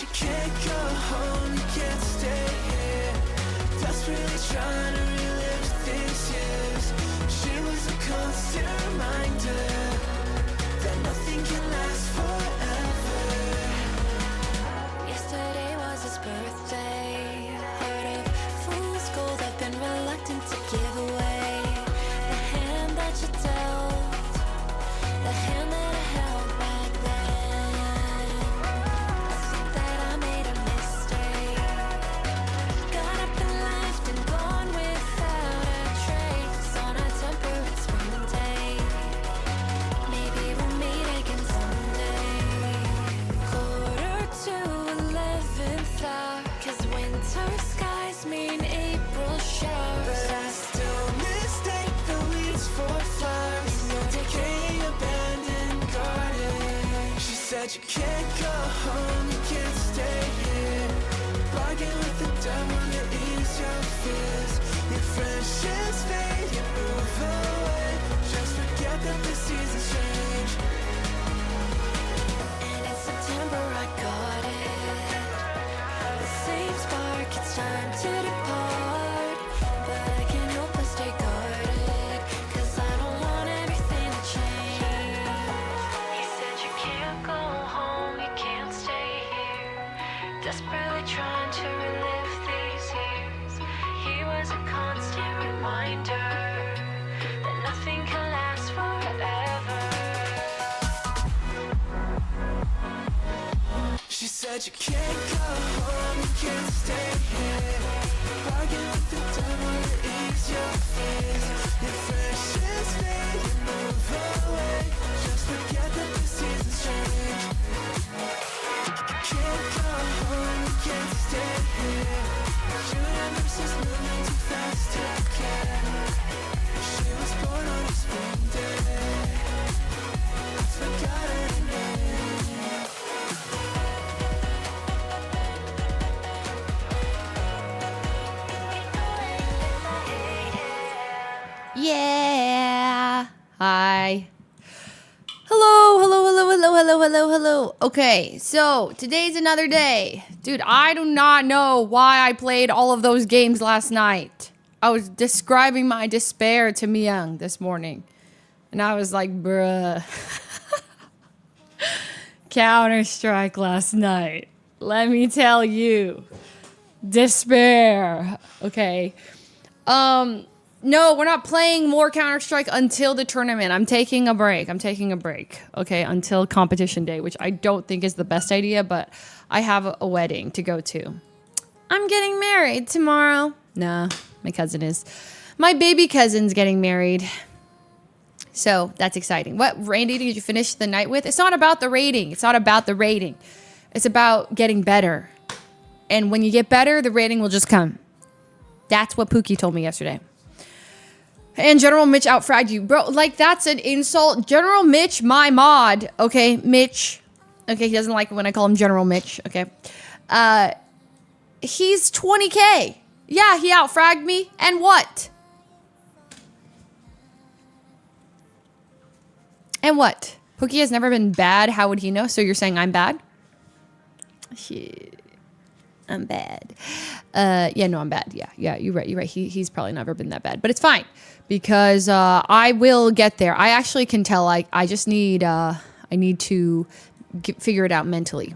you can't go home, you can't stay here. Desperately trying to relive these years. She was a constant reminder that nothing can last forever. Yesterday was his birthday. Heart of fool's gold, I've been reluctant to give away the hand that you dealt, the hand that I held back then. I think that I made a mistake. Got up and left and gone without a trace on a temperate spring day. Maybe we'll meet again someday. 11th hour, 'cause winter skies mean April showers. But I still mistake the weeds for flowers. No decay, abandoned garden. She said you can't go home, you can't stay here. Bargain with the devil to ease your fears. Your friendships fade, you move away. Just forget that the seasons change. And in September I got it. The same spark, it's time to depart. But I can't help but stay guarded, 'cause I don't want everything to change. He said you can't go home, you can't stay here. Desperately trying to relive these years. He was a constant reminder that nothing can last forever. She said you can't go home, you can't stay here. Bargain with the devil to ease your fears. Your friendships fade, you move away. Just forget that the seasons change. You can't go home, you can't stay here. Universe is moving too fast to care. She was born on a spring day. I forgot her name. Yeah. Hi. Hello. Okay, so today's another day. Dude, I do not know why I played all of those games last night. I was describing my despair to Myung this morning. And I was like, bruh. Counter-Strike last night. Let me tell you. Despair. Okay. No, we're not playing more Counter-Strike until the tournament. I'm taking a break. Okay, until competition day, which I don't think is the best idea, but I have a wedding to go to. I'm getting married tomorrow. Nah, my cousin is. My baby cousin's getting married. So that's exciting. What rating did you finish the night with? It's not about the rating. It's about getting better. And when you get better, the rating will just come. That's what Pookie told me yesterday. And General Mitch outfragged you. Bro, like, that's an insult. General Mitch, my mod. Okay, Mitch. Okay, he doesn't like it when I call him General Mitch. Okay. He's 20K. Yeah, he outfragged me. And what? And what? Pookie has never been bad. How would he know? So you're saying I'm bad? Shit. I'm bad. Yeah, no, I'm bad. Yeah, you're right. He's probably never been that bad, but it's fine because I will get there. I actually can tell. I just need. I need to figure it out mentally.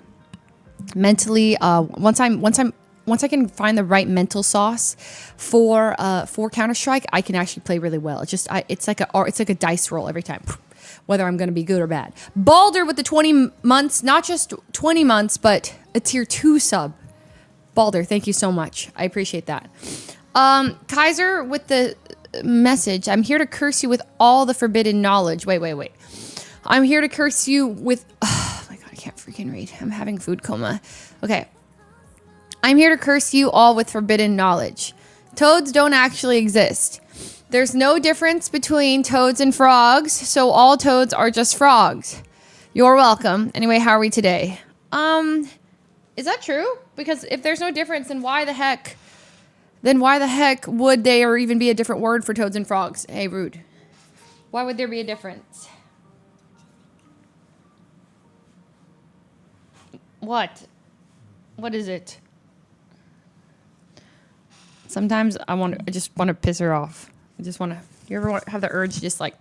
Once I can find the right mental sauce for Counter-Strike, I can actually play really well. It's like a dice roll every time, whether I'm going to be good or bad. Balder with the 20 months, not just 20 months, but a tier 2 sub. Balder, thank you so much. I appreciate that. Kaiser with the message. I'm here to curse you with all the forbidden knowledge. Wait. I'm here to curse you with... Oh my god, I can't freaking read. I'm having food coma. Okay. I'm here to curse you all with forbidden knowledge. Toads don't actually exist. There's no difference between toads and frogs, so all toads are just frogs. You're welcome. Anyway, how are we today? Is that true? Because if there's no difference, then why the heck would there even be a different word for toads and frogs? Hey, rude. Why would there be a difference? What? What is it? Sometimes I just want to piss her off. I just want to. You ever have the urge to just like?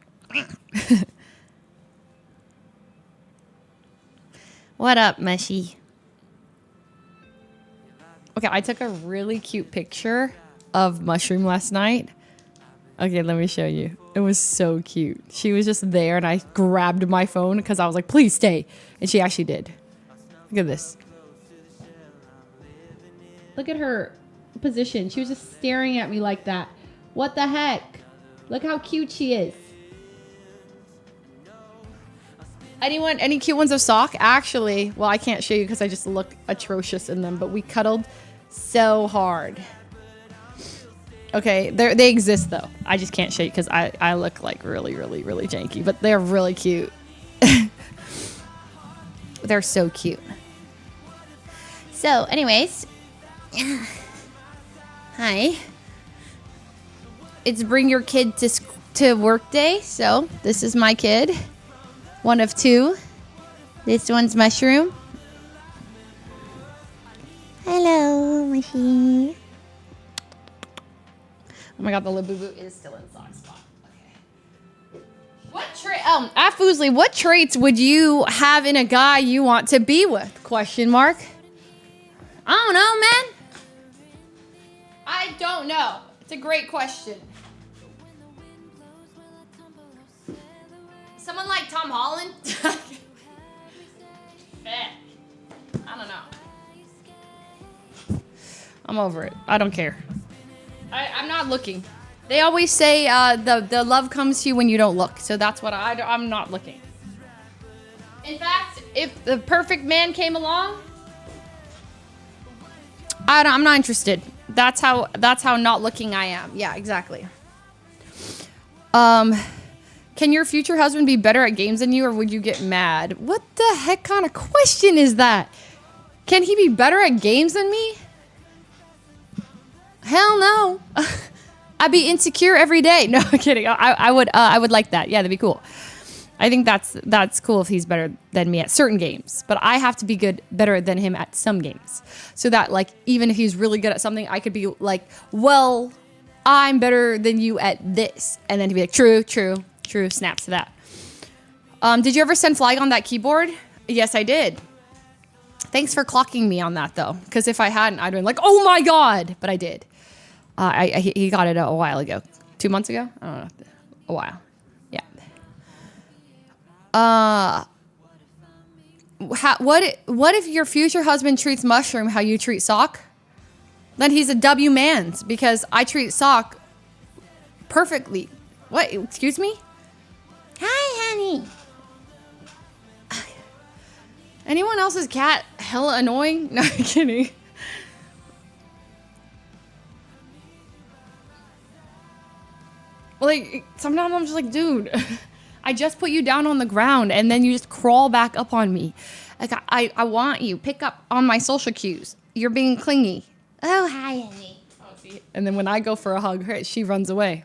What up, Mushy? Okay, I took a really cute picture of Mushroom last night. Okay, let me show you. It was so cute. She was just there, and I grabbed my phone because I was like, please stay. And she actually did. Look at this. Look at her position. She was just staring at me like that. What the heck? Look how cute she is. Anyone, any cute ones of Sock? Actually, well, I can't show you because I just look atrocious in them, but we cuddled so hard. Okay, they exist though. I just can't show you because I look like really, really, really janky, but they're really cute. They're so cute. So, anyways, hi. It's bring your kid to work day. So this is my kid, one of two. This one's Mushroom. Hello, Mushy. Oh my god, the Labubu is still in sock spot. Okay. What at FUSLIE, what traits would you have in a guy you want to be with? Question mark. I don't know, man. I don't know. It's a great question. Someone like Tom Holland? I don't know. I'm over it. I don't care. I'm not looking. They always say the love comes to you when you don't look. So that's what I'm not looking. In fact, if the perfect man came along, I'm not interested. That's how not looking I am. Yeah, exactly. Can your future husband be better at games than you, or would you get mad? What the heck kind of question is that? Can he be better at games than me? Hell no. I'd be insecure every day. No, I'm kidding. I would like that. Yeah, that'd be cool. I think that's cool if he's better than me at certain games, but I have to be better than him at some games, so that like even if he's really good at something, I could be like, well, I'm better than you at this, and then he'd be like, true. Snaps to that. Did you ever send flag on that keyboard? Yes, I did. Thanks for clocking me on that though, because if I hadn't, I'd been like, oh my god, but I did. He got it a while ago, 2 months ago. I don't know, a while. What if your future husband treats Mushroom how you treat Sock? Then he's a W man's, because I treat Sock perfectly. What? Excuse me? Hi, honey. Anyone else's cat hella annoying? No, I'm kidding. Like, sometimes I'm just like, dude, I just put you down on the ground and then you just crawl back up on me. Like, I want you. Pick up on my social cues. You're being clingy. Oh, hi, honey. Oh, see? And then when I go for a hug, she runs away.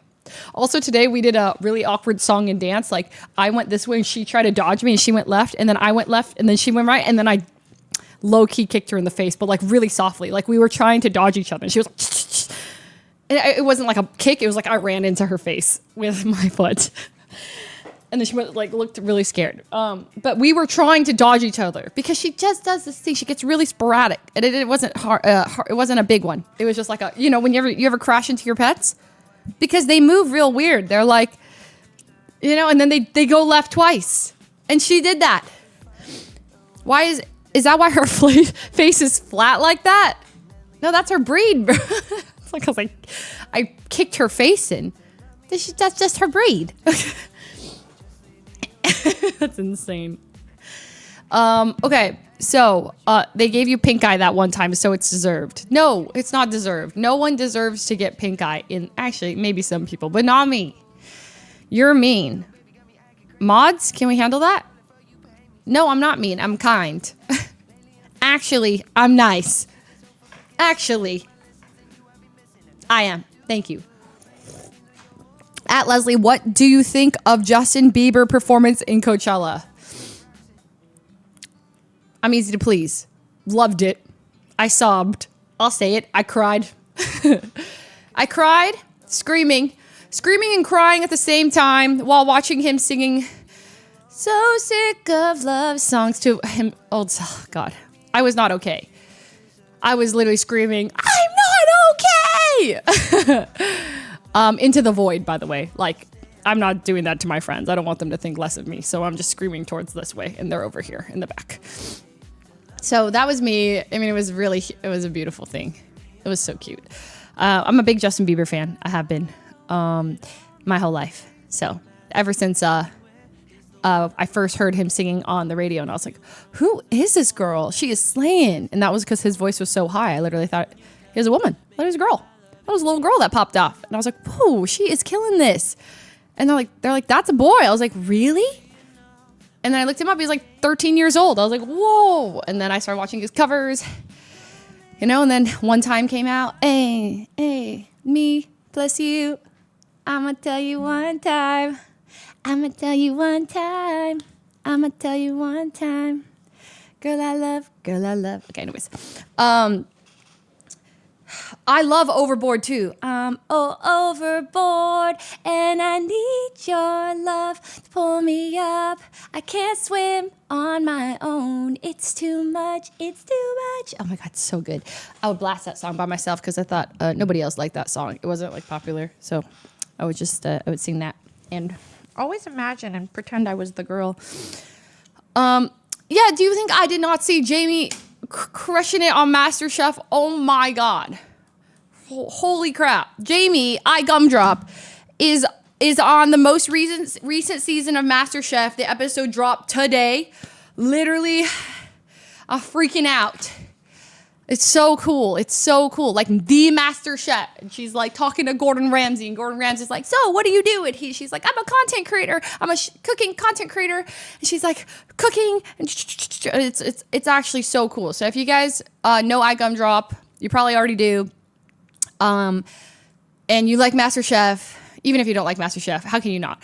Also, today we did a really awkward song and dance. Like, I went this way and she tried to dodge me and she went left, and then I went left and then she went right, and then I low-key kicked her in the face, but like really softly. Like, we were trying to dodge each other and she was like, and it wasn't like a kick. It was like I ran into her face with my foot. And then she went, like, looked really scared. But we were trying to dodge each other because she just does this thing. She gets really sporadic, and it wasn't hard. It wasn't a big one. It was just like a, when you ever crash into your pets, because they move real weird. They're like, and then they go left twice, and she did that. Why is that why her face is flat like that? No, that's her breed. It's like, I kicked her face in. That's just her breed. That's insane. Okay, so they gave you pink eye that one time, so it's deserved. No, it's not deserved. No one deserves to get pink eye. Actually, maybe some people, but not me. You're mean. Mods, can we handle that? No, I'm not mean. I'm kind. Actually, I'm nice. Actually, I am. Thank you. At Leslie, what do you think of Justin Bieber performance in Coachella? I'm easy to please. Loved it. I sobbed. I'll say it. I cried. I cried, screaming and crying at the same time while watching him singing So Sick of Love songs to him. Oh, God. I was not okay. I was literally screaming, I'm not okay! Into the void, by the way. Like, I'm not doing that to my friends. I don't want them to think less of me. So I'm just screaming towards this way, and they're over here in the back. So that was me. I mean, it was a beautiful thing. It was so cute. I'm a big Justin Bieber fan. I have been my whole life. So ever since I first heard him singing on the radio, and I was like, who is this girl? She is slaying. And that was because his voice was so high. I literally thought he was a woman. I thought he was a girl. That was a little girl that popped off. And I was like, whoa, she is killing this. And they're like, that's a boy. I was like, really? And then I looked him up. He was like 13 years old. I was like, whoa. And then I started watching his covers, you know, and then One Time came out. Hey, me plus you. I'ma tell you one time. I'ma tell you one time. I'ma tell you one time. Girl, I love. Okay, anyways. I love Overboard too. I'm overboard and I need your love to pull me up. I can't swim on my own. It's too much. Oh my God, so good. I would blast that song by myself because I thought nobody else liked that song. It wasn't like popular, so I would just I would sing that and always imagine and pretend I was the girl. Yeah, do you think I did not see Jamie crushing it on MasterChef? Oh my God. Holy crap. Jamie, I gumdrop, is on the most recent season of MasterChef. The episode dropped today. Literally, I'm freaking out. It's so cool. Like the Master Chef. And she's like talking to Gordon Ramsay. And Gordon Ramsay's like, so what do you do? And she's like, I'm a content creator. I'm a cooking content creator. And she's like, cooking. And it's actually so cool. So if you guys know I Gumdrop, you probably already do. And you like Master Chef, even if you don't like Master Chef, how can you not?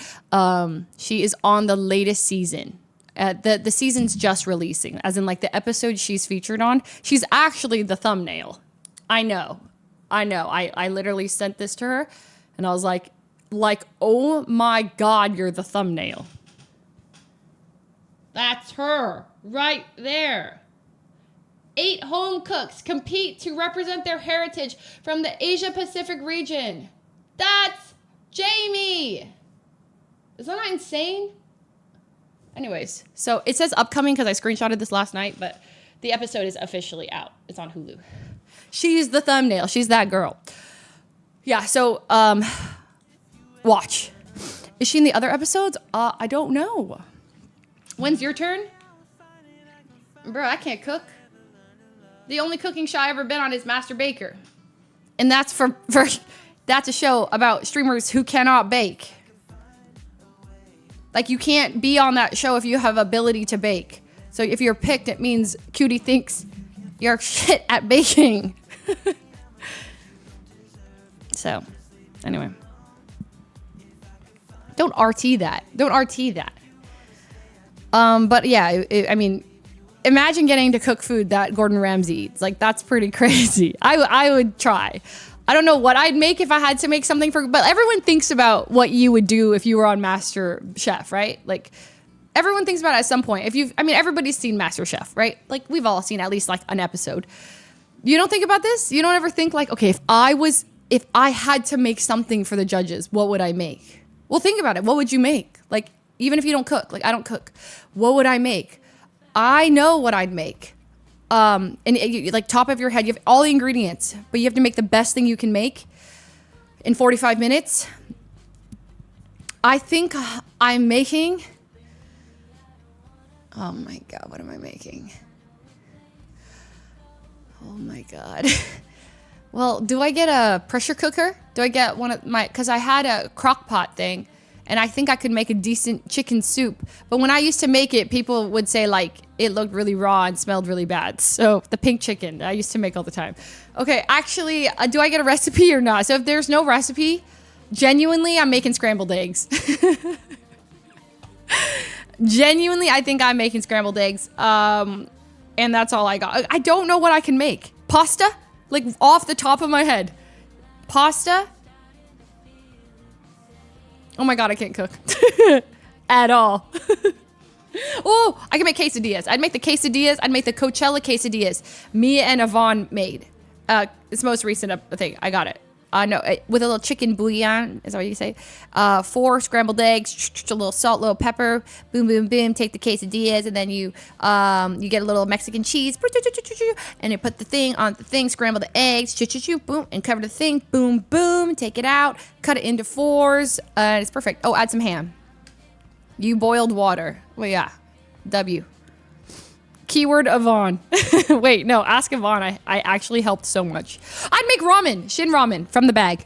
She is on the latest season. The season's just releasing, as in like the episode she's featured on. She's actually the thumbnail. I know. I literally sent this to her, and I was like, oh my God, you're the thumbnail. That's her right there. 8 home cooks compete to represent their heritage from the Asia Pacific region. That's Jamie. Is that not insane? Anyways, so it says upcoming because I screenshotted this last night, but the episode is officially out. It's on Hulu. She's the thumbnail. She's that girl. Yeah, so watch. Is she in the other episodes? I don't know. When's your turn? Bro, I can't cook. The only cooking show I've ever been on is Master Baker. And that's for that's a show about streamers who cannot bake. Like, you can't be on that show if you have ability to bake. So if you're picked, it means Cutie thinks you're shit at baking. So, anyway. Don't RT that. But yeah, I mean, imagine getting to cook food that Gordon Ramsay eats. Like, that's pretty crazy. I would try. I don't know what I'd make if I had to make something but everyone thinks about what you would do if you were on Master Chef, right? Like, everyone thinks about it at some point. Everybody's seen Master Chef, right? Like, we've all seen at least like an episode. You don't think about this? You don't ever think like, okay, if I had to make something for the judges, what would I make? Well, think about it. What would you make? Like, even if you don't cook, like I don't cook, what would I make? I know what I'd make. And like top of your head, you have all the ingredients, but you have to make the best thing you can make in 45 minutes. I think I'm making, oh my God, what am I making? Oh my God. Well, do I get a pressure cooker? Do I get because I had a crock pot thing and I think I could make a decent chicken soup. But when I used to make it, people would say like, it looked really raw and smelled really bad. So the pink chicken I used to make all the time. Okay, actually, do I get a recipe or not? So if there's no recipe, genuinely, I'm making scrambled eggs. Genuinely, I think I'm making scrambled eggs. and that's all I got. I don't know what I can make. Pasta? Like, off the top of my head. Pasta? Oh my god, I can't cook. At all. Oh, I can make quesadillas. I'd make the quesadillas. I'd make the Coachella quesadillas. Mia and Yvonne made. It's the most recent thing. I got it. No, with a little chicken bouillon, is that what you say? 4 scrambled eggs, a little salt, little pepper, boom, boom, boom. Take the quesadillas, and then you get a little Mexican cheese, and you put the thing on the thing, scramble the eggs, boom, and cover the thing, boom, boom. Take it out, cut it into 4s, and it's perfect. Oh, add some ham. You boiled water. Well, yeah, W. Keyword Yvonne. Wait, no, ask Yvonne. I actually helped so much. I'd make ramen. Shin ramen from the bag.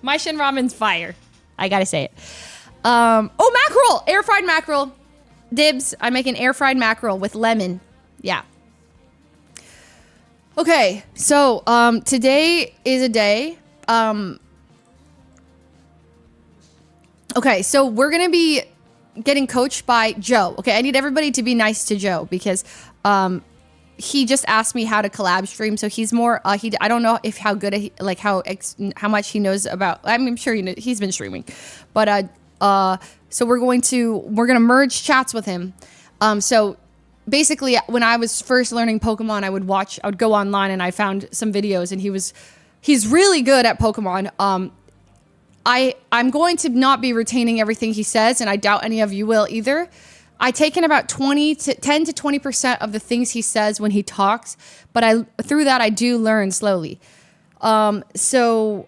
My shin ramen's fire. I gotta say it. Oh, mackerel. Air fried mackerel. Dibs. I make an air fried mackerel with lemon. Yeah. Okay, so today is a day. Okay, so we're gonna be getting coached by Joe. Okay, I need everybody to be nice to Joe because he just asked me how to collab stream. So he's more I don't know if how good like how much he knows about. I'm sure he's been streaming, but so we're gonna merge chats with him. So basically, when I was first learning Pokemon, I would go online and I found some videos, and he's really good at Pokemon. I'm going to not be retaining everything he says, and I doubt any of you will either. I take in about 10 to 20% of the things he says when he talks, but through that I do learn slowly. So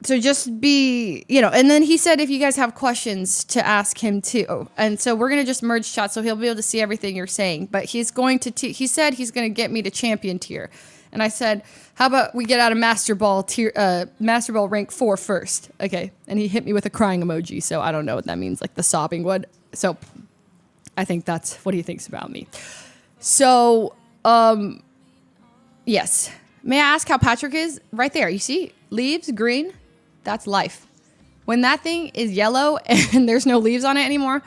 just be, and then he said if you guys have questions to ask him too. And so we're going to just merge chats so he'll be able to see everything you're saying, but he said he's going to get me to champion tier. And I said, how about we get out of Master Ball rank 4 first? Okay. And he hit me with a crying emoji. So I don't know what that means, like the sobbing one. So I think that's what he thinks about me. So, yes. May I ask how Patrick is? Right there. You see leaves, green? That's life. When that thing is yellow and there's no leaves on it anymore,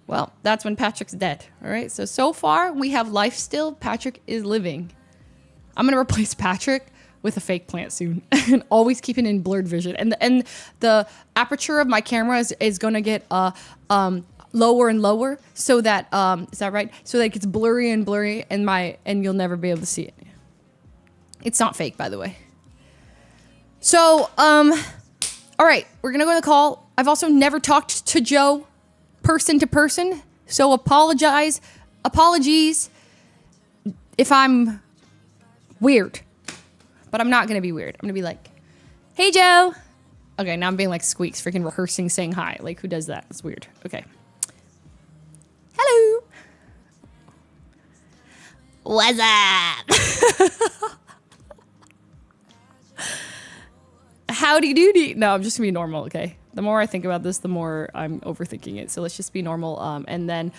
well, that's when Patrick's dead. All right. So far we have life still. Patrick is living. I'm going to replace Patrick with a fake plant soon and always keep it in blurred vision. And the aperture of my camera is going to get lower and lower so that, is that right? So that it gets blurry and blurry and you'll never be able to see it. It's not fake, by the way. So, all right, we're going to go to the call. I've also never talked to Joe person to person. So apologies if I'm weird, but I'm not gonna be weird. I'm gonna be like, hey Joe. Okay, now I'm being like Squeaks, freaking rehearsing saying hi. Like, who does that? It's weird. Okay. Hello. What's up? Howdy doody. No, I'm just gonna be normal, okay? The more I think about this, the more I'm overthinking it. So let's just be normal. And then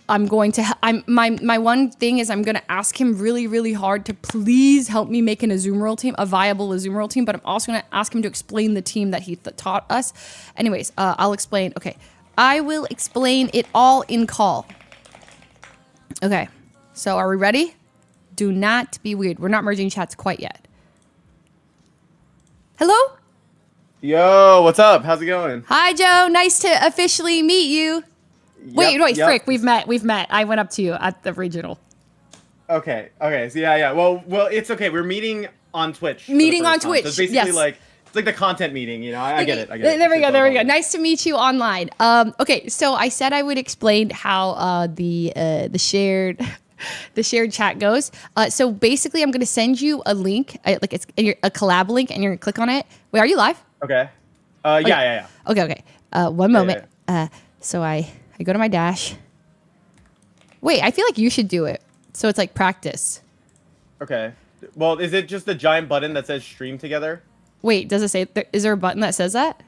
I'm going to, my one thing is I'm going to ask him really, really hard to please help me make an Azumarill team, a viable Azumarill team, but I'm also going to ask him to explain the team that he taught us. Anyways, I'll explain. Okay. I will explain it all in call. Okay. So are we ready? Do not be weird. We're not merging chats quite yet. Hello? Yo, what's up? How's it going? Hi, Joe. Nice to officially meet you. Wait, frick, we've met. I went up to you at the regional. Okay, so yeah. Well, it's okay. We're meeting on Twitch. Meeting on Twitch, so it's basically yes. It's like the content meeting, I get it. There we go. Nice to meet you online. Okay, so I said I would explain how the shared chat goes. So basically, I'm gonna send you a link, like it's a collab link, and you're gonna click on it. Wait, are you live? Okay. Yeah. Okay. One moment. Yeah. So I go to my dash. Wait, I feel like you should do it. So it's like practice. Okay. Well, is it just the giant button that says stream together? Wait, does it say, is there a button that says that?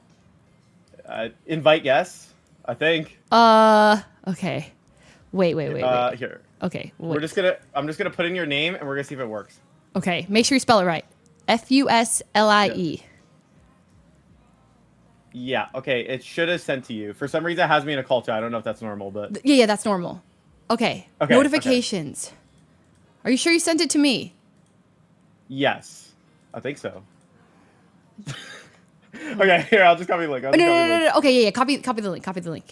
Invite yes, I think. Okay. Wait. Here. Okay. Wait. I'm just gonna put in your name and we're gonna see if it works. Okay. Make sure you spell it right. FUSLIE. Yeah, okay, it should have sent to you. For some reason, it has me in a call chat. I don't know if that's normal, but... Yeah, that's normal. Okay. Okay, Notifications. Are you sure you sent it to me? Yes, I think so. Okay, here, I'll just copy the link. I'll Oh, just no, copy no, the no, link. no. Okay, yeah. Copy the link. Copy the link.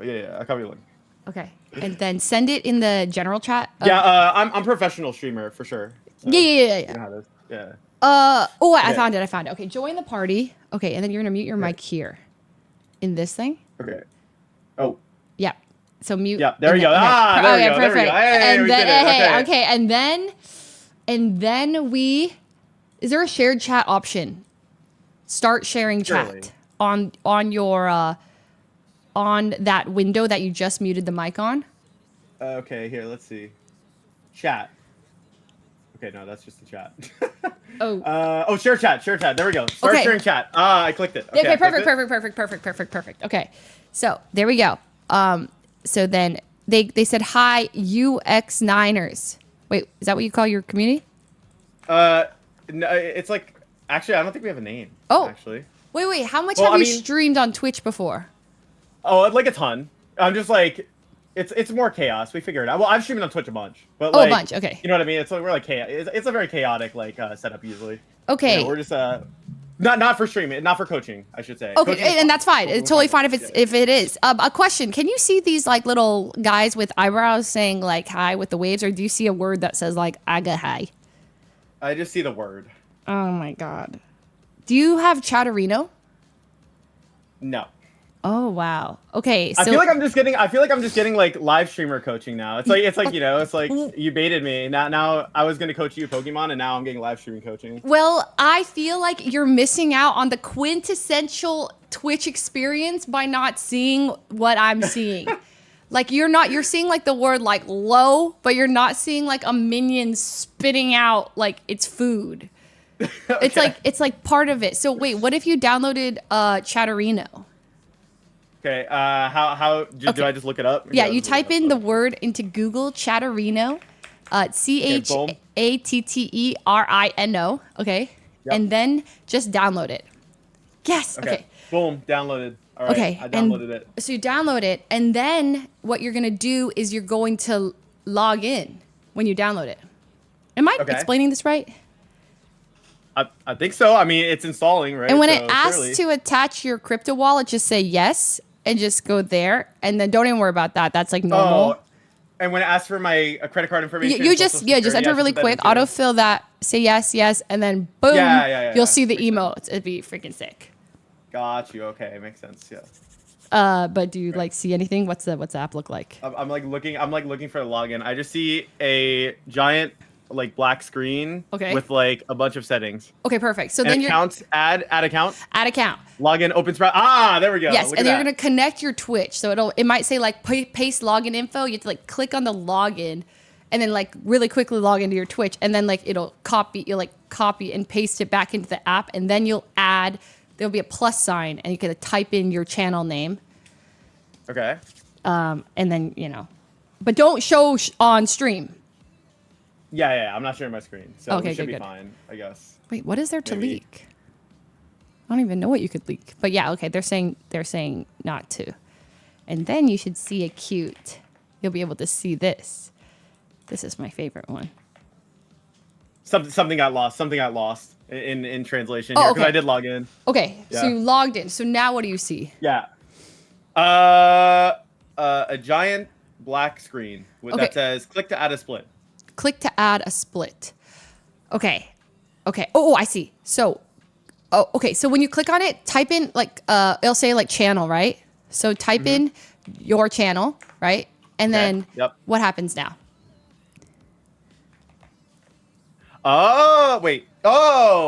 Yeah, I'll copy the link. Okay. And then send it in the general chat. Yeah, I'm professional streamer for sure. So Yeah. You know how this, yeah. I Okay. found it. Okay, join the party. Okay, and then you're gonna mute your mic here. In this thing? Okay. Oh. Yeah. So mute. Yeah, there we go. Okay. Ah, there we go. There we Perfect. go. Hey, and we then, did it. hey, Okay. and then we. Is there a shared chat option? Start sharing Surely. chat on your on that window that you just muted the mic on. Okay, here, let's see. Chat. Okay, no, that's just the chat. Share chat. There we go. Start Okay. sharing chat. Ah, I clicked it. Okay, I clicked it. Perfect. So there we go. So then they said hi UX Niners. Wait, is that what you call your community? No, it's like, actually, I don't think we have a name. Oh. Actually. Wait. How much Well, have I you mean- streamed on Twitch before? Oh, like a ton. I'm just like, it's more chaos. We figured it out. Well, I've streamed on Twitch a bunch, but Oh, a like, bunch, okay. You know what I mean? It's like we're like chaos. It's a very chaotic like setup usually. Okay. You know, we're just not for streaming, not for coaching, I should say. Okay, Coaching is and that's fine. It's totally fine if Yeah. if it is. A question: can you see these like little guys with eyebrows saying like hi with the waves, or do you see a word that says like aga hi? I just see the word. Oh my god. Do you have Chatterino? No. Oh wow. Okay, so I feel like I'm just getting like live streamer coaching now. It's like you know, it's like you baited me. Now I was gonna coach you Pokemon, and now I'm getting live streaming coaching. well, I feel like you're missing out on the quintessential Twitch experience by not seeing what I'm seeing. Like you're seeing like the word like low, but you're not seeing like a minion spitting out like it's food. It's like part of it. So wait, what if you downloaded Chatterino? Okay. How do Okay. I just look it up? Yeah, you type in the word into Google Chatterino, ChatterRino. Okay, Yep. and then just download it. Yes. Okay. Boom. Downloaded. All right. Okay. I downloaded it. So you download it, and then what you're gonna do is you're going to log in when you download it. Am I Okay. explaining this right? I think so. I mean, it's installing, right? And when So, it asks clearly- to attach your crypto wallet, just say yes and just go there, and then don't even worry about that. That's like normal. Oh, and when it asks for my credit card information, You and just social security, enter I really should put quick, that into- autofill that, say yes, and then boom, Yeah, you'll see the makes emotes. It'd be freaking sick. Got you. Okay, makes sense. Yeah. But do you like see anything? What's the app look like? I'm like looking for the login. I just see a giant like black screen Okay. with like a bunch of settings. Okay, perfect. So And then you're accounts, add account, add account. login, open sprout. Ah, there we go. Yes, Look and at you're that. gonna connect your Twitch. So it might say like paste login info. You have to like click on the login, and then like really quickly log into your Twitch, and then like you'll copy and paste it back into the app, and then you'll add. There'll be a plus sign, and you can type in your channel name, Okay. and then but don't show on stream. Yeah. I'm not sharing my screen, so Okay, we should good, be good. fine, I guess. Wait, what is there to Maybe. leak? I don't even know what you could leak. But yeah, okay, they're saying not to. And then you should see a cute. You'll be able to see this. This is my favorite one. Something got lost. Something got lost in translation Oh, here because okay. I did log in. Okay, so Yeah. you logged in. So now what do you see? Yeah. A giant black screen Okay. that says "Click to add a split." Click to add a split. Okay. Oh, I see. So, okay. So when you click on it, type in like it'll say like channel, right? So type in your channel, right? And then Yep. what happens now? Oh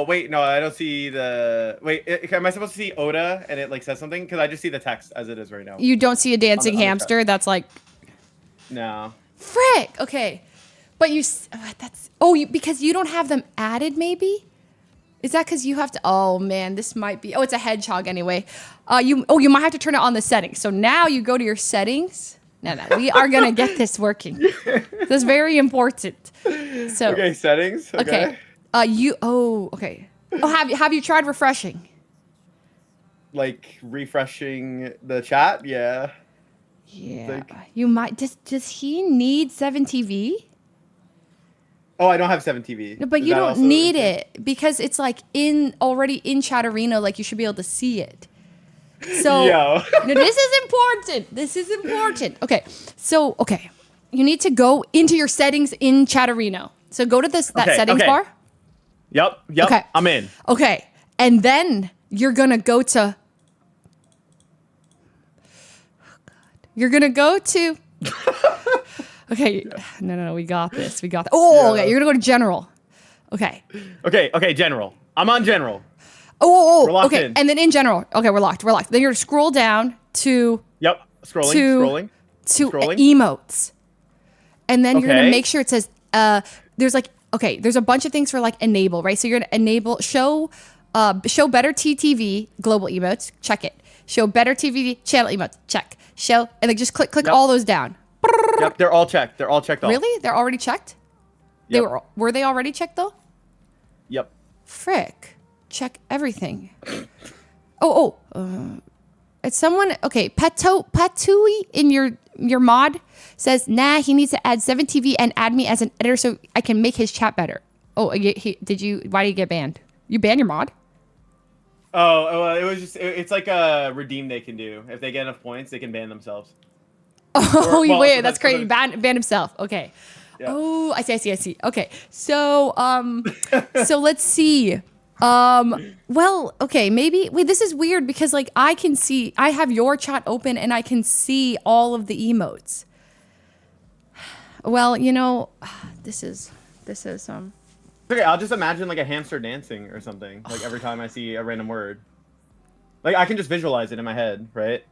wait, no, I don't see the. Wait, am I supposed to see Oda and it like says something? Because I just see the text as it is right now. You don't see a dancing on the hamster. That's like No. frick. Okay, but because you don't have them added. Maybe is that because you have to? Oh man, this might be. Oh, it's a hedgehog anyway. You might have to turn it on the settings. So now you go to your settings. No, we are gonna get this working. This is very important. So Okay, settings. okay. Okay. Oh, have you tried refreshing? Like refreshing the chat. Yeah. Yeah, Like- you might. Does he need 7TV? Oh, I don't have 7TV. No, but Is you that don't also need okay? it because it's like already in Chatterino. Like you should be able to see it. So Yo. no, this is important. This is important. Okay, so you need to go into your settings in Chatterino. So go to that settings bar. Yep. Okay. I'm in. Okay, and then you're gonna go to. You're gonna go to. Okay, no, we got this. Oh, Yeah. okay, you're gonna go to general. Okay. Okay, general. I'm on general. Oh, We're locked okay, in. and then in general. Okay, we're locked. Then you're gonna scroll down to Yep. Scrolling. emotes, and then you're gonna Okay. make sure it says there's a bunch of things for like enable, right? So you're gonna enable show better TTV global emotes, check it. Show better TV channel emotes, check. Show, and then just click Yep. all those down. Yep, they're all checked. They're all checked off. Really? They're already checked? They Yep. were they already checked though? Yep. Frick. Check everything. It's someone Patui in your mod says, nah, he needs to add 7TV and add me as an editor so I can make his chat better. Oh, why did you get banned? You banned your mod? Oh, it was just it's like a redeem they can do. If they get enough points, they can ban themselves. Oh, well, wait, so that's that's crazy. what Ban himself. Okay. Yeah. Oh, I see. Okay. So, so let's see. Well, okay, maybe this is weird because like I have your chat open and I can see all of the emotes. Well, this is Okay, I'll just imagine like a hamster dancing or something. Like every time I see a random word. Like I can just visualize it in my head, right?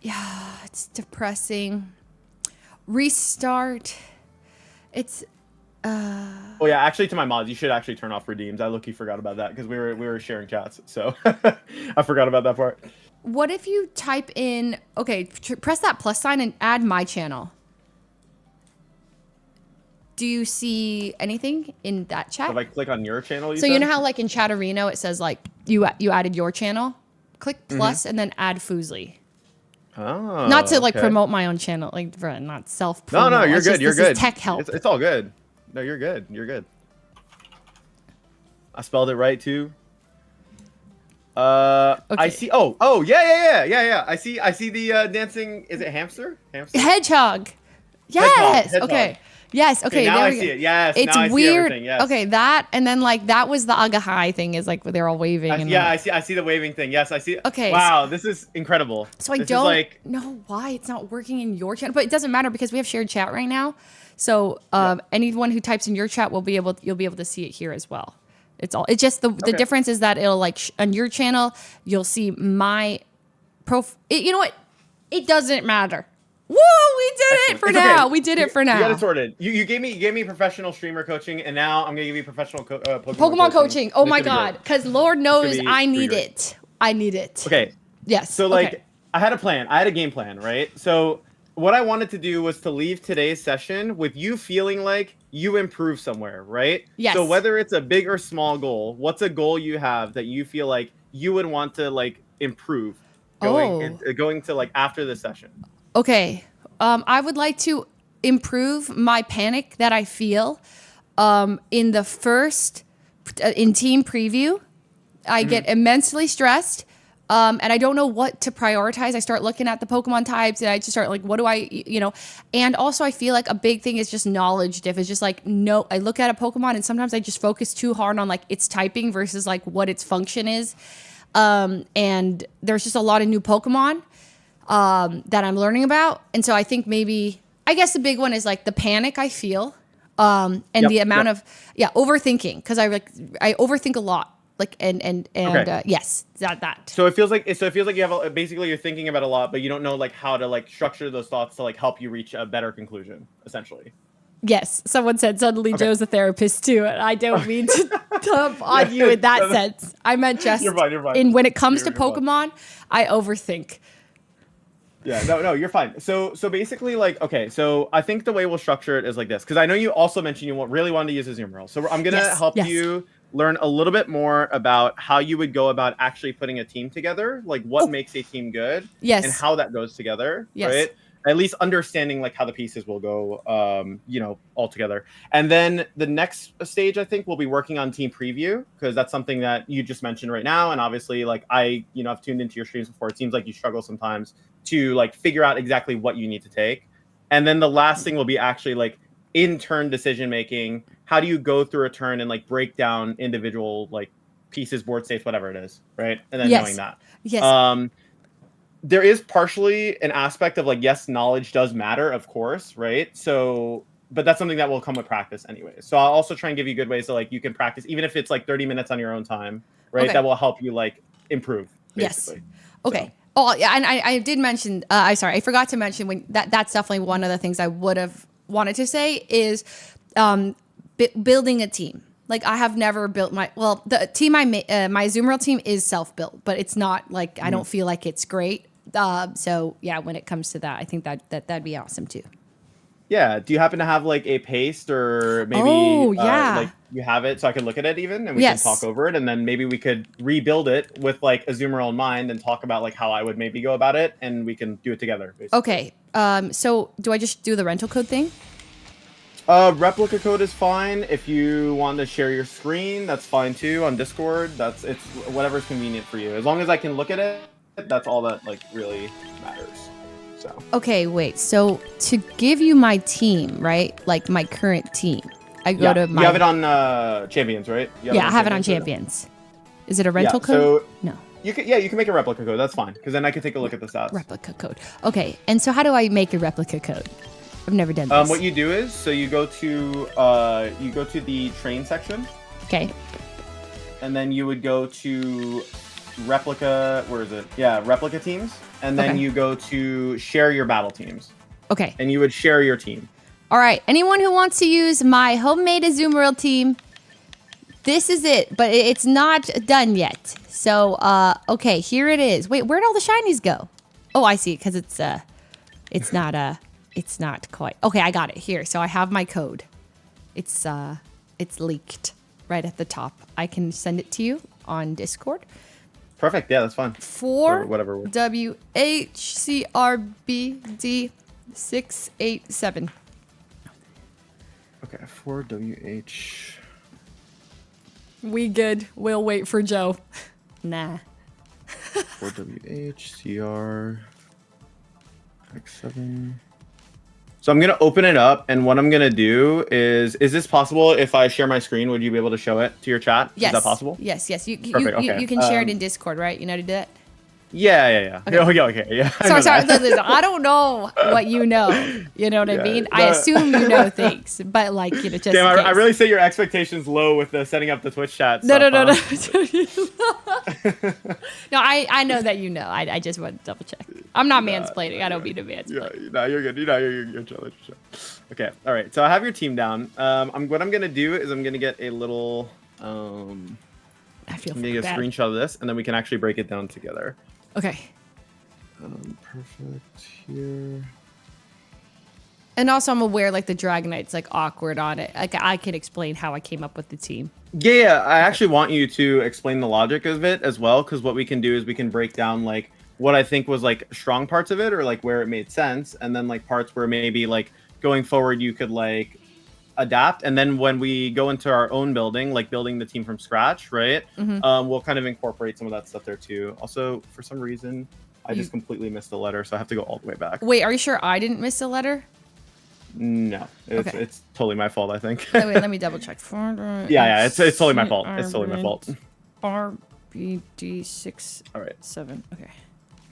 yeah, it's depressing. Restart. It's Oh yeah, actually to my mods, you should actually turn off redeems. I low-key forgot about that because we were sharing chats, so I forgot about that part. what if you type in press that plus sign and add my channel. Do you see anything in that chat? If I click on your channel, So you know how like in Chatterino it says like you added your channel? Click plus and then add FUSLIE. Oh, Not to like okay. promote my own channel, like for not self No, promote. you're good. You're this good. Is tech help. It's all good. No, you're good. You're good. I spelled it right too. I Okay. see. Oh, yeah. I see the dancing. Is it hamster? Hamster. Hedgehog. Yes. Hedgehog. Okay. Yes. Okay. now there I we see go. it. Yes. It's now I see weird. everything, yes. Okay, that and then like that was the Agahai thing is like they're all waving. And Yeah, like, I see the waving thing. Yes, I see. Okay, Wow, this is incredible. So I This is don't like, know why it's not working in your channel, but it doesn't matter because we have shared chat right now. So anyone who types in your chat you'll be able to see it here as well. It's just the difference is that it'll like on your channel you'll see my you know what? It doesn't matter. Woo! We did it for It's now. okay. We did it for now. You got it sorted. You gave me professional streamer coaching, and now I'm gonna give you professional Pokemon coaching. Oh It's my gonna be god! great. Because Lord knows be I need great. it. I need it. Okay. Yes. So like okay. I had a plan. I had a game plan, right? So what I wanted to do was to leave today's session with you feeling like you improve somewhere, right? Yes. So whether it's a big or small goal, what's a goal you have that you feel like you would want to like improve going to like after the session? Okay. I would like to improve my panic that I feel in the first in team preview. I get immensely stressed. And I don't know what to prioritize. I start looking at the Pokemon types and I just start like, what do I, and also I feel like a big thing is just knowledge diff. It's just like, no, I look at a Pokemon and sometimes I just focus too hard on like its typing versus like what its function is. And there's just a lot of new Pokemon that I'm learning about. And so I think I guess the big one is like the panic I feel and the amount of, overthinking. Cause I overthink a lot. Like and Okay. Yes, that. So it feels like you have basically you're thinking about a lot, but you don't know like how to like structure those thoughts to like help you reach a better conclusion, essentially. Yes, someone said suddenly Joe's a therapist too, and I don't mean to dump on you in that sense. I meant just You're fine. in when it comes to You're fine. Pokemon, I overthink. Yeah, no, you're fine. So basically, like, okay, so I think the way we'll structure it is like this, because I know you also mentioned you really wanted to use Azumarill. So I'm gonna help yes. you learn a little bit more about how you would go about actually putting a team together, like what makes a team good, Yes. and how that goes together, Yes. right? At least understanding like how the pieces will go, all together. And then the next stage, I think, we'll be working on team preview, because that's something that you just mentioned right now. And obviously, like I've tuned into your streams before. It seems like you struggle sometimes to like figure out exactly what you need to take. And then the last thing will be actually like in turn decision making. How do you go through a turn and like break down individual like pieces, board states, whatever it is, right? And then knowing that. Yes. There is partially an aspect of like, yes, knowledge does matter, of course, right? So, but that's something that will come with practice anyway. So I'll also try and give you good ways to like, you can practice, even if it's like 30 minutes on your own time, right? Okay. That will help you like improve, basically. Yes. Okay. So. Oh, yeah, and I did mention, I forgot to mention when that's definitely one of the things I would have wanted to say is building a team. Like I have never built the team my Zoom World team is self-built, but it's not like, I don't feel like it's great. So yeah, when it comes to that, I think that'd be awesome too. Yeah. Do you happen to have like a paste or maybe like you have it so I can look at it even and we can talk over it, and then maybe we could rebuild it with like a Zoomer in mind and talk about like how I would maybe go about it, and we can do it together, basically. Okay. So do I just do the rental code thing? Replica code is fine. If you want to share your screen, that's fine too on Discord. It's whatever's convenient for you. As long as I can look at it, that's all that like really matters. So. Okay, wait. So to give you my team, right? Like my current team, I go to my. You have it on Champions, right? I have it on Champions. Is it a rental code? So no. You can make a replica code. That's fine, because then I can take a look at the stats. Replica code. Okay, and so how do I make a replica code? I've never done this. What you do is, so you go to the train section. Okay. And then you would go to replica. Where is it? Yeah, replica teams. And then you go to share your battle teams. Okay. And you would share your team. All right. Anyone who wants to use my homemade Zoom World team, this is it. But it's not done yet. So, okay, here it is. Wait, where'd all the shinies go? Oh, I see. Because it's not quite. Okay, I got it here. So I have my code. It's leaked right at the top. I can send it to you on Discord. Perfect. Yeah, that's fine. 4WHCRBD687. Okay, 4WH. We good. We'll wait for Joe. Nah. 4WHCR X7. So I'm gonna open it up, and what I'm gonna do is this possible if I share my screen? Would you be able to show it to your chat? Yes. Is that possible? Yes. You Okay. you can share it in Discord, right? You know how to do that? Yeah. Okay. Okay. Yeah. Sorry. Listen, I don't know what you know. You know what I mean? I assume you know things, but like, just Damn, I really set your expectations low with the setting up the Twitch chat. No. No, I know that you know. I just want to double check. I'm not mansplaining. I don't mean to mansplain. Yeah, no, you're good. You're chill. Okay, all right. So I have your team down. What I'm gonna do is I'm gonna get a little. I'm gonna get a screenshot of this, and then we can actually break it down together. Okay. Perfect here. And also, I'm aware like the Dragonite's like awkward on it. Like I can explain how I came up with the team. Yeah. I actually want you to explain the logic of it as well, because what we can do is we can break down like what I think was like strong parts of it, or like where it made sense, and then like parts where maybe like going forward you could like adapt. And then when we go into our own building, like building the team from scratch, right? Mm-hmm. We'll kind of incorporate some of that stuff there too. Also, for some reason, I just completely missed a letter, so I have to go all the way back. Wait, are you sure I didn't miss a letter? No, it's totally my fault, I think. Wait, let me double check. Yeah, it's totally my fault. It's totally my fault. RBD6. All right. 7. Okay.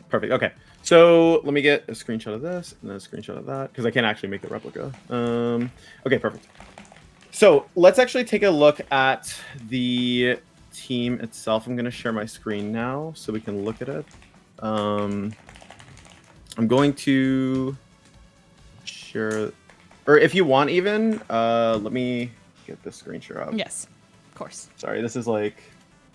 Perfect. Okay. So let me get a screenshot of this and then a screenshot of that, because I can't actually make the replica. Okay, perfect. So let's actually take a look at the team itself. I'm going to share my screen now so we can look at it. I'm going to share, or if you want even, let me get this screen share up. Yes, of course. Sorry, this is like,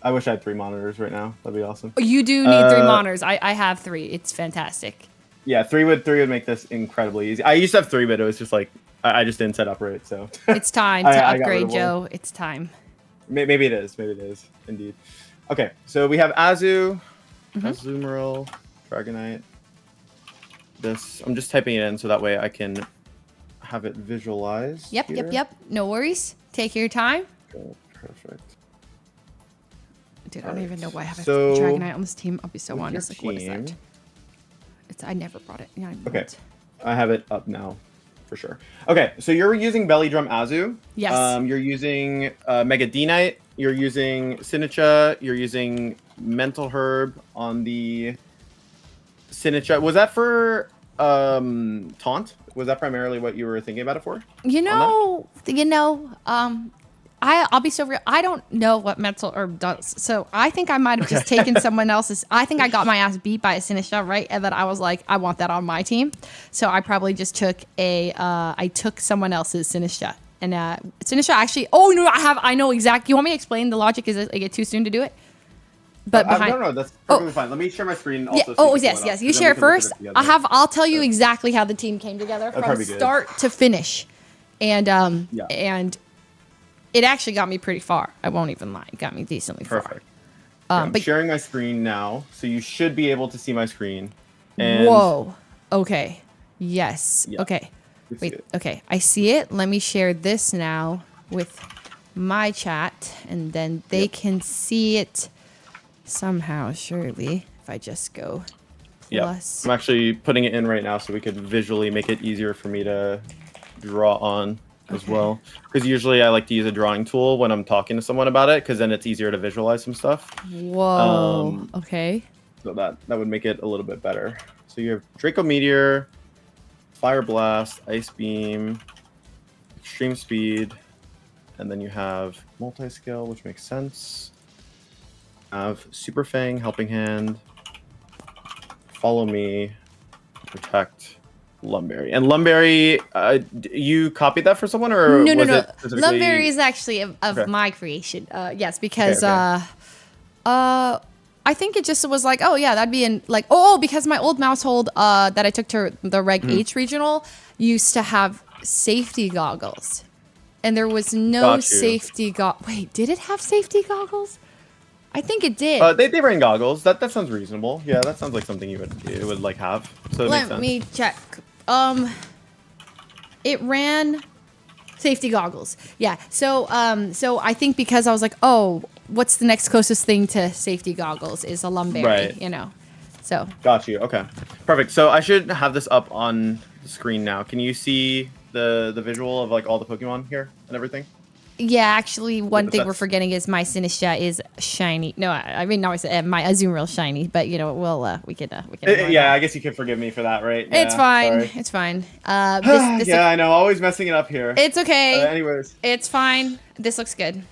I wish I had 3 monitors right now. That'd be awesome. You do need 3 monitors. I have 3. It's fantastic. Yeah, 3 would make this incredibly easy. I used to have 3, but it was just like I just didn't set up right. So it's time to upgrade, Joe. It's time. Maybe it is. Maybe it is. Indeed. Okay, so we have Azu, Azumarill, Dragonite. This, I'm just typing it in so that way I can have it visualized. Yep, here. yep. No worries. Take your time. Okay, perfect. Dude, I don't even know why I have So, a Dragonite on this team. I'll be so with your honest. Like, what is that? team- I never brought it. Yeah, I know Okay. it. I have it up now, for sure. Okay, so you're using Belly Drum Azu. Yes. You're using Mega D-Knight. You're using Sinistcha. You're using Mental Herb on the Sinistcha. Was that for Taunt? Was that primarily what you were thinking about it for? I'll be so real. I don't know what Mental Herb does. So I think I might have just taken someone else's. I think I got my ass beat by a Sinistcha, right? And then I was like, I want that on my team. So I probably just took I took someone else's Sinistcha. And Sinistcha actually, I know exactly. You want me to explain the logic? Is it like too soon to do it? But no, that's perfectly fine. Let me share my screen also. Yeah. So Yes. You share it first. I'll tell you exactly how the team came together from start to finish. And and it actually got me pretty far. I won't even lie. It got me decently perfect. far. I'm sharing my screen now, so you should be able to see my screen. And whoa. Okay. Yes. Yeah. Okay. you see Wait. it. Okay. I see it. Let me share this now with my chat, and then they can see it somehow. Surely, if I just go plus. I'm actually putting it in right now so we could visually make it easier for me to draw on as well. Because usually I like to use a drawing tool when I'm talking to someone about it, because then it's easier to visualize some stuff. Whoa. Okay. So that would make it a little bit better. So you have Draco Meteor, Fire Blast, Ice Beam, Extreme Speed, and then you have Multi-Scale, which makes sense. Have Super Fang, Helping Hand, Follow Me, Protect, Lumberry. And Lumberry, you copied that for someone, or No. was it specifically... Lumberry is actually of my creation. Yes, because I think it just was like, oh yeah, that'd be in like, because my old mousehold that I took to the Reg H regional used to have safety goggles, and there was no safety Wait, did it have safety goggles? I think it did. They ran goggles. That sounds reasonable. Yeah, that sounds like something you would like have. So it makes Let sense. me check. It ran safety goggles. Yeah. So I think because I was like, oh, what's the next closest thing to safety goggles is a Lumberry, Right. you know. So. Got you. Okay. Perfect. So I should have this up on the screen now. Can you see the visual of like all the Pokemon here and everything? Yeah, actually, one thing we're that's- forgetting is my Sinistcha is shiny. No, I mean, no, I said my Azumarill shiny, but you know, we can. Yeah, I guess you can forgive me for that, right? It's Yeah, fine. sorry. It's fine. Yeah, I know. Always messing it up here. It's okay. Anyways. It's fine. This looks good.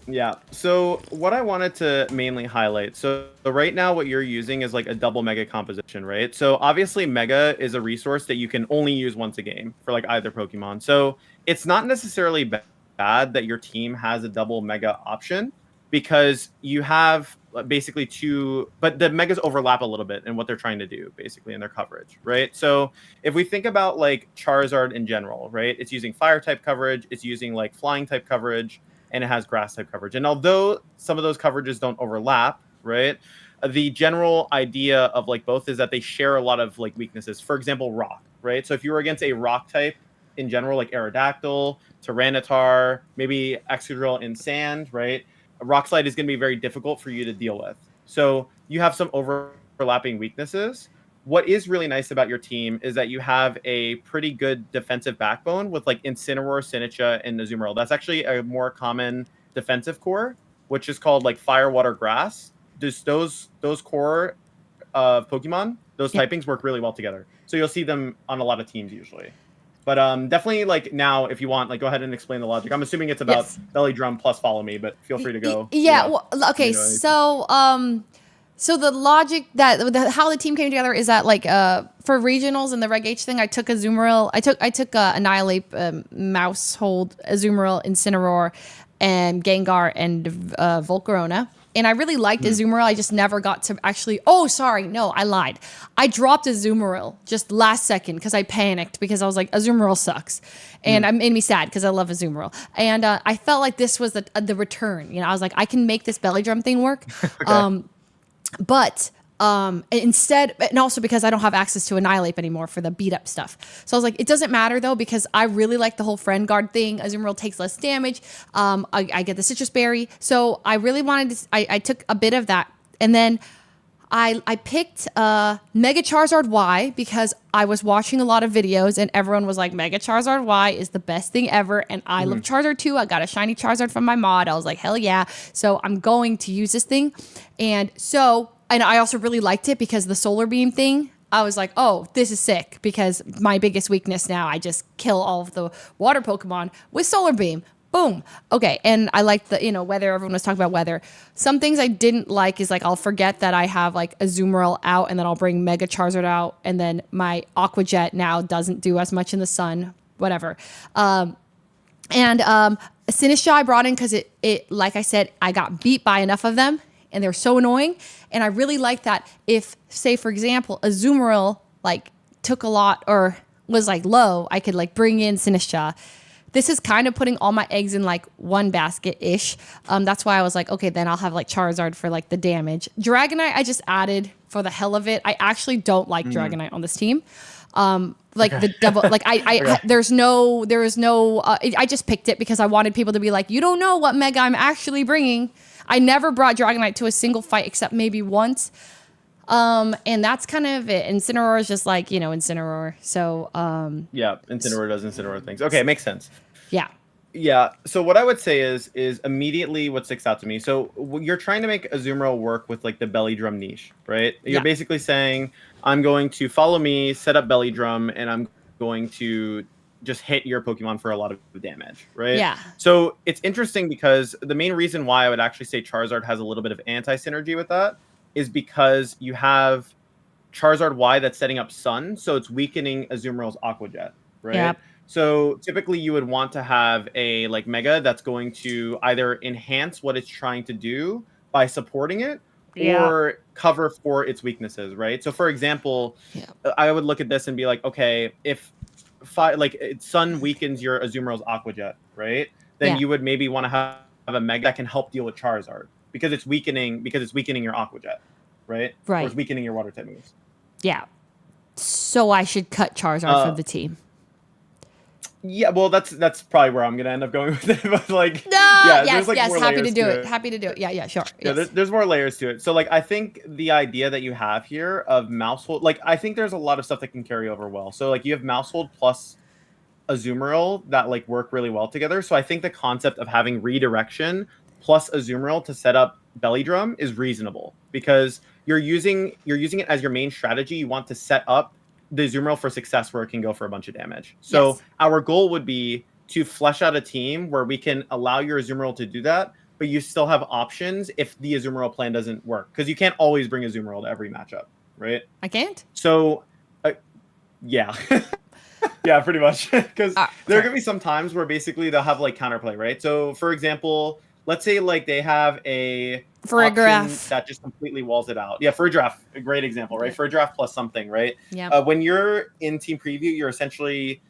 Yeah. So what I wanted to mainly highlight. So right now, what you're using is like a double Mega composition, right? So obviously, Mega is a resource that you can only use once a game for like either Pokemon. So it's not necessarily bad that your team has a double Mega option, because you have basically two, but the Megas overlap a little bit in what they're trying to do, basically in their coverage, right? So if we think about like Charizard in general, right, it's using Fire type coverage, it's using like Flying type coverage, and it has Grass type coverage. And although some of those coverages don't overlap, right, the general idea of like both is that they share a lot of like weaknesses. For example, Rock, right? So if you were against a Rock type in general, like Aerodactyl, Tyranitar, maybe Excadrill in Sand, right? A Rock Slide is going to be very difficult for you to deal with. So you have some overlapping weaknesses. What is really nice about your team is that you have a pretty good defensive backbone with like Incineroar, Sinistcha, and Azumarill. That's actually a more common defensive core, which is called like Fire, Water, Grass. Just those core Pokemon, those typings work really well together. So you'll see them on a lot of teams usually. But definitely, like, now, if you want, like, go ahead and explain the logic. I'm assuming it's about Belly Drum plus Follow Me, but feel free to go. Yeah. Well, okay. So the logic how the team came together is that like for regionals and the Reg H thing, I took Azumarill. I took Annihilate, Mousehold, Azumarill, Incineroar, and Gengar and Volcarona. And I really liked Azumarill. I just never got to actually. Oh, sorry. No, I lied. I dropped Azumarill just last second because I panicked because I was like, Azumarill sucks. And it made me sad because I love Azumarill. And I felt like this was the return. You know, I was like, I can make this belly drum thing work. Okay. But instead, and also because I don't have access to Annihilate anymore for the beat up stuff. So I was like, it doesn't matter though, because I really like the whole friend guard thing. Azumarill takes less damage. I get the citrus berry. So I really wanted to, I took a bit of that. And then I picked Mega Charizard Y because I was watching a lot of videos and everyone was like, Mega Charizard Y is the best thing ever. And I love Charizard too. I got a shiny Charizard from my mod. I was like, hell yeah. So I'm going to use this thing. And I also really liked it because the solar beam thing, I was like, oh, this is sick because my biggest weakness now, I just kill all of the water Pokemon with solar beam. Boom. Okay. And I like the, weather. Everyone was talking about weather. Some things I didn't like is like, I'll forget that I have like Azumarill out and then I'll bring Mega Charizard out. And then my Aqua Jet now doesn't do as much in the sun, whatever. Sinistcha I brought in because it, like I said, I got beat by enough of them and they're so annoying. And I really like that if, say, for example, Azumarill like took a lot or was like low, I could like bring in Sinistcha. This is kind of putting all my eggs in like one basket-ish. That's why I was like, okay, then I'll have like Charizard for like the damage. Dragonite, I just added for the hell of it. I actually don't like Dragonite on this team. The double, like there is no, I just picked it because I wanted people to be like, you don't know what Mega I'm actually bringing. I never brought Dragonite to a single fight except maybe once. And that's kind of it. Incineroar is just like, Incineroar. So, yeah, Incineroar does Incineroar things. Okay, it makes sense. Yeah. Yeah. So what I would say is immediately what sticks out to me. So you're trying to make Azumarill work with like the belly drum niche, right? You're basically saying, I'm going to follow me, set up belly drum, and I'm going to just hit your Pokemon for a lot of damage, right? Yeah. So it's interesting because the main reason why I would actually say Charizard has a little bit of anti-synergy with that is because you have Charizard Y that's setting up Sun, so it's weakening Azumarill's Aqua Jet, right? Yep. So typically you would want to have a like Mega that's going to either enhance what it's trying to do by supporting it or cover for its weaknesses, right? So for example, I would look at this and be like, okay, if Sun weakens your Azumarill's Aqua Jet, right? Then you would maybe want to have a Mega that can help deal with Charizard because it's weakening your Aqua Jet, right? Right. Or it's weakening your water type moves. Yeah. So I should cut Charizard from the team. Yeah, well, that's probably where I'm gonna end up going with it. But like, yes, more happy to do it. it. Happy to do it. Yeah, sure. Yeah, Yes. there's more layers to it. So like, I think the idea that you have here of Mousehold, like, I think there's a lot of stuff that can carry over well. So like, you have Mousehold plus Azumarill that like work really well together. So I think the concept of having redirection plus Azumarill to set up belly drum is reasonable because you're using it as your main strategy. You want to set up the Azumarill for success where it can go for a bunch of damage. So our goal would be to flesh out a team where we can allow your Azumarill to do that, but you still have options if the Azumarill plan doesn't work. Because you can't always bring Azumarill to every matchup, right? I can't? So, yeah. Yeah, pretty much. Because there are going to be some times where basically they'll have like counterplay, right? So, for example, let's say like they have a Farigiraf that just completely walls it out. Yeah, Farigiraf, a great example, right? Farigiraf plus something, right? Yeah. When you're in team preview, you're essentially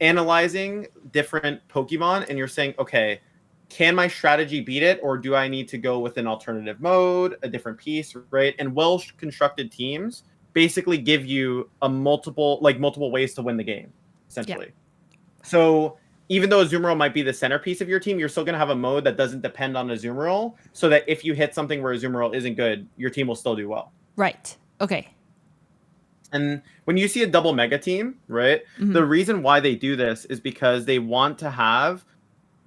analyzing different Pokemon and you're saying, okay, can my strategy beat it, or do I need to go with an alternative mode, a different piece, right? And well-constructed teams basically give you multiple ways to win the game, essentially. Yeah. So even though Azumarill might be the centerpiece of your team, you're still going to have a mode that doesn't depend on Azumarill, so that if you hit something where Azumarill isn't good, your team will still do well. Right. Okay. And when you see a double mega team, right, the reason why they do this is because they want to have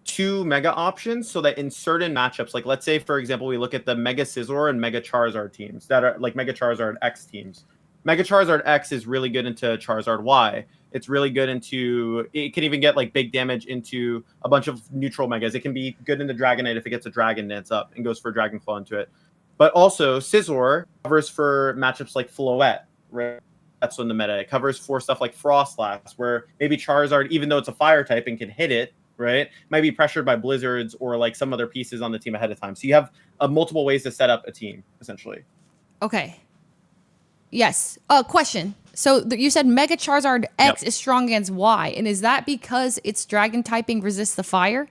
two mega options so that in certain matchups, like let's say, for example, we look at the Mega Scizor and Mega Charizard teams that are like Mega Charizard X teams. Mega Charizard X is really good into Charizard Y. It's really good into, it can even get like big damage into a bunch of neutral megas. It can be good into Dragonite if it gets a Dragon Dance up and goes for Dragon Claw into it. But also Scizor covers for matchups like Floette, right? In the meta, it covers for stuff like Frostlass, where maybe Charizard, even though it's a fire type and can hit it, right? Might be pressured by blizzards or like some other pieces on the team ahead of time. So you have multiple ways to set up a team, essentially. Okay. Yes. Question. So you said Mega Charizard X is strong against Y, and is that because its dragon typing resists the fire?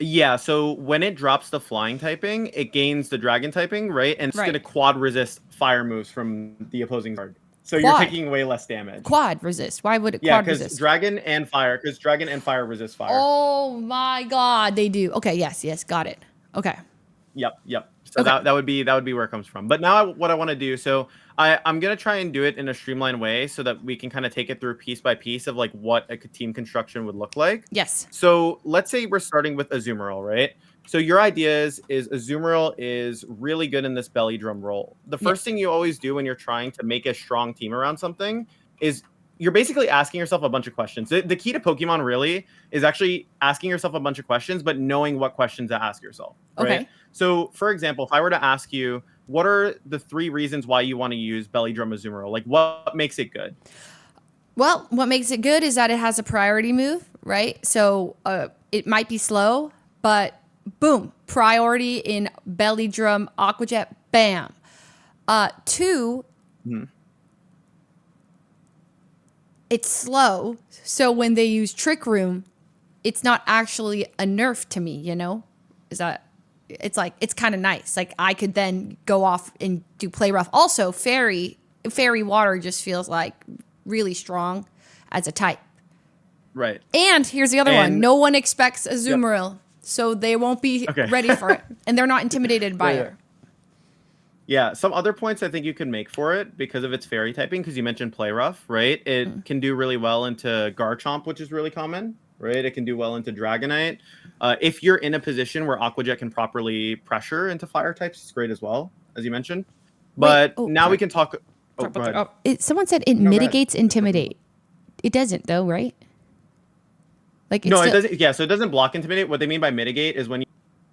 Yeah, so when it drops the flying typing, it gains the dragon typing, right? And it's Right. going to quad resist fire moves from the opposing card. So Quad. you're taking way less damage. Quad resist. Why would it Yeah, quad because resist? dragon and fire resist fire. Oh my god, they do. Okay, yes, got it. Okay. Yep. So Okay. that would be where it comes from. But now what I want to do, so I'm gonna try and do it in a streamlined way so that we can kind of take it through piece by piece of like what a team construction would look like. Yes. So let's say we're starting with Azumarill, right? So your idea is Azumarill is really good in this belly drum role. The first thing you always do when you're trying to make a strong team around something is you're basically asking yourself a bunch of questions. The key to Pokemon really is actually asking yourself a bunch of questions, but knowing what questions to ask yourself. Right? Okay. So, for example, if I were to ask you, what are the 3 reasons why you want to use Belly Drum Azumarill? Like, what makes it good? Well, what makes it good is that it has a priority move, right? So it might be slow, but boom, priority in Belly Drum, Aqua Jet, bam. 2, it's slow. So when they use Trick Room, it's not actually a nerf to me, you know? It's like, it's kind of nice. Like I could then go off and do Play Rough. Also, Fairy Water just feels like really strong as a type. Right. And here's the other one. No one expects Azumarill, so they won't be ready for it. And they're not intimidated by it. Yeah, some other points I think you can make for it because of its fairy typing, because you mentioned Play Rough, right? It can do really well into Garchomp, which is really common, right? It can do well into Dragonite. If you're in a position where Aqua Jet can properly pressure into fire types, it's great as well, as you mentioned. But we can talk. Oh, go ahead. Someone said it mitigates Intimidate. It doesn't, though, right? Like it doesn't. Yeah, so it doesn't block Intimidate. What they mean by mitigate is when you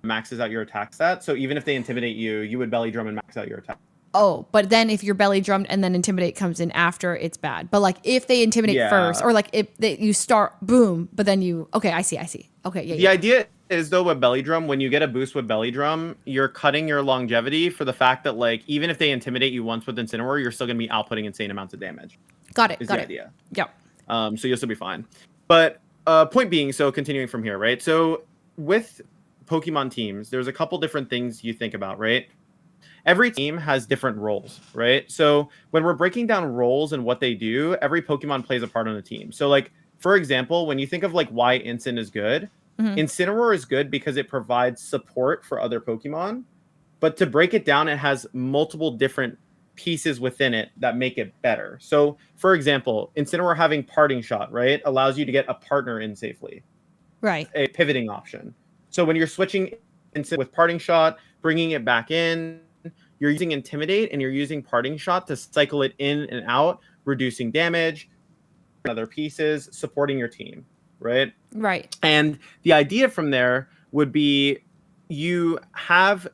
maxes out your attack stat. So even if they intimidate you, you would belly drum and max out your attack. Oh, but then if you're belly drummed and then Intimidate comes in after, it's bad. But like if they intimidate first, or like if you start boom, but then I see. Okay, yeah. The idea is though with belly drum, when you get a boost with belly drum, you're cutting your longevity for the fact that like even if they intimidate you once with Incineroar, you're still gonna be outputting insane amounts of damage. Got it. Is the idea. Yep. So you'll still be fine. But point being, so continuing from here, right? So with Pokemon teams, there's a couple different things you think about, right? Every team has different roles, right? So when we're breaking down roles and what they do, every Pokemon plays a part on the team. So like, for example, when you think of like why Incin is good, Incineroar is good because it provides support for other Pokemon. But to break it down, it has multiple different pieces within it that make it better. So for example, Incineroar having Parting Shot, right, allows you to get a partner in safely. Right. A pivoting option. So when you're switching with Parting Shot, bringing it back in, you're using Intimidate and you're using Parting Shot to cycle it in and out, reducing damage, other pieces, supporting your team, right? Right. And the idea from there would be you have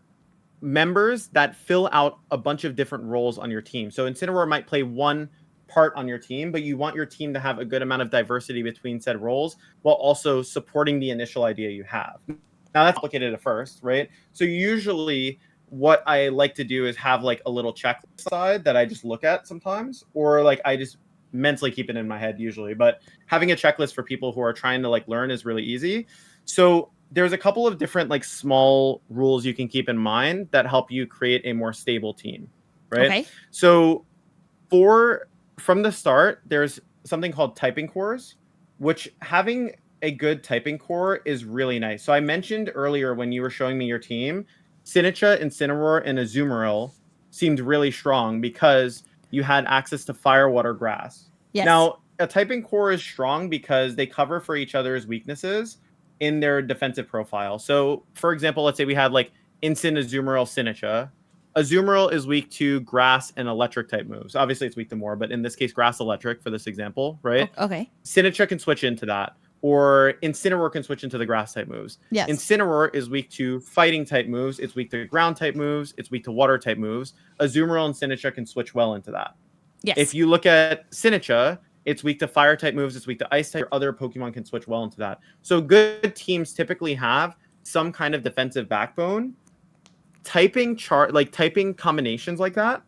members that fill out a bunch of different roles on your team. So Incineroar might play one part on your team, but you want your team to have a good amount of diversity between said roles while also supporting the initial idea you have. Now that's complicated at first, right? So usually what I like to do is have like a little checklist side that I just look at sometimes, or like I just mentally keep it in my head usually. But having a checklist for people who are trying to like learn is really easy. So there's a couple of different like small rules you can keep in mind that help you create a more stable team, right? Okay. So from the start, there's something called typing cores, which having a good typing core is really nice. So I mentioned earlier when you were showing me your team, Sinistcha, Incineroar, and Azumarill seemed really strong because you had access to Fire, Water, Grass. Yes. Now, a typing core is strong because they cover for each other's weaknesses in their defensive profile. So, for example, let's say we had like Incin, Azumarill, Sinistcha. Azumarill is weak to Grass and Electric type moves. Obviously, it's weak to more, but in this case, Grass, Electric for this example, right? Okay. Sinistcha can switch into that. Or Incineroar can switch into the grass type moves. Yes. Incineroar is weak to fighting type moves. It's weak to ground type moves. It's weak to water type moves. Azumarill and Sinistcha can switch well into that. Yes. If you look at Sinistcha, It's weak to fire type moves. It's weak to ice type. Your other Pokemon can switch well into that. So good teams typically have some kind of defensive backbone. Typing combinations like that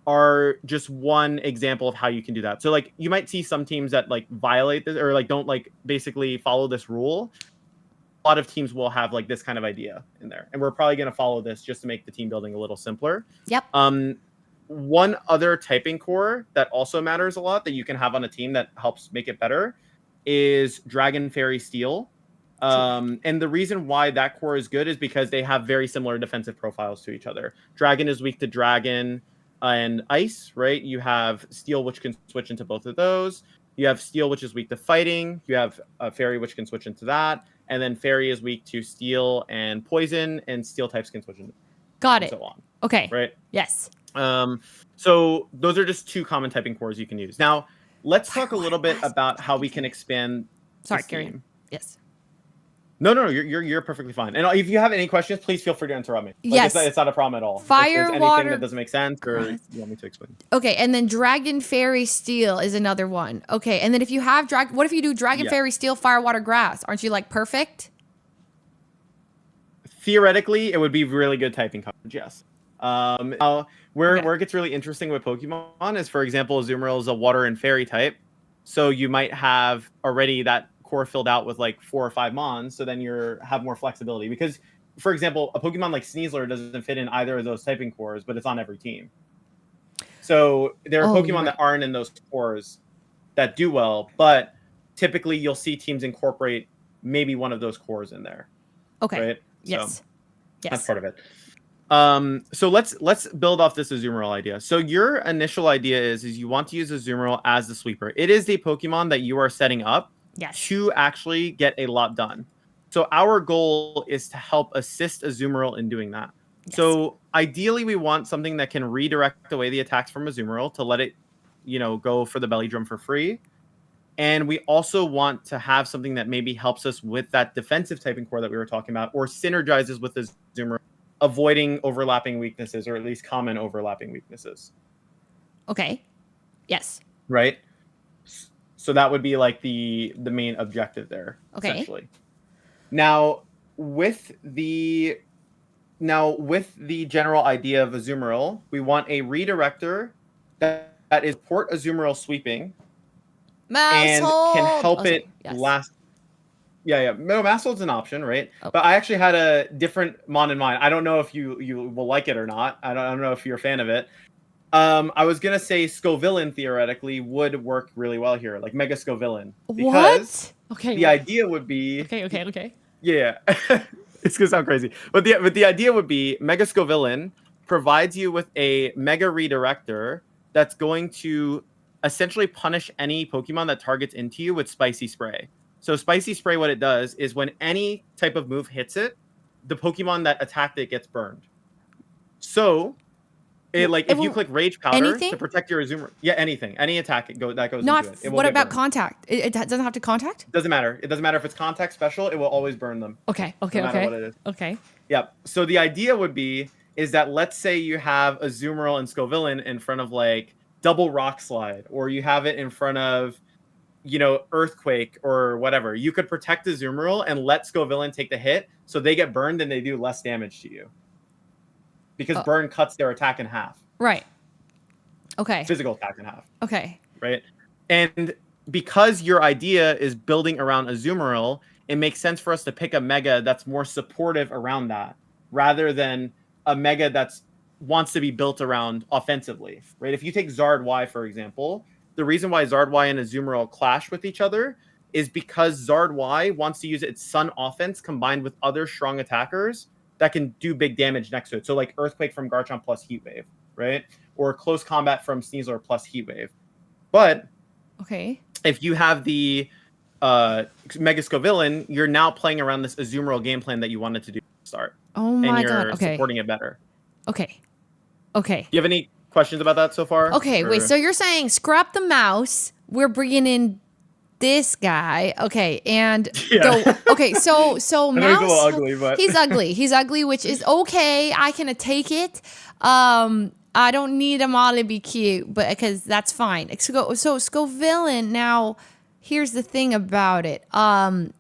are just one example of how you can do that. So like you might see some teams that like violate this or like don't like basically follow this rule. A lot of teams will have like this kind of idea in there, and we're probably going to follow this just to make the team building a little simpler. Yep. One other typing core that also matters a lot that you can have on a team that helps make it better is Dragon, Fairy, Steel. And the reason why that core is good is because they have very similar defensive profiles to each other. Dragon is weak to Dragon and Ice, right? You have Steel, which can switch into both of those. You have Steel, which is weak to fighting. You have Fairy, which can switch into that. And then Fairy is weak to Steel and Poison, and Steel types can switch into Got it. so on. Okay. Right? Yes. So those are just two common typing cores you can use. Now, let's talk a little bit about how we can expand Sorry, this carry on. game. Yes. No, you're perfectly fine. And if you have any questions, please feel free to interrupt me. Like, Yes. it's not a problem at all. Fire, if there's anything water, that doesn't make sense or grass. you want me to explain. Okay, and then Dragon, Fairy, Steel is another one. Okay, and then if you have what if you do Dragon, Yeah. Fairy, Steel, Fire, Water, Grass? Aren't you like perfect? Theoretically, it would be really good typing coverage, yes. Now, where Okay. it gets really interesting with Pokemon is, for example, Azumarill is a water and fairy type. So you might have already that core filled out with like 4 or 5 Mons, so then have more flexibility. Because, for example, a Pokemon like Sneasler doesn't fit in either of those typing cores, but it's on every team. So there are Oh, you're Pokemon that right. aren't in those cores that do well, but typically you'll see teams incorporate maybe one of those cores in there. Okay. Right? Yes. So Yes. that's part of it. So let's build off this Azumarill idea. So your initial idea is you want to use Azumarill as the sweeper. It is the Pokemon that you are setting up Yes. to actually get a lot done. So our goal is to help assist Azumarill in doing that. Yes. So ideally we want something that can redirect away the attacks from Azumarill to let it, go for the belly drum for free. And we also want to have something that maybe helps us with that defensive typing core that we were talking about, or synergizes with Azumarill, avoiding overlapping weaknesses, or at least common overlapping weaknesses. Okay. Yes. Right? So that would be like the main objective there, Okay. essentially. Now, with the general idea of Azumarill, we want a redirector that is port Azumarill sweeping and can help it last. Yeah. No, Masshold's an option, right? Oh. But I actually had a different Mon in mind. I don't know if you will like it or not. I don't know if you're a fan of it. I was gonna say Scovillain theoretically would work really well here, like Mega Scovillain. Because What? Okay. the idea would be Okay. yeah. It's gonna sound crazy. But the idea would be Mega Scovillain provides you with a Mega Redirector that's going to essentially punish any Pokemon that targets into you with Spicy Spray. So Spicy Spray, what it does is when any type of move hits it, the Pokemon that attacked it gets burned. So if you click Rage Powder to protect your Azumarill, anything, any attack that goes Not. into it. It will What get about burned. contact? It doesn't have to contact. Doesn't matter. It doesn't matter if it's contact special. It will always burn them. Okay. No matter what it is. Okay. Yep. So the idea would be is that let's say you have Azumarill and Scovillain in front of like double Rock Slide, or you have it in front of Earthquake or whatever. You could protect Azumarill and let Scovillain take the hit, so they get burned and they do less damage to you. Because burn cuts their attack in half. Right. Okay. Physical attack in half. Okay. Right. And because your idea is building around Azumarill, it makes sense for us to pick a Mega that's more supportive around that, rather than a Mega that's wants to be built around offensively, right? If you take Zard Y, for example, the reason why Zard Y and Azumarill clash with each other is because Zard Y wants to use its Sun offense combined with other strong attackers that can do big damage next to it. So like Earthquake from Garchomp plus Heat Wave, right? Or Close Combat from Sneasler plus Heat Wave. But if you have the Mega Scovillain, you're now playing around this Azumarill game plan that you wanted to do at the start. Oh my god. And you're supporting it better. Okay. Do you have any questions about that so far? Okay, wait. So you're saying scrap the mouse. We're bringing in this guy. Okay, and Yeah. okay. So I mouse. know he's a little ugly, but He's ugly. He's ugly, which is okay. I can take it. I don't need them all to be cute, but because that's fine. So Scovillain, now here's the thing about it.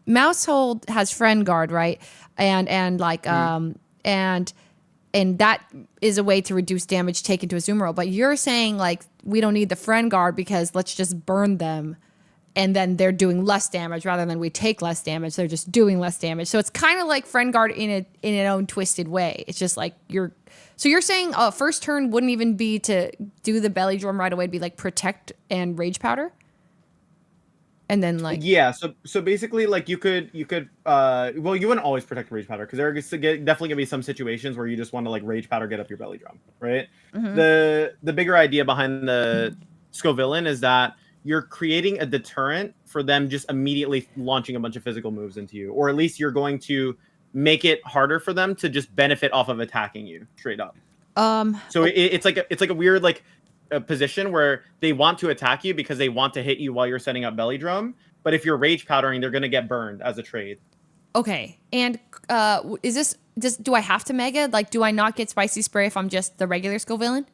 Mousehold has friend guard, right? And like and that is a way to reduce damage taken to a Azumarill. But you're saying like we don't need the friend guard because let's just burn them. And then they're doing less damage rather than we take less damage. They're just doing less damage. So it's kind of like friend guard in its own twisted way. It's just like you're saying first turn wouldn't even be to do the belly drum right away. It'd be like protect and rage powder. And then like so basically like you could well, you wouldn't always protect rage powder because there are definitely gonna be some situations where you just want to like rage powder get up your belly drum, right? The bigger idea behind the Scovillain is that you're creating a deterrent for them just immediately launching a bunch of physical moves into you, or at least you're going to make it harder for them to just benefit off of attacking you straight up. So it's like a weird like a position where they want to attack you because they want to hit you while you're setting up belly drum, but if you're rage powdering, they're going to get burned as a trade. Okay, and do I have to mega? Like, do I not get spicy spray if I'm just the regular Scovillain?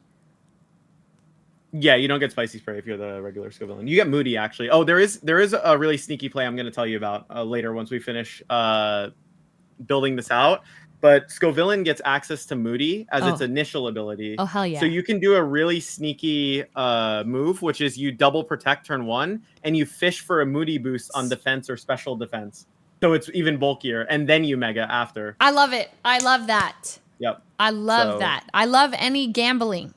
Yeah, you don't get spicy spray if you're the regular Scovillain. You get moody actually. Oh, there is a really sneaky play I'm going to tell you about later once we finish building this out. But Scovillain gets access to moody as its initial ability. Oh hell yeah! So you can do a really sneaky move, which is you double protect turn 1 and you fish for a moody boost on defense or special defense. So it's even bulkier, and then you mega after. I love it. I love that. Yep. I love that. I love any gambling.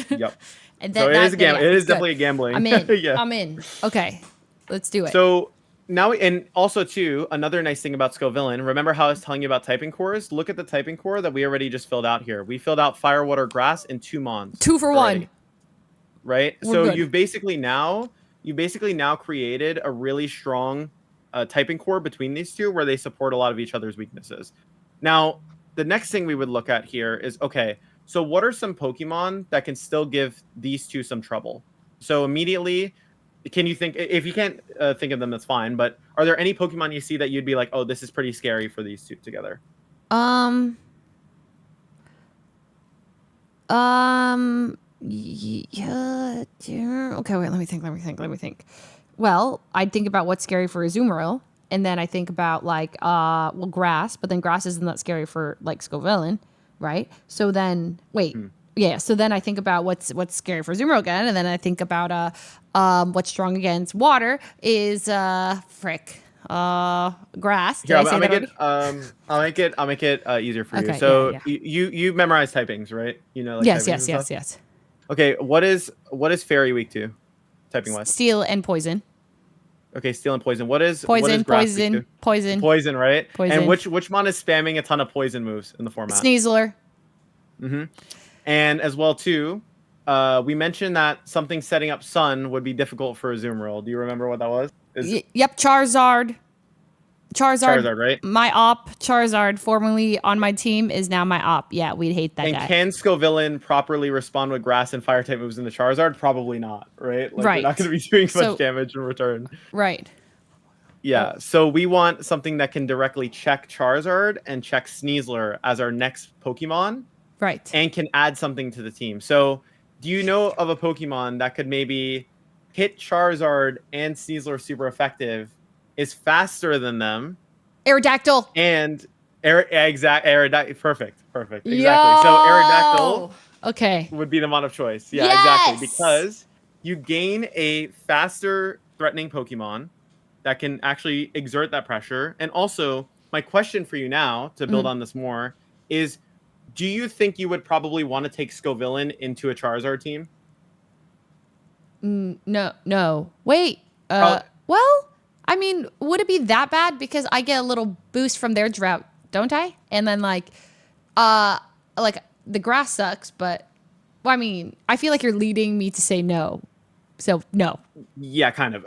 Yep. And so it is definitely a gambling. I'm in. Yeah. I'm in. Okay, let's do it. So now, and also too, another nice thing about Scovillain, remember how I was telling you about typing cores? Look at the typing core that we already just filled out here. We filled out fire, water, grass, and 2 mons. 2 for already. 1. Right? We're so good. you've basically now created a really strong typing core between these two where they support a lot of each other's weaknesses. Now, the next thing we would look at here is, okay, so what are some Pokemon that can still give these two some trouble? So immediately, can you think, if you can't think of them, that's fine, but are there any Pokemon you see that you'd be like, oh, this is pretty scary for these two together? Yeah. Okay, wait, let me think. Well, I'd think about what's scary for Azumarill, and then I think about like grass, but then grass isn't that scary for like Scovillain, right? So then so then I think about what's scary for Azumarill again, and then I think about what's strong against water is grass. Did I say that already? I'll make it easier for you. Okay, So yeah. you memorize typings, right? You know, like Yes. Okay, what is Fairy weak to, typing wise? Steel and poison. Okay, steel and poison. What is Poison, what is grass weak to? poison. Poison, right? Poison. And which mon is spamming a ton of poison moves in the format? Sneasler. And as well too, we mentioned that something setting up Sun would be difficult for Azumarill. Do you remember what that was? Yep, Charizard. Charizard, right? My op, Charizard, formerly on my team, is now my op. Yeah, we'd hate that guy. And can Scovillain properly respond with grass and fire type moves into Charizard? Probably not, right? Like, Right. they're not going to be doing much damage in return. Right. Yeah, so we want something that can directly check Charizard and check Sneasler as our next Pokemon. Right. And can add something to the team. So do you know of a Pokemon that could maybe hit Charizard and Sneasler super effective, is faster than them? Aerodactyl. And Aerodactyl. Perfect. Exactly. So Aerodactyl would be the mon of choice. Yeah, exactly. Because you gain a faster threatening Pokemon that can actually exert that pressure. And also, my question for you now, to build on this more, is do you think you would probably want to take Scovillain into a Charizard team? No. Wait. Well, I mean, would it be that bad? Because I get a little boost from their drought, don't I? And then like the grass sucks, but well, I mean, I feel like you're leading me to say no. So no. Yeah, kind of.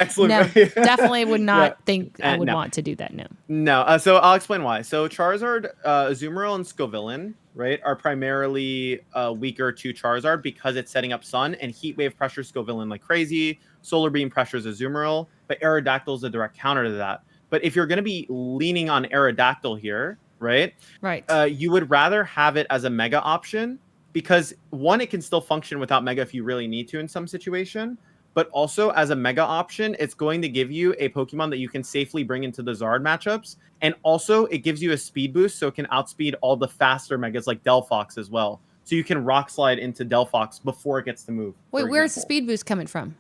Excellent. No, definitely would not think I would want to do that. No. So I'll explain why. So Charizard, Azumarill, and Scovillain, right, are primarily weaker to Charizard because it's setting up Sun, and Heat Wave pressures Scovillain like crazy. Solar Beam pressures Azumarill, but Aerodactyl is a direct counter to that. But if you're going to be leaning on Aerodactyl here, right? Right. You would rather have it as a mega option because one, it can still function without mega if you really need to in some situation. But also as a mega option, it's going to give you a Pokemon that you can safely bring into the Zard matchups. And also it gives you a speed boost, so it can outspeed all the faster megas like Delphox as well. So you can rock slide into Delphox before it gets to move. Wait, for where's the example. speed boost coming from?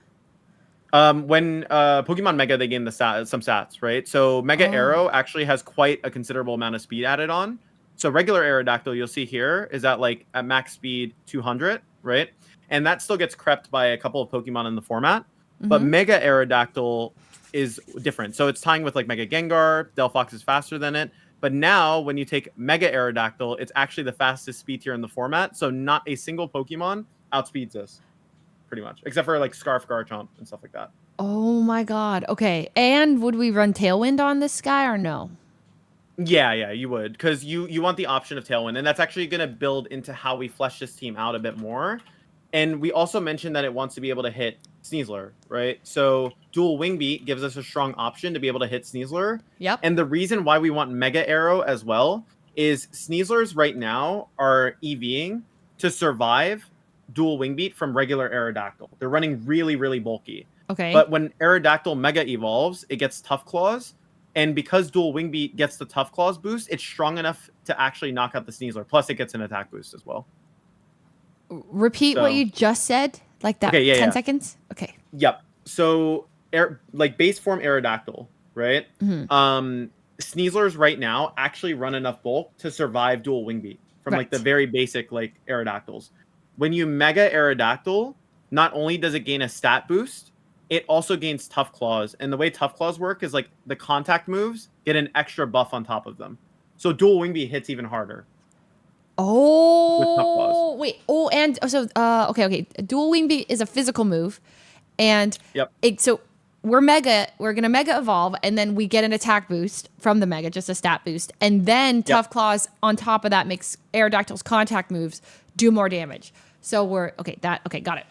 When Pokemon Mega, they gain some stats, right? So Mega Arrow actually has quite a considerable amount of speed added on. So regular Aerodactyl, you'll see here, is at like at max speed 200, right? And that still gets crept by a couple of Pokemon in the format. But Mega Aerodactyl is different. So it's tying with like Mega Gengar. Delphox is faster than it. But now when you take Mega Aerodactyl, it's actually the fastest speed tier in the format. So not a single Pokemon outspeeds this, pretty much. Except for like Scarf, Garchomp, and stuff like that. Oh my god. Okay. And would we run Tailwind on this guy or no? Yeah, you would. Because you want the option of Tailwind. And that's actually going to build into how we flesh this team out a bit more. And we also mentioned that it wants to be able to hit Sneasler, right? So dual Wing Beat gives us a strong option to be able to hit Sneasler. Yep. And the reason why we want Mega Arrow as well is Sneaslers right now are EVing to survive dual Wing Beat from regular Aerodactyl. They're running really, really bulky. Okay. But when Aerodactyl Mega evolves, it gets Tough Claws. And because dual Wing Beat gets the Tough Claws boost, it's strong enough to actually knock out the Sneasler. Plus, it gets an attack boost as well. Repeat what you just said, like that. Okay, 10 seconds. Okay. Yep. So, like base form Aerodactyl, right? Sneaslers right now actually run enough bulk to survive dual Wing Beat from like the very basic like Aerodactyls. When you Mega Aerodactyl, not only does it gain a stat boost, it also gains Tough Claws. And the way Tough Claws work is like the contact moves get an extra buff on top of them. So dual Wing Beat hits even harder. Oh, wait. Oh, and so, okay. Dual Wing Beat is a physical move. And so we're going to Mega Evolve, and then we get an attack boost from the Mega, just a stat boost. And then Tough Claws on top of that makes Aerodactyl's contact moves do more damage. So got it.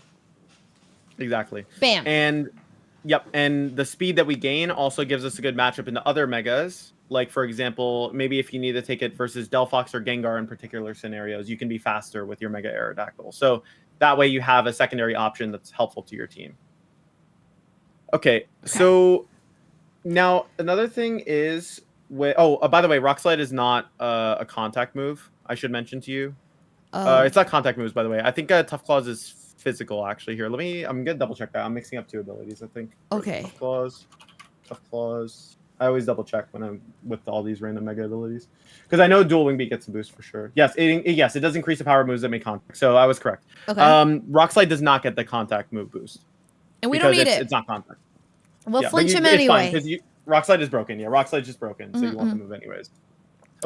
Exactly. Bam. And the speed that we gain also gives us a good matchup into other Megas. Like, for example, maybe if you need to take it versus Delphox or Gengar in particular scenarios, you can be faster with your Mega Aerodactyl. So that way you have a secondary option that's helpful to your team. Okay. So now another thing is, by the way, Rock Slide is not a contact move, I should mention to you. It's not contact moves, by the way. I think Tough Claws is physical, actually. Here, I'm going to double check that. I'm mixing up two abilities, I think. Okay. Tough Claws. I always double check when I'm with all these random mega abilities, because I know dual Wing Beat gets a boost for sure. Yes, it does increase the power of moves that make contact. So I was correct. Okay. Rock Slide does not get the contact move boost, and we don't need it. It's not contact. We'll flinch him anyway. Because Rock Slide is broken. Yeah, Rock Slide's just broken, so you want the move anyways.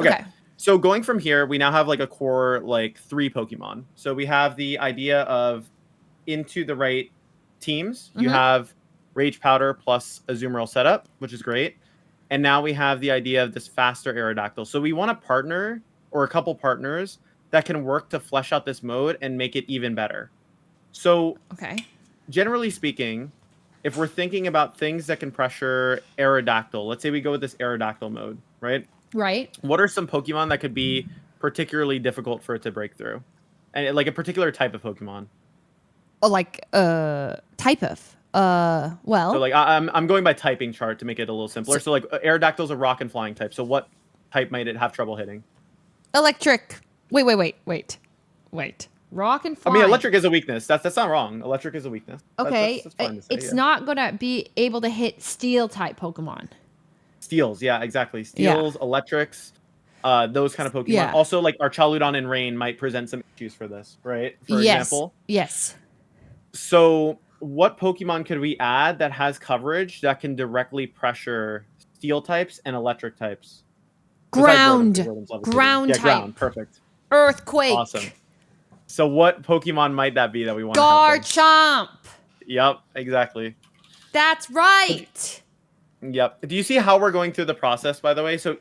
Okay. So going from here, we now have like a core like 3 Pokemon. So we have the idea of into the right teams. You have Rage Powder plus Azumarill setup, which is great. And now we have the idea of this faster Aerodactyl. So we want a partner or a couple partners that can work to flesh out this mode and make it even better. So generally speaking, if we're thinking about things that can pressure Aerodactyl, let's say we go with this Aerodactyl mode, right? Right. What are some Pokemon that could be particularly difficult for it to break through? And like a particular type of Pokemon. Oh, like type of. Well. So like I'm going by typing chart to make it a little simpler. So like Aerodactyl's a rock and flying type. So what type might it have trouble hitting? Electric. Wait. Rock and flying. I mean, electric is a weakness. That's not wrong. Electric is a weakness. Okay. That's fine to say, it's not gonna be able to hit steel type Pokemon. Steels, yeah, exactly. Steels, electrics, those kind of Pokemon. Yeah. Also, like our Charludon and Rain might present some issues for this, right? For example. Yes. So what Pokemon could we add that has coverage that can directly pressure steel types and electric types? Ground type. Ground. Perfect. Earthquake. Awesome. So what Pokemon might that be that we want to Garchomp. Yep, exactly. That's right. Yep. Do you see how we're going through the process, by the way? So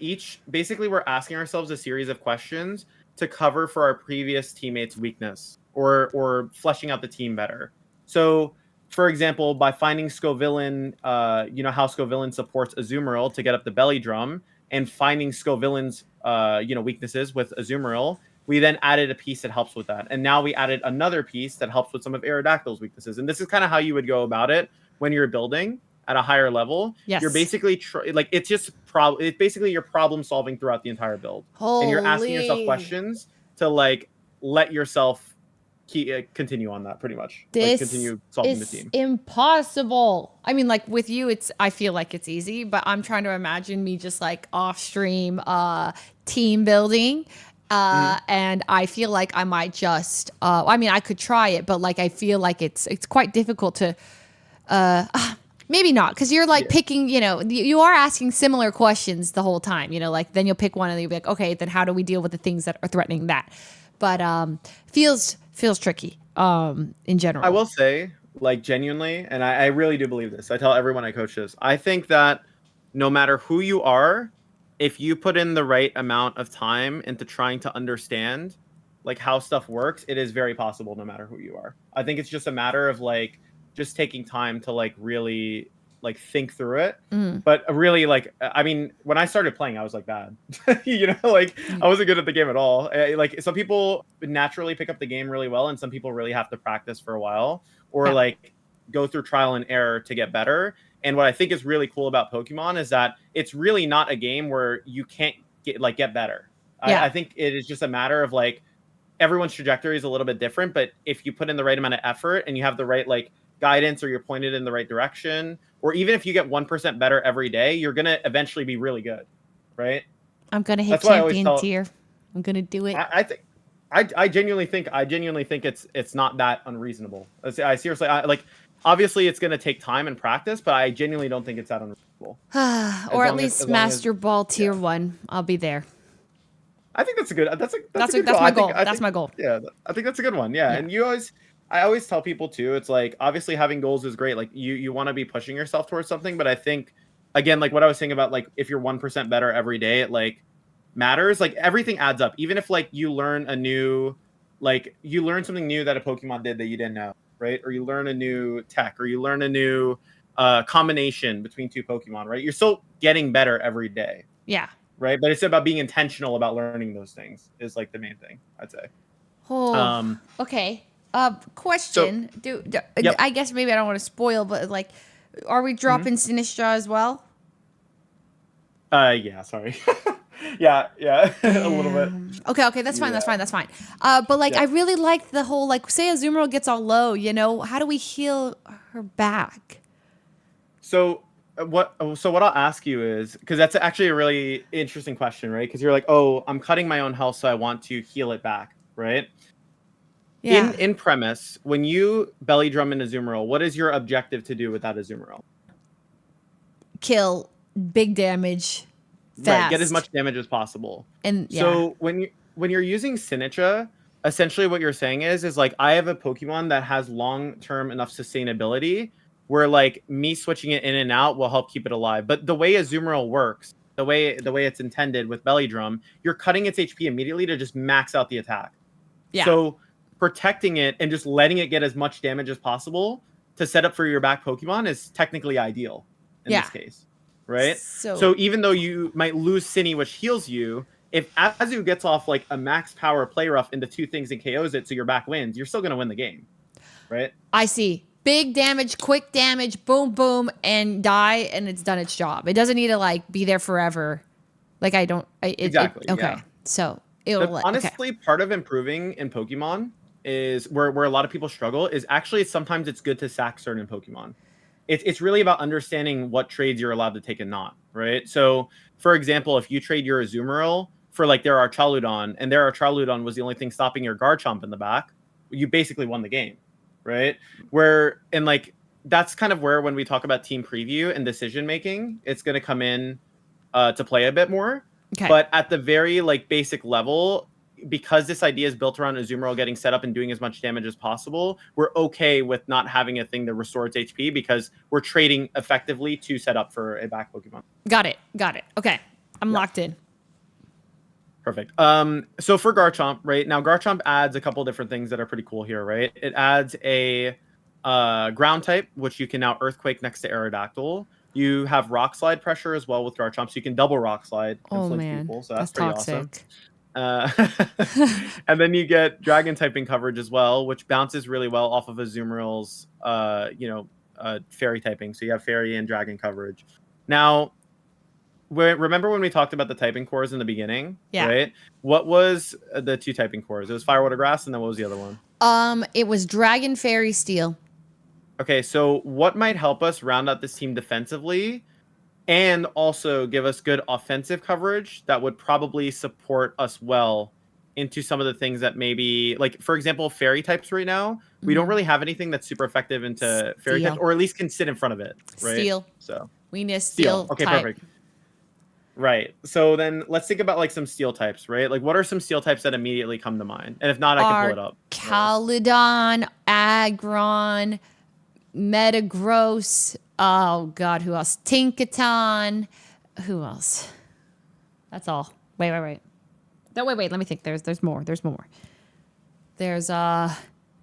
basically we're asking ourselves a series of questions to cover for our previous teammates' weakness or fleshing out the team better. So, for example, by finding Scovillain, how Scovillain supports Azumarill to get up the belly drum, and finding Scovillain's weaknesses with Azumarill, we then added a piece that helps with that. And now we added another piece that helps with some of Aerodactyl's weaknesses. And this is kind of how you would go about it when you're building at a higher level. Yes. You're basically it's basically you're problem solving throughout the entire build. And you're asking yourself questions to like let yourself continue on that pretty much. This continue solving the is team. impossible. I mean, like with you, I feel like it's easy, but I'm trying to imagine me just like off stream team building. And I feel like I might just I mean, I could try it, but like I feel like it's quite difficult to maybe not, because you're like picking, you are asking similar questions the whole time, like then you'll pick one and you'll be like, okay, then how do we deal with the things that are threatening that? But feels tricky in general. I will say, like, genuinely, and I really do believe this. I tell everyone I coach this. I think that no matter who you are, if you put in the right amount of time into trying to understand like how stuff works, it is very possible no matter who you are. I think it's just a matter of like just taking time to like really like think through it. But really, like, I mean, when I started playing, I was like bad. Like I wasn't good at the game at all. Like some people naturally pick up the game really well, and some people really have to practice for a while or like go through trial and error to get better. And what I think is really cool about Pokemon is that it's really not a game where you can't get better. I think it is just a matter of like everyone's trajectory is a little bit different, but if you put in the right amount of effort and you have the right like guidance, or you're pointed in the right direction, or even if you get 1% better every day, you're gonna eventually be really good, right? I'm gonna hit champion tier. I'm gonna do it. I genuinely think it's not that unreasonable. I seriously like. Obviously, it's going to take time and practice, but I genuinely don't think it's that unreasonable. Or at least Master Ball tier 1. I'll be there. I think that's a good. That's my goal. That's my goal. Yeah, I think that's a good one. Yeah, and I always tell people too. It's like obviously having goals is great. Like you want to be pushing yourself towards something, but I think again, like what I was saying about like if you're 1% better every day, it like matters. Like everything adds up. Even if like you learn something new that a Pokemon did that you didn't know. Right? Or you learn a new tech, or you learn a new combination between two Pokemon, right? You're still getting better every day. Yeah. Right? But it's about being intentional about learning those things is like the main thing, I'd say. Oh, okay. Question. I guess maybe I don't want to spoil, but like, are we dropping Sinistra as well? Yeah, sorry. yeah, a little bit. Okay, that's fine. But like, I really like the whole like, say Azumarill gets all low, how do we heal her back? So what I'll ask you is, because that's actually a really interesting question, right? Because you're like, oh, I'm cutting my own health, so I want to heal it back, right? Yeah. In premise, when you belly drum in Azumarill, what is your objective to do with that Azumarill? Kill, big damage. Fast. Right, get as much damage as possible. And so when you're using Sinistcha, essentially what you're saying is like I have a Pokemon that has long-term enough sustainability where like me switching it in and out will help keep it alive. But the way Azumarill works, the way it's intended with Belly Drum, you're cutting its HP immediately to just max out the attack. Yeah. So protecting it and just letting it get as much damage as possible to set up for your back Pokemon is technically ideal in this case. Right? So even though you might lose Cini, which heals you, if Azu gets off like a max power play rough into two things and KOs it so your back wins, you're still going to win the game. Right? I see. Big damage, quick damage, boom, boom, and die, and it's done its job. It doesn't need to like be there forever. Like exactly. Okay. Yeah. So honestly, part of improving in Pokemon is where a lot of people struggle is actually sometimes it's good to sack certain Pokemon. It's really about understanding what trades you're allowed to take and not, right? So, for example, if you trade your Azumarill for like their Archaludon, and their Archaludon was the only thing stopping your Garchomp in the back, you basically won the game, right? That's kind of where when we talk about team preview and decision making, it's going to come in to play a bit more. Okay. But at the very like basic level, because this idea is built around Azumarill getting set up and doing as much damage as possible, we're okay with not having a thing that restores HP because we're trading effectively to set up for a back Pokemon. Got it. Okay. I'm locked in. Perfect. So for Garchomp, right now, Garchomp adds a couple different things that are pretty cool here, right? It adds a ground type, which you can now Earthquake next to Aerodactyl. You have Rock Slide pressure as well with Garchomp, so you can double Rock Slide and Oh flinch man, people. So that's pretty toxic. awesome. And then you get Dragon typing coverage as well, which bounces really well off of Azumarill's, Fairy typing. So you have Fairy and Dragon coverage. Now, remember when we talked about the typing cores in the beginning? Yeah. Right? What was the 2 typing cores? It was Fire, Water, Grass, and then what was the other one? It was Dragon, Fairy, Steel. Okay, so what might help us round out this team defensively and also give us good offensive coverage that would probably support us well into some of the things that maybe, like, for example, Fairy types right now, we don't really have anything that's super effective into Fairy types, or at least can sit in front of it, right? Steel. So We need a Steel Okay, type. perfect. Right. So then let's think about like some Steel types, right? Like what are some Steel types that immediately come to mind? And if not, I can pull it up. Caludon, Aggron, Metagross. Oh God, who else? Tinkaton. Who else? That's all. Wait. No, wait. Let me think. There's more. There's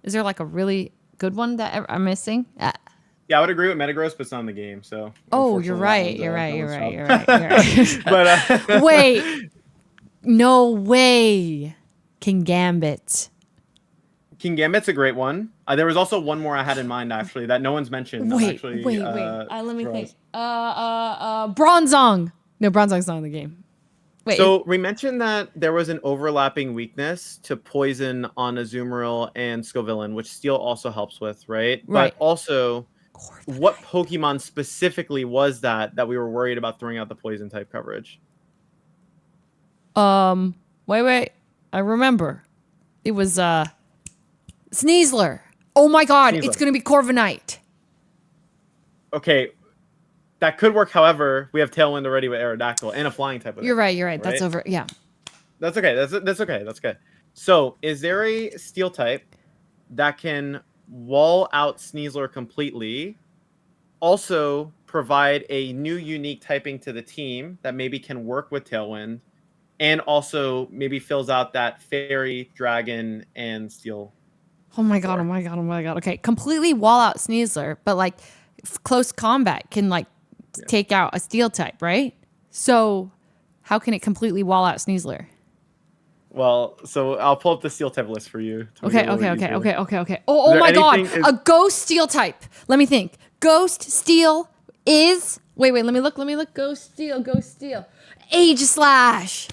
is there like a really good one that I'm missing? Yeah, I would agree with Metagross, but it's not in the game. So. Oh, you're right. unfortunately, You're that right. one's But wait, no way. King Gambit. King Gambit's a great one. There was also one more I had in mind actually that no one's mentioned. Wait. Let me think. Bronzong. No, Bronzong's not in the game. Wait. So we mentioned that there was an overlapping weakness to poison on Azumarill and Scovillain, which Steel also helps with, right? Right. But also, what Pokemon specifically was that we were worried about throwing out the poison type coverage? Wait. I remember. It was Sneasler. Oh my God, Sneasler. It's gonna be Corviknight. Okay, that could work. However, we have Tailwind already with Aerodactyl and a flying type. You're right. That's over. Yeah. That's okay. That's okay. That's good. So, is there a Steel type that can wall out Sneasler completely? Also, provide a new unique typing to the team that maybe can work with Tailwind, and also maybe fills out that Fairy, Dragon, and Steel. Oh my God. Okay, completely wall out Sneasler, but like close combat can like take out a Steel type, right? So how can it completely wall out Sneasler? Well, so I'll pull up the Steel type list for you. Okay. Oh my God, a Ghost Steel type. Let me think. Ghost Steel is wait. Let me look. Ghost Steel. Aegislash.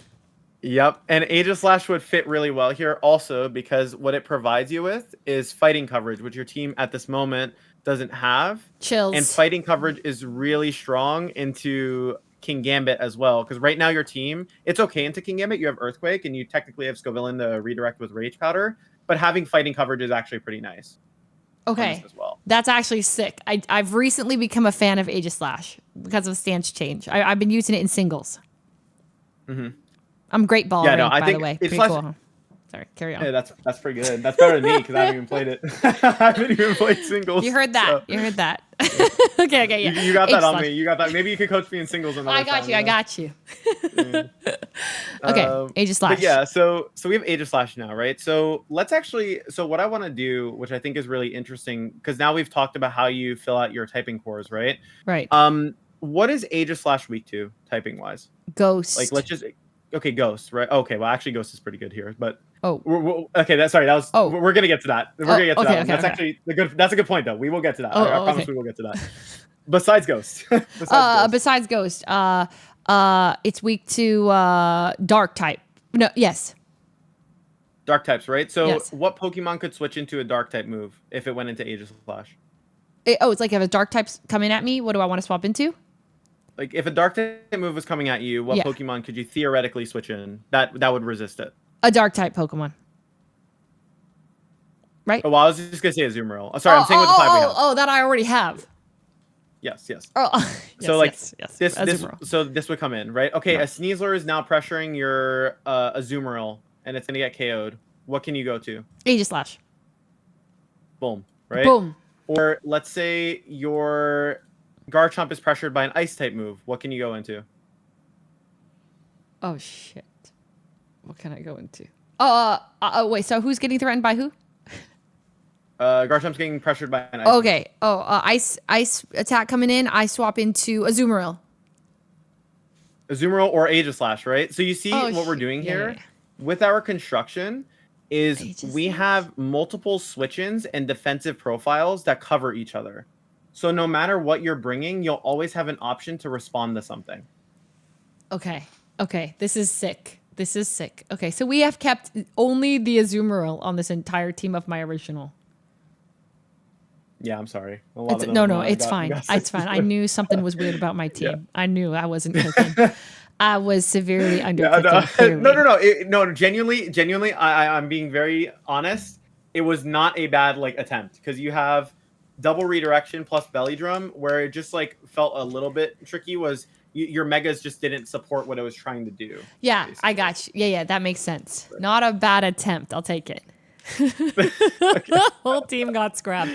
Yep, and Aegislash would fit really well here also because what it provides you with is fighting coverage, which your team at this moment doesn't have. Chills. And fighting coverage is really strong into King Gambit as well, because right now your team, it's okay into King Gambit. You have Earthquake, and you technically have Scovillain to redirect with Rage Powder, but having fighting coverage is actually pretty nice. Okay, As well. That's actually sick. I've recently become a fan of Aegislash because of stance change. I've been using it in singles. Mm-hmm. I'm great ball Yeah, no, rank, I by think the way. it's Pretty less- cool. Huh? Sorry, carry on. Yeah, that's pretty good. That's better than me because I haven't even played it. I haven't even played singles. You heard that. so- You heard that. Okay, yeah. You got that on Aegislash. me. You got that. Maybe you could coach me in singles. I got you. Yeah. Okay, Aegislash. But yeah, so we have Aegislash now, right? So let's actually. So what I want to do, which I think is really interesting, because now we've talked about how you fill out your typing cores, right? Right. What is Aegislash weak to typing wise? Ghost. Like, let's just. Okay, Ghost, right? Okay, well, actually, Ghost is pretty good here, but okay. We're gonna get to that. We're gonna get to that. Okay, That's actually the good. That's a good point, though. We will get to that. I promise we will get to that. Besides Ghost. Besides Ghost, it's weak to dark type. No, yes. Dark types, right? So, Yes. what Pokemon could switch into a dark type move if it went into Aegislash? It's like if a dark type's coming at me, what do I want to swap into? Like, if a dark type move was coming at you, what Pokemon could you theoretically switch in that would resist it? A dark type Pokemon. Right? Oh, well, I was just gonna say Azumarill. Oh, sorry, I'm saying with the 5 we have. Oh, that I already have. Yes. So this would come in, right? Okay, a Sneasler is now pressuring your Azumarill, and it's gonna get KO'd. What can you go to? Aegislash. Boom. Right. Boom. Or let's say your Garchomp is pressured by an Ice type move. What can you go into? Oh shit. What can I go into? Wait. So who's getting threatened by who? Garchomp's getting pressured by an ice. Okay. Oh, ice attack coming in. I swap into Azumarill. Azumarill or Aegislash, right? So you see Oh, what we're doing yeah, here yeah, yeah. with our construction is we Aegislash. have multiple switch-ins and defensive profiles that cover each other. So no matter what you're bringing, you'll always have an option to respond to something. Okay. Okay. This is sick. This is sick. Okay. So we have kept only the Azumarill on this entire team of my original. Yeah, I'm sorry. A lot of them, No, I it's got- fine. got It's fine. I knew something was weird about my team. Yeah. I knew I wasn't cooking. I was severely Yeah, undercooking. no. Genuinely, I'm being very honest. It was not a bad like attempt because you have double redirection plus belly drum, where it just like felt a little bit tricky. Was your megas just didn't support what it was trying to do? Yeah, basically. I got you. Yeah, that makes sense. Not a bad attempt. I'll take it. Whole team got scrapped.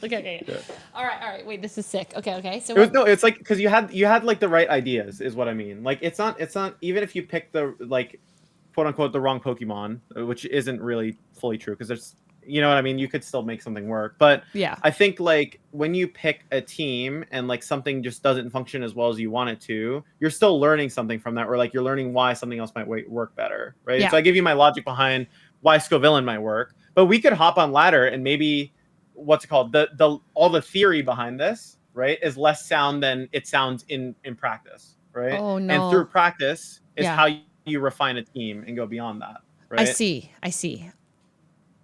Okay. Yeah. All right. Wait, this is sick. Okay. So It's like because you had like the right ideas is what I mean. Like it's not even if you pick the like quote unquote the wrong Pokemon, which isn't really fully true because there's you know what I mean. You could still make something work, but yeah. I think like when you pick a team and like something just doesn't function as well as you want it to, you're still learning something from that, or like you're learning why something else might work better, right? Yeah. So I give you my logic behind why Scovillain might work, but we could hop on ladder and maybe what's it called the all the theory behind this, right, is less sound than it sounds in practice, right? Oh, no. And through practice is Yeah. how you refine a team and go beyond that, right? I see.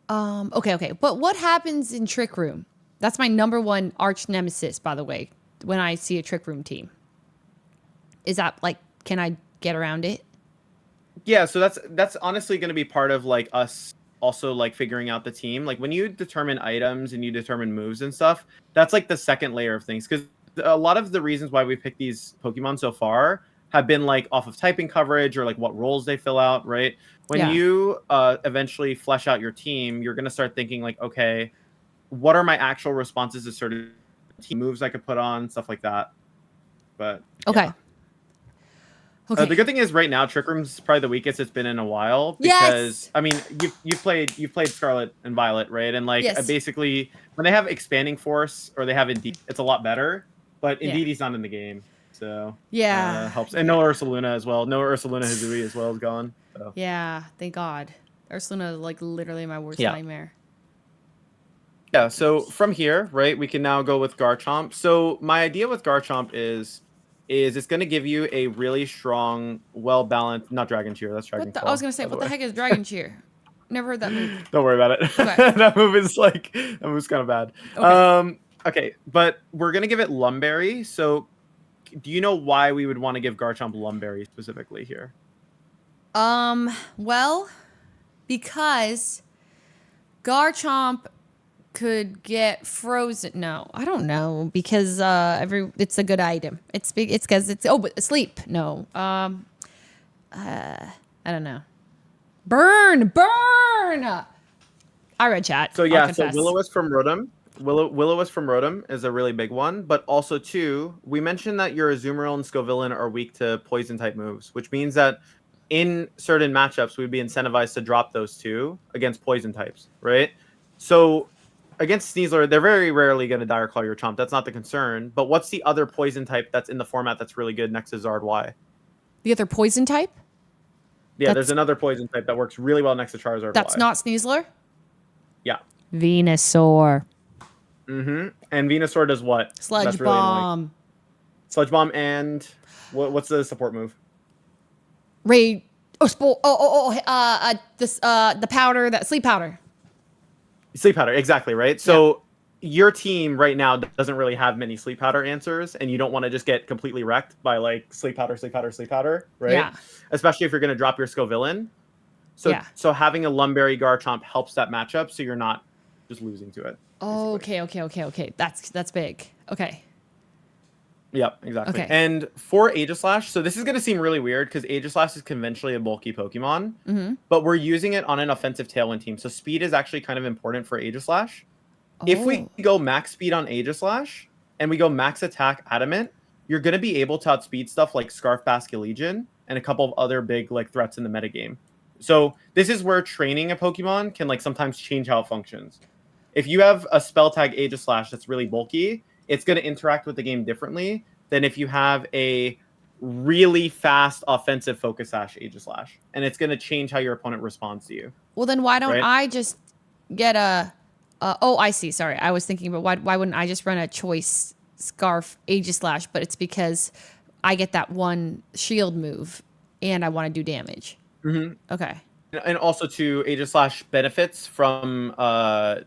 Okay. But what happens in Trick Room? That's my number one arch nemesis, by the way, when I see a Trick Room team. Is that like, can I get around it? Yeah, so that's honestly going to be part of like us also like figuring out the team. Like when you determine items and you determine moves and stuff, that's like the second layer of things, because a lot of the reasons why we picked these Pokemon so far have been like off of typing coverage or like what roles they fill out, right? When Yeah. you eventually flesh out your team, you're going to start thinking like, okay, what are my actual responses to certain team moves I could put on, stuff like that. But Okay. yeah. Okay. The good thing is right now Trick Room's probably the weakest it's been in a while, Yes! because I mean you've played Scarlet and Violet, right? And like Yes. basically when they have Expanding Force or they have Indeed, it's a lot better. But Yeah. Indeedy's not in the game, so Yeah. helps. And no Ursaluna as well. No Ursaluna Hizui as well is gone. So. Yeah, thank God. Ursaluna is like literally my worst Yeah. nightmare. Yeah, so from here, right, we can now go with Garchomp. So my idea with Garchomp is it's going to give you a really strong, well-balanced, not Dragon Cheer, that's Dragon Claw. I was gonna say, by what the way. heck is Dragon Cheer? Never heard that move. Don't worry about it. Okay. That move's kind of bad. Okay. Okay, but we're going to give it Lumberry. So do you know why we would want to give Garchomp Lumberry specifically here? Well, because Garchomp could get frozen. No, I don't know, because it's a good item. It's big. It's because but sleep. No. I don't know. Burn. I read chat. So I'll yeah, so confess. Will-O-Wisp from Rotom. Will-O-Wisp from Rotom is a really big one, but also too, we mentioned that your Azumarill and Scovillain are weak to poison type moves, which means that in certain matchups we'd be incentivized to drop those two against poison types, right? So against Sneasler, they're very rarely going to Dire Claw your Chomp. That's not the concern. But what's the other poison type that's in the format that's really good next to Zard Y? The other poison type? Yeah, there's another poison type that works really well next to Charizard That's Y. not Sneasler? Yeah. Venusaur. Mm-hmm. And Venusaur does what? Sludge That's really annoying. Bomb. Sludge Bomb and what's the support move? Raid. The powder, that sleep powder. Sleep Powder, exactly, right? So your team right now doesn't really have many Sleep Powder answers, and you don't want to just get completely wrecked by like Sleep Powder, right? Yeah. Especially if you're going to drop your Scovillain. So having a Lumberry Garchomp helps that matchup, so you're not just losing to it. Oh, okay. That's big. Okay. Yep, exactly. Okay. And for Aegislash, so this is going to seem really weird because Aegislash is conventionally a bulky Pokemon, but we're using it on an offensive Tailwind team. So speed is actually kind of important for Aegislash. If we go max speed on Aegislash and we go max attack Adamant, you're going to be able to outspeed stuff like Scarf Basculegion and a couple of other big like threats in the metagame. So this is where training a Pokemon can like sometimes change how it functions. if you have a spell tag Aegislash that's really bulky, it's going to interact with the game differently than if you have a really fast offensive Focus Sash Aegislash, and it's going to change how your opponent responds to you. Well, then why don't Right? I just get a? Oh, I see. Sorry, I was thinking, but why wouldn't I just run a choice Scarf Aegislash? But it's because I get that one shield move, and I want to do damage. Mm-hmm. Okay. And also to Aegislash benefits from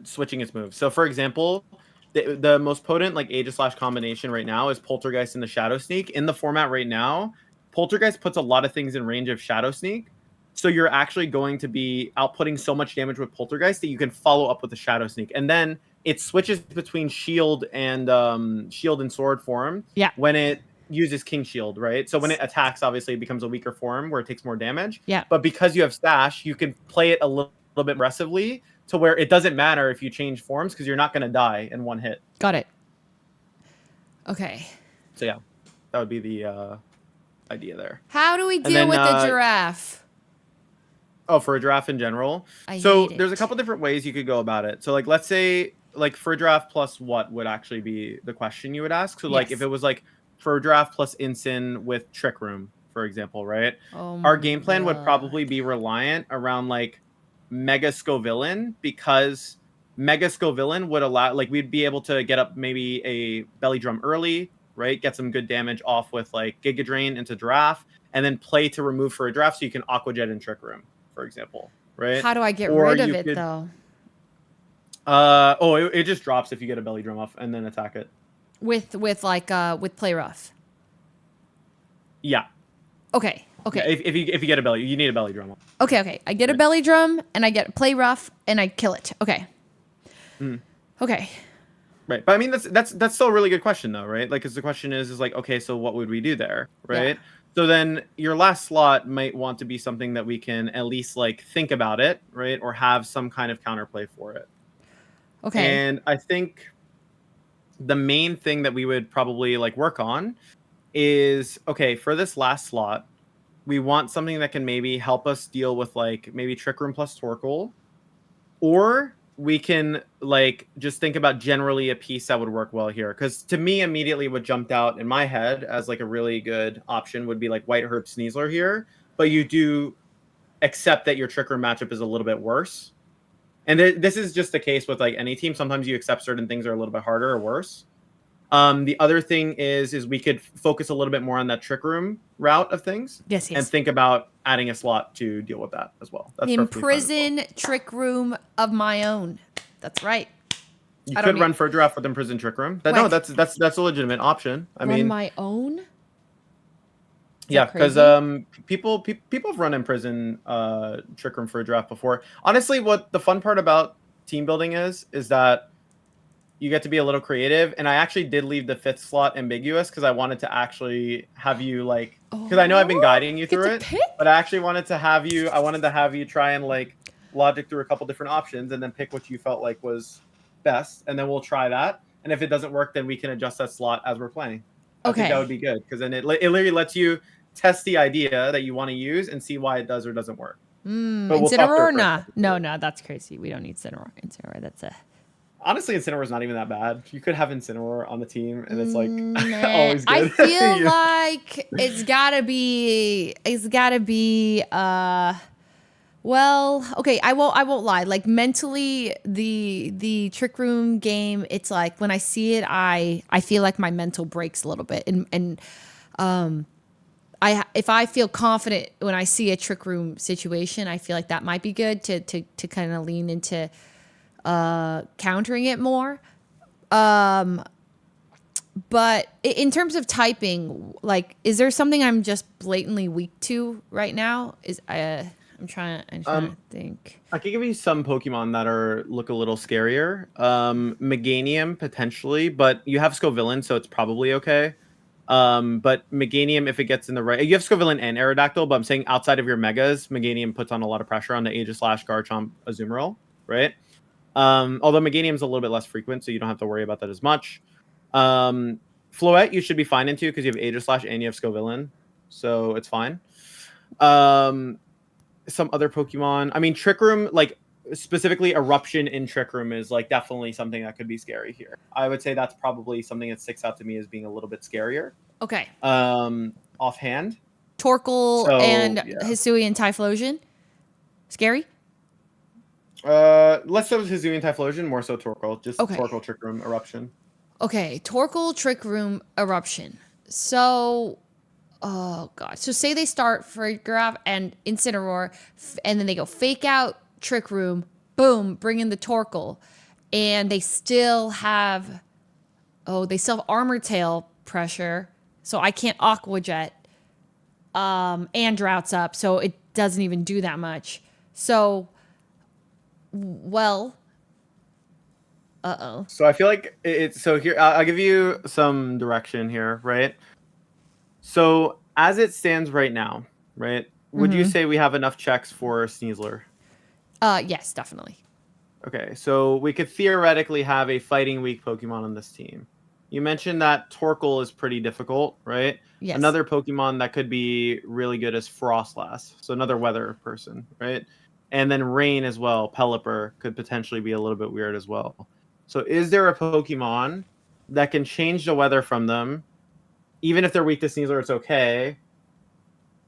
switching its moves. So for example, the most potent like Aegislash combination right now is Poltergeist and the Shadow Sneak. In the format right now, Poltergeist puts a lot of things in range of Shadow Sneak. So you're actually going to be outputting so much damage with Poltergeist that you can follow up with the Shadow Sneak. And then it switches between shield and sword form when it uses King Shield, right? So when it attacks, obviously it becomes a weaker form where it takes more damage. Yeah. But because you have Stash, you can play it a little bit aggressively to where it doesn't matter if you change forms because you're not going to die in one hit. Got it. Okay. So yeah, that would be the idea there. How do we deal with the giraffe? Oh, for a giraffe in general? So there's a couple different ways you could go about it. So like, let's say like for a giraffe plus what would actually be the question you would ask? So like if it was like for a giraffe plus Incin with Trick Room, for example, right? Our game plan would probably be reliant around like Mega Scovillain, because Mega Scovillain would allow, like, we'd be able to get up maybe a Belly Drum early, right? Get some good damage off with like Giga Drain into Giraffe, and then play to remove for a Giraffe so you can Aqua Jet in Trick Room, for example, right? How do I get rid of it though? It just drops if you get a Belly Drum off and then attack it. With Play Rough. Yeah. Okay. Yeah, if you get a belly, you need a Belly Drum. Okay. I get a Belly Drum and I get Play Rough and I kill it. Okay. Okay. Right, but I mean that's still a really good question though, right? Like, because the question is like, okay, so what would we do there, right? Yeah. So then your last slot might want to be something that we can at least like think about it, right, or have some kind of counterplay for it. Okay. And I think the main thing that we would probably like work on is, okay, for this last slot, we want something that can maybe help us deal with like maybe Trick Room plus Torkoal, or we can like just think about generally a piece that would work well here. Because to me, immediately what jumped out in my head as like a really good option would be like White Herb Sneasler here, but you do accept that your Trick Room matchup is a little bit worse. And this is just the case with like any team. Sometimes you accept certain things are a little bit harder or worse. The other thing is we could focus a little bit more on that Trick Room route of things. Yes. And think about adding a slot to deal with that as well. That's Imprison Trick Room of my own. That's right. You could run for a Giraffe with Imprison Trick Room. No, that's a legitimate option. I mean, my own. Yeah, because people have run Imprison Trick Room for a Giraffe before. Honestly, what the fun part about team building is that you get to be a little creative, and I actually did leave the 5th slot ambiguous because I wanted to actually have you like, because I know I've been guiding you through it, but I actually wanted to have you. I wanted to have you try and like logic through a couple different options and then pick what you felt like was best, and then we'll try that. And if it doesn't work, then we can adjust that slot as we're playing. I think that would be good, because then it literally lets you test the idea that you want to use and see why it does or doesn't work. But we'll Incineroar? No, that's crazy. We don't need Incineroar. That's a... Honestly, Incineroar is not even that bad. You could have Incineroar on the team, and it's like always good. I feel like it's gotta be. Well, okay. I won't lie. Like mentally, the Trick Room game. It's like when I see it, I feel like my mental breaks a little bit, and if I feel confident when I see a Trick Room situation, I feel like that might be good to kind of lean into countering it more. But in terms of typing, like, is there something I'm just blatantly weak to right now? I'm trying to think. I could give you some Pokemon that look a little scarier. Meganium potentially, but you have Scovillain, so it's probably okay. But Meganium, if it gets in the right, you have Scovillain and Aerodactyl, but I'm saying outside of your Megas, Meganium puts on a lot of pressure on the Aegislash, Garchomp, Azumarill, right? Although Meganium's a little bit less frequent, so you don't have to worry about that as much. Floette, you should be fine into, because you have Aegislash and you have Scovillain, so it's fine. Some other Pokemon, I mean, Trick Room, like specifically Eruption in Trick Room is like definitely something that could be scary here. I would say that's probably something that sticks out to me as being a little bit scarier. Okay. Offhand. Torkoal So, and yeah. Hisuian Typhlosion. Scary? Less so Hisuian Typhlosion, more so Torkoal. Just Okay. Torkoal, Trick Room, Eruption. Okay, Torkoal, Trick Room, Eruption. So, oh god. So say they start Frigoraph and Incineroar, and then they go Fake Out, Trick Room, boom, bring in the Torkoal, and they still have Armor Tail pressure, so I can't Aqua Jet. And Drought's up, so it doesn't even do that much. So, well, So I feel like it's so here. I'll give you some direction here, right? So as it stands right now, right? Would you say we have enough checks for Sneasler? Yes, definitely. Okay, so we could theoretically have a fighting weak Pokemon on this team. You mentioned that Torkoal is pretty difficult, right? Yes. Another Pokemon that could be really good is Frostlass, so another weather person, right? And then Rain as well, Pelipper could potentially be a little bit weird as well. So is there a Pokemon that can change the weather from them, even if they're weak to Sneasler, it's okay,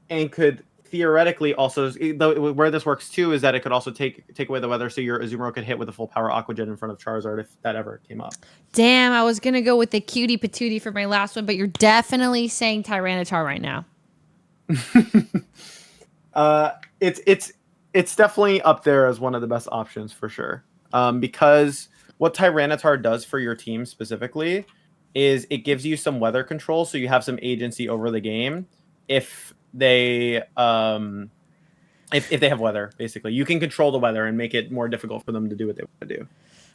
and could theoretically also, though where this works too is that it could also take away the weather, so your Azumarill could hit with a full power Aqua Jet in front of Charizard if that ever came up. Damn, I was gonna go with the cutie patootie for my last one, but you're definitely saying Tyranitar right now. It's definitely up there as one of the best options for sure. Because what Tyranitar does for your team specifically is it gives you some weather control, so you have some agency over the game. If they if they have weather, basically, you can control the weather and make it more difficult for them to do what they want to do.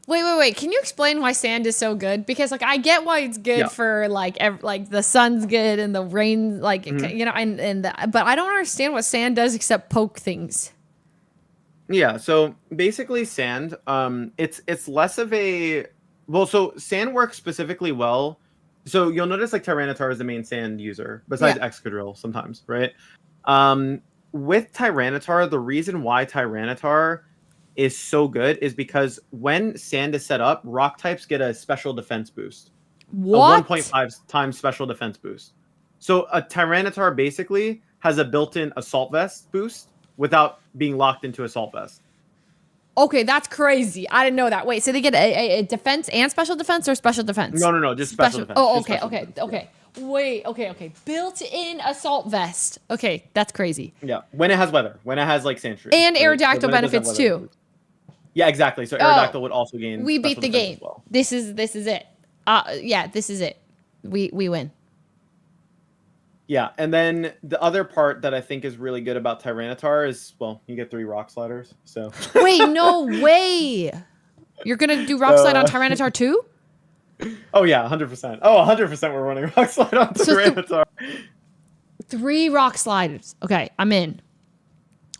Wait. Can you explain why sand is so good? Because like I get why it's good for like like the sun's good and the rain, like you know, but I don't understand what sand does except poke things. Yeah, so basically sand, it's less of a so sand works specifically well. So you'll notice like Tyranitar is the main sand user, besides Excadrill sometimes, right? With Tyranitar, the reason why Tyranitar is so good is because when sand is set up, rock types get a special defense boost. What? A 1.5 times special defense boost. So a Tyranitar basically has a built-in Assault Vest boost without being locked into Assault Vest. Okay, that's crazy. I didn't know that. Wait, so they get a defense and special defense or special defense? No, just special defense. Oh, Just okay, special okay, defense, okay. Wait, okay. Built-in assault vest. Okay, that's crazy. Yeah, when it has weather, when it has like Sandshrew. And Aerodactyl benefits too. Yeah, exactly. So Aerodactyl would also gain. We beat the game. Well. This is it. Yeah, this is it. We win. Yeah, and then the other part that I think is really good about Tyranitar is, well, you get 3 Rock Sliders. So. Wait, no way. You're gonna do Rock Slide on Tyranitar too? Oh yeah, 100%. Oh, 100% we're running Rock Slide on Tyranitar. 3 Rock Sliders. Okay, I'm in.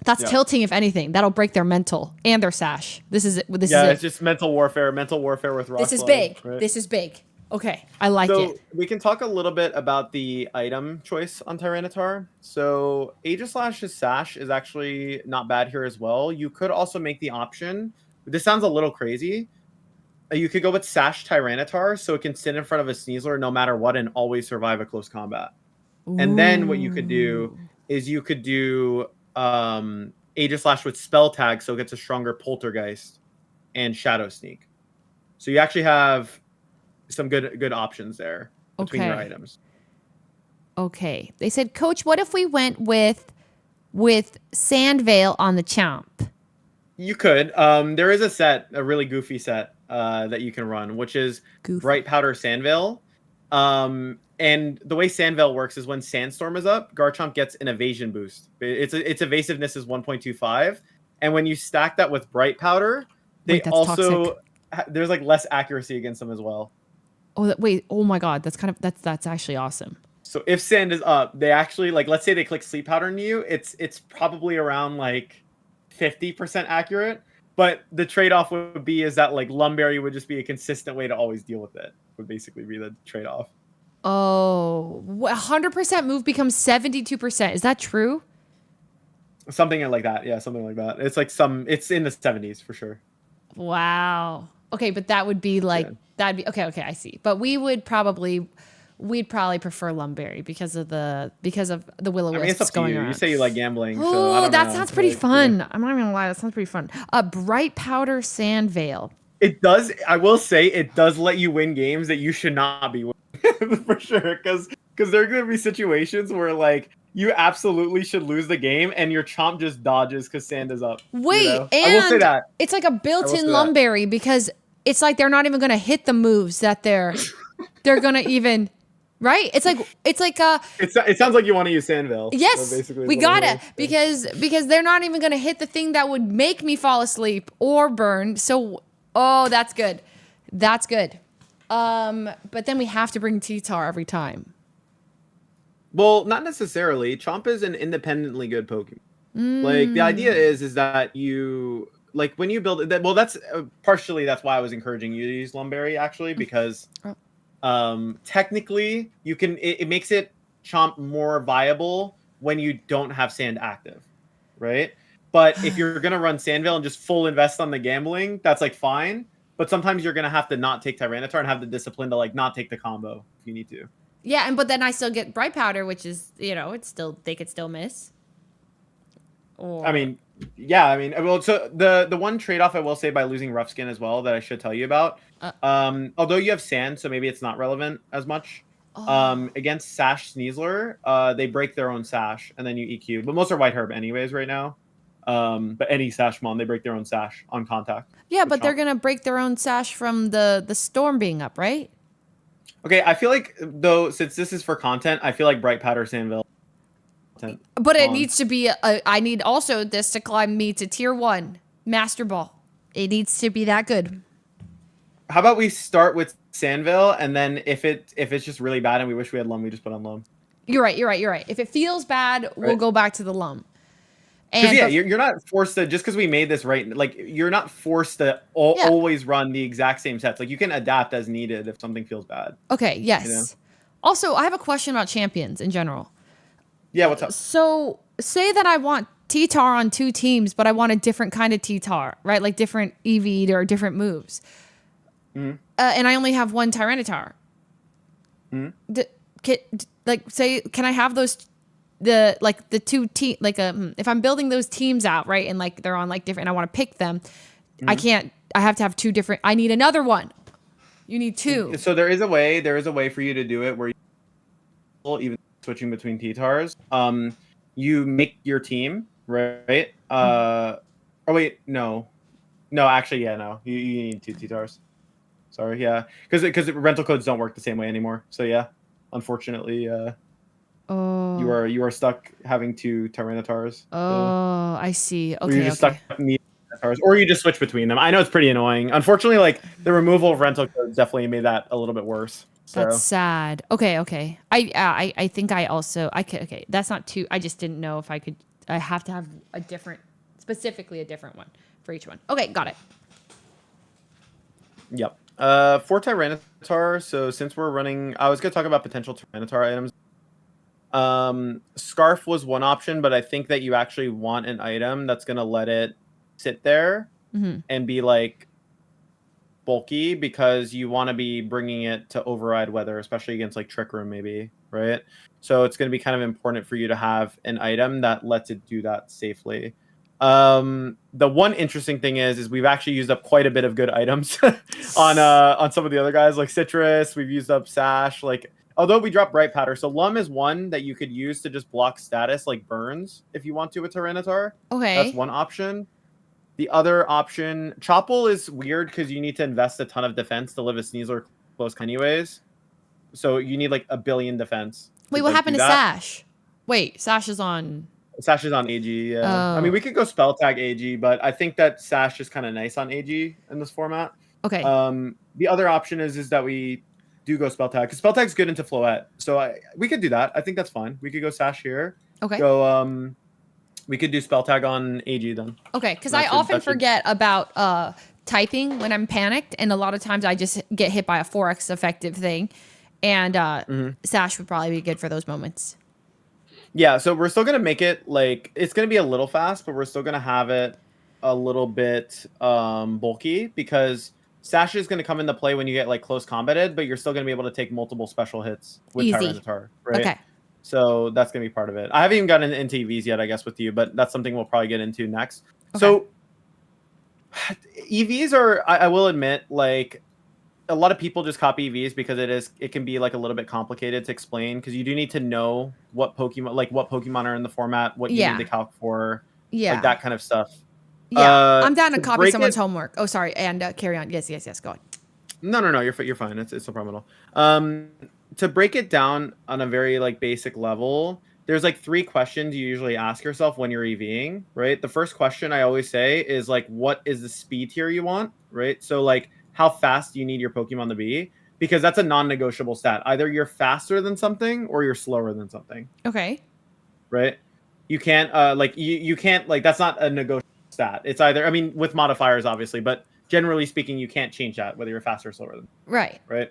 That's tilting, if anything. That'll break their mental and their sash. This is it. It's just mental warfare with Rock Slide. This is big. Right? This is big. Okay, I like it. We can talk a little bit about the item choice on Tyranitar. So Aegislash's Sash is actually not bad here as well. You could also make the option. This sounds a little crazy. You could go with Sash Tyranitar, so it can sit in front of a Sneasler no matter what and always survive a close combat. Ooh. And then what you could do is you could do Aegislash with Spell Tag, so it gets a stronger Poltergeist and Shadow Sneak. So you actually have some good options there between your items. Okay. They said, Coach, what if we went with Sandvale on the Chomp? You could. There is a really goofy set that you can run, which is Bright Powder Sandvale. And the way Sandvale works is when Sandstorm is up, Garchomp gets an evasion boost. Its evasiveness is 1.25. And when you stack that with Bright Powder, there's like less accuracy against them as well. Oh my God, that's actually awesome. So if Sand is up, they actually, like, let's say they click Sleep Powder on you, it's probably around like 50% accurate, but the trade-off would be is that like Lumberry would just be a consistent way to always deal with it, would basically be the trade-off. Oh, 100% move becomes 72%. Is that true? Something like that. Yeah, something like that. It's like it's in the 70s for sure. Wow. Okay, but that would be like that'd be okay. I see. But we'd probably prefer Lumberry because of the will-o-wisps I mean, it's up to going you. You around. say you like gambling, so I Oh, don't that know. sounds pretty Like, fun. I'm not even gonna lie, that sounds pretty fun. Bright Powder Sand Veil. It does. I will say it does let you win games that you should not be winning for sure. Because there are going to be situations where like you absolutely should lose the game and your chomp just dodges because sand is up. Wait, I will say and that it's like a built-in say that. Lumberry because it's like they're not even gonna hit the moves that they're gonna even. Right? It's like It sounds like you want to use Sandville. yes, Basically we is what it gotta is. because they're not even gonna hit the thing that would make me fall asleep or burn. So that's good. That's good. But then we have to bring T-Tar every time. Well, not necessarily. Chomp is an independently good Pokemon. Like the idea is that you like when you build it. Well, that's partially that's why I was encouraging you to use Lumberry actually because technically you can it makes it Chomp more viable when you don't have Sand active, right? But if you're gonna run Sandville and just full invest on the gambling, that's like fine. But sometimes you're gonna have to not take Tyranitar and have the discipline to like not take the combo if you need to. Yeah, but then I still get Bright Powder, which is it's still they could still miss. Or I mean, yeah, I mean, well, so the one trade-off I will say by losing Rough Skin as well that I should tell you about, although you have Sand, so maybe it's not relevant as much. Against Sash Sneasler, they break their own Sash, and then you EQ. But most are White Herb anyways right now. But any Sashmon, they break their own Sash on contact. yeah, but they're gonna break their own Sash from the storm being up, right? Okay, I feel like, though, since this is for content, I feel like Bright Powder Sandville. But it needs to be, I need also this to climb me to tier 1, Master Ball. It needs to be that good. How about we start with Sandville, and then if it's just really bad and we wish we had Lum, we just put on Lum. You're right. If it feels bad, we'll go back to the Lum. Because yeah, you're not forced to, just because we made this right, like you're not forced to always run the exact same sets. Like you can adapt as needed if something feels bad. Okay, yes. Also, I have a question about champions in general. Yeah, what's up? So, say that I want T-Tar on 2 teams, but I want a different kind of T-Tar, right? Like different EV or different moves. And I only have 1 Tyranitar. Can I have those, the 2 team, if I'm building those teams out, right? And like they're on like different, and I want to pick them. I have to have 2 different, I need another one. You need 2. So there is a way for you to do it where you even switching between T-Tars. You make your team, right? Oh wait, no. Actually, yeah, no. You need 2 T-Tars. Sorry, yeah, because rental codes don't work the same way anymore. So yeah, unfortunately, you are stuck having 2 Tyranitars. I see. Okay, you're just stuck needing Tyranitar, or you just switch between them. I know it's pretty annoying. Unfortunately, like the removal of rental codes definitely made that a little bit worse. So. That's sad. Okay. I think I also I could. Okay, that's not too. I just didn't know if I could. I have to have specifically a different one for each one. Okay, got it. Yep. For Tyranitar, so since we're running, I was gonna talk about potential Tyranitar items. Scarf was one option, but I think that you actually want an item that's gonna let it sit there and be like bulky, because you want to be bringing it to override weather, especially against like Trick Room maybe, right? So it's going to be kind of important for you to have an item that lets it do that safely. The one interesting thing is we've actually used up quite a bit of good items on some of the other guys, like Citrus. We've used up Sash, like, although we dropped Bright Powder. So Lum is one that you could use to just block status like burns if you want to with Tyranitar. Okay, that's one option. The other option, Chople is weird because you need to invest a ton of defense to live a Sneasler close anyways. So you need like 1 billion defense. Wait, what happened to Sash? Wait, Sash is on AG, yeah. I mean, we could go spell tag AG, but I think that Sash is kind of nice on AG in this format. Okay. The other option is that we do go spell tag, because spell tag's good into Floette. So we could do that. I think that's fine. We could go Sash here. Okay. Go we could do spell tag on AG then. Okay, because I often forget about typing when I'm panicked, and a lot of times I just get hit by a 4x effective thing, and Sash would probably be good for those moments. Yeah, so we're still gonna make it like it's gonna be a little fast, but we're still gonna have it a little bit bulky because Sash is gonna come into play when you get like close combated, but you're still gonna be able to take multiple special hits with Easy. Tyranitar, right? Okay. So that's gonna be part of it. I haven't even gotten into EVs yet, I guess, with you, but that's something we'll probably get into next. Okay. So EVs are, I will admit, like a lot of people just copy EVs because it can be like a little bit complicated to explain because you do need to know what Pokemon are in the format, what you need to calc for, Yeah. like that kind of stuff. Yeah. I'm down to copy break someone's it- homework. Oh, sorry. And carry on. Yes. Go on. No, you're fine. It's no problem at all. To break it down on a very like basic level, there's like 3 questions you usually ask yourself when you're EVing, right? The first question I always say is like, what is the speed tier you want, right? So like, how fast do you need your Pokemon to be? Because that's a non-negotiable stat. Either you're faster than something or you're slower than something. Okay. Right? You can't you can't like that's not a negotiable stat. It's either, I mean, with modifiers obviously, but generally speaking, you can't change that whether you're faster or slower than. Right. Right?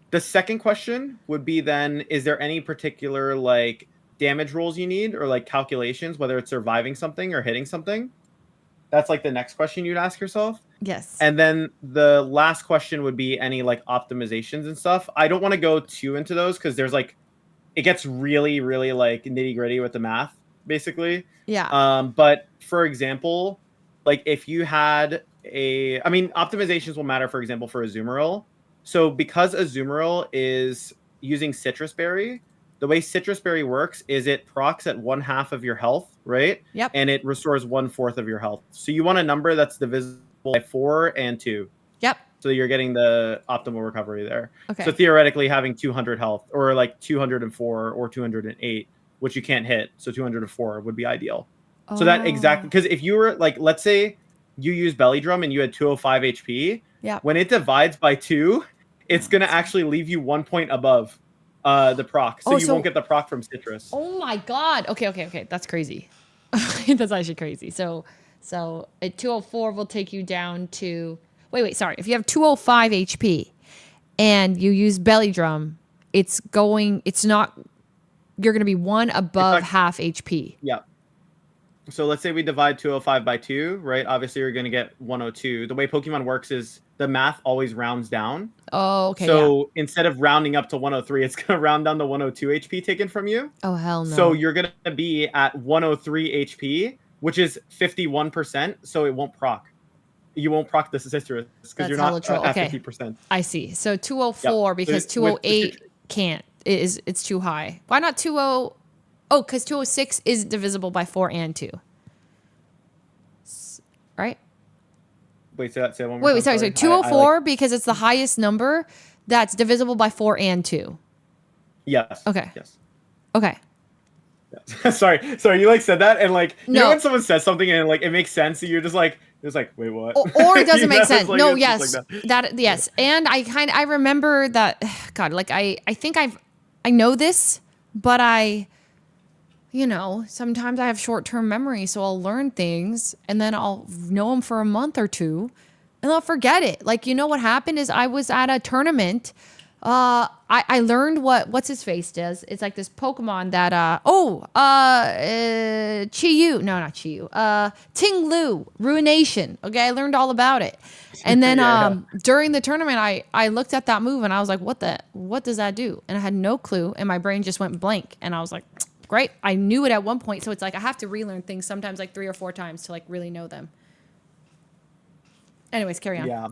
The second question would be then, is there any particular like damage rolls you need or like calculations, whether it's surviving something or hitting something? That's like the next question you'd ask yourself. Yes. And then the last question would be any like optimizations and stuff. I don't want to go too into those because there's like, it gets really, really like nitty gritty with the math, basically. Yeah. But for example, like if you had optimizations will matter, for example, for Azumarill. So because Azumarill is using Citrus Berry, the way Citrus Berry works is it procs at 1/2 of your health, right? Yep. And it restores 1/4 of your health. So you want a number that's divisible by 4 and 2. Yep. So you're getting the optimal recovery there. Okay. So theoretically having 200 health or like 204 or 208, which you can't hit. So 204 would be ideal. So that exactly, because if you were like, let's say you use Belly Drum and you had 205 HP, yeah. When it divides by 2, it's going to actually leave you 1 point above the proc. So you won't get the proc from Citrus. Oh my God. Okay. That's crazy. That's actually crazy. So at 204 will take you down to, wait, sorry. If you have 205 HP and you use Belly Drum, you're going to be 1 above half HP. Yeah. So let's say we divide 205 by 2, right? Obviously, you're going to get 102. The way Pokemon works is the math always rounds down. Oh, okay. So instead of rounding up to 103, it's going to round down to 102 HP taken from you. Oh, hell no. So you're going to be at 103 HP, which is 51%. So it won't proc. You won't proc the Citrus because you're not at 50%. I see. So 204 because 208 can't. It's too high. Why not 20? Oh, because 206 is divisible by 4 and 2. Right? Wait, say that one more Wait, time. sorry. 204 because it's the highest number that's divisible by 4 and 2. Yes. Okay. Yes. Okay. Yes. sorry. You like said that and like you know No. when someone says something and like it makes sense, so you're just like wait, what? Or it doesn't make sense. Like, no, it's yes, just like that yes. And I remember that. God, like I think I know this, but sometimes I have short-term memory, so I'll learn things and then I'll know them for a month or two and I'll forget it. Like, what happened is I was at a tournament. I learned what's his face does. It's like this Pokemon that, Chi-Yu. No, not Chi-Yu. Ting-Lu, Ruination. Okay, I learned all about it. And then during the tournament, I looked at that move and I was like, what does that do? And I had no clue and my brain just went blank. And I was like, great. I knew it at one point. So it's like I have to relearn things sometimes like 3 or 4 times to like really know them. Anyways, carry on. Yeah.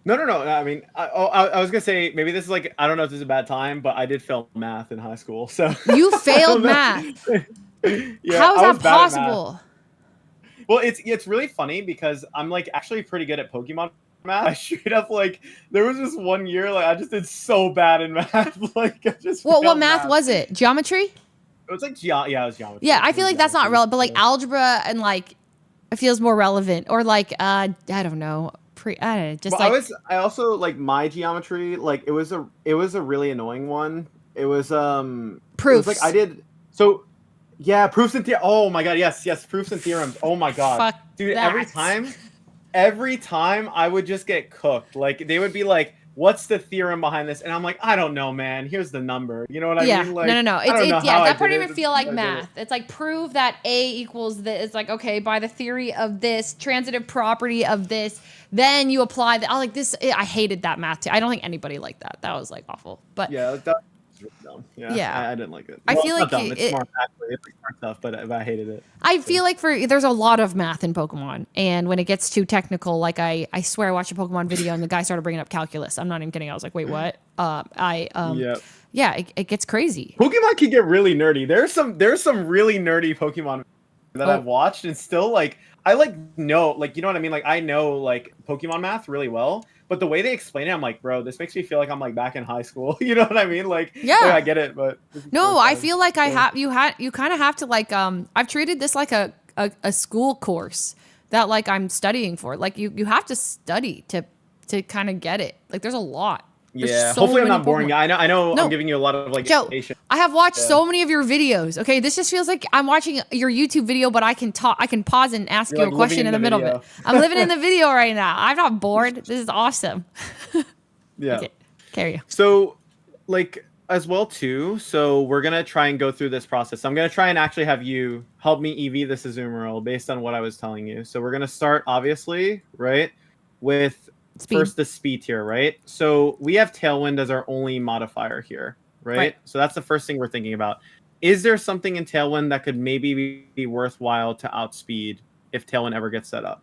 No. I mean, I was gonna say maybe this is like I don't know if this is a bad time, but I did fail math in high school. So You failed math. Yeah, How is I was that bad at math. possible? Well, it's really funny because I'm like actually pretty good at Pokemon math. I straight up like there was just one year like I just did so bad in math. Like I just What failed math was it? Geometry? It was like it was geometry. Yeah, I feel like that's not relevant, but like Yeah. algebra and like it feels more relevant. Or like I don't know. I also like my geometry, like it was a really annoying one. It was proofs. It was like I did proofs and oh my god, yes, proofs and theorems. Oh my god. Fuck dude, that. every time I would just get cooked. Like they would be like what's the theorem behind this? And I'm like, I don't know, man. Here's the number. You know what I Yeah, mean? Like, no. I don't know It's yeah, how I that part did didn't it. even feel like I did it. math. It's like prove that A equals this. It's like, okay, by the theory of this transitive property of this, then you apply that. I like this. I hated that math too. I don't think anybody liked that. That was like awful. But Yeah, that was really dumb. Yeah, Yeah. I didn't like it. I Well, feel it's not like dumb. It's it- smart, actually. It's like smart stuff, but I hated it. I feel like there's a lot of math in Pokemon, and when it gets too technical, like I swear I watched a Pokemon video and the guy started bringing up calculus. I'm not even kidding. I was like, wait, what? Yep. Yeah, it gets crazy. Pokemon can get really nerdy. There's some really nerdy Pokemon that I've watched, and still like I like know, like, you know what I mean? Like I know like Pokemon math really well, but the way they explain it, I'm like, bro, this makes me feel like I'm like back in high school. You know what I mean? Like, Yeah. I get it, but this is No, so I fun. feel like Yeah. you kind of have to like I've treated this like a school course that like I'm studying for. Like you have to study to kind of get it. Like there's a lot. There's Yeah. so Hopefully I'm many not boring. Pokemon. I know No. I'm giving you a lot of like Joe, information. I have watched Yeah. so many of your videos. Okay, this just feels like I'm watching your YouTube video, but I can talk. I can pause and ask You're, you like, a question living in in the the middle of it. video. I'm living in the video right now. I'm not bored. This is awesome. Yeah. Okay, carry on. So, like, as well too. So we're gonna try and go through this process. I'm gonna try and actually have you help me EV this Azumarill based on what I was telling you. So we're gonna start obviously, right, with Speed. first the speed tier, right? So we have Tailwind as our only modifier here, right? Right. So that's the first thing we're thinking about. Is there something in Tailwind that could maybe be worthwhile to outspeed if Tailwind ever gets set up?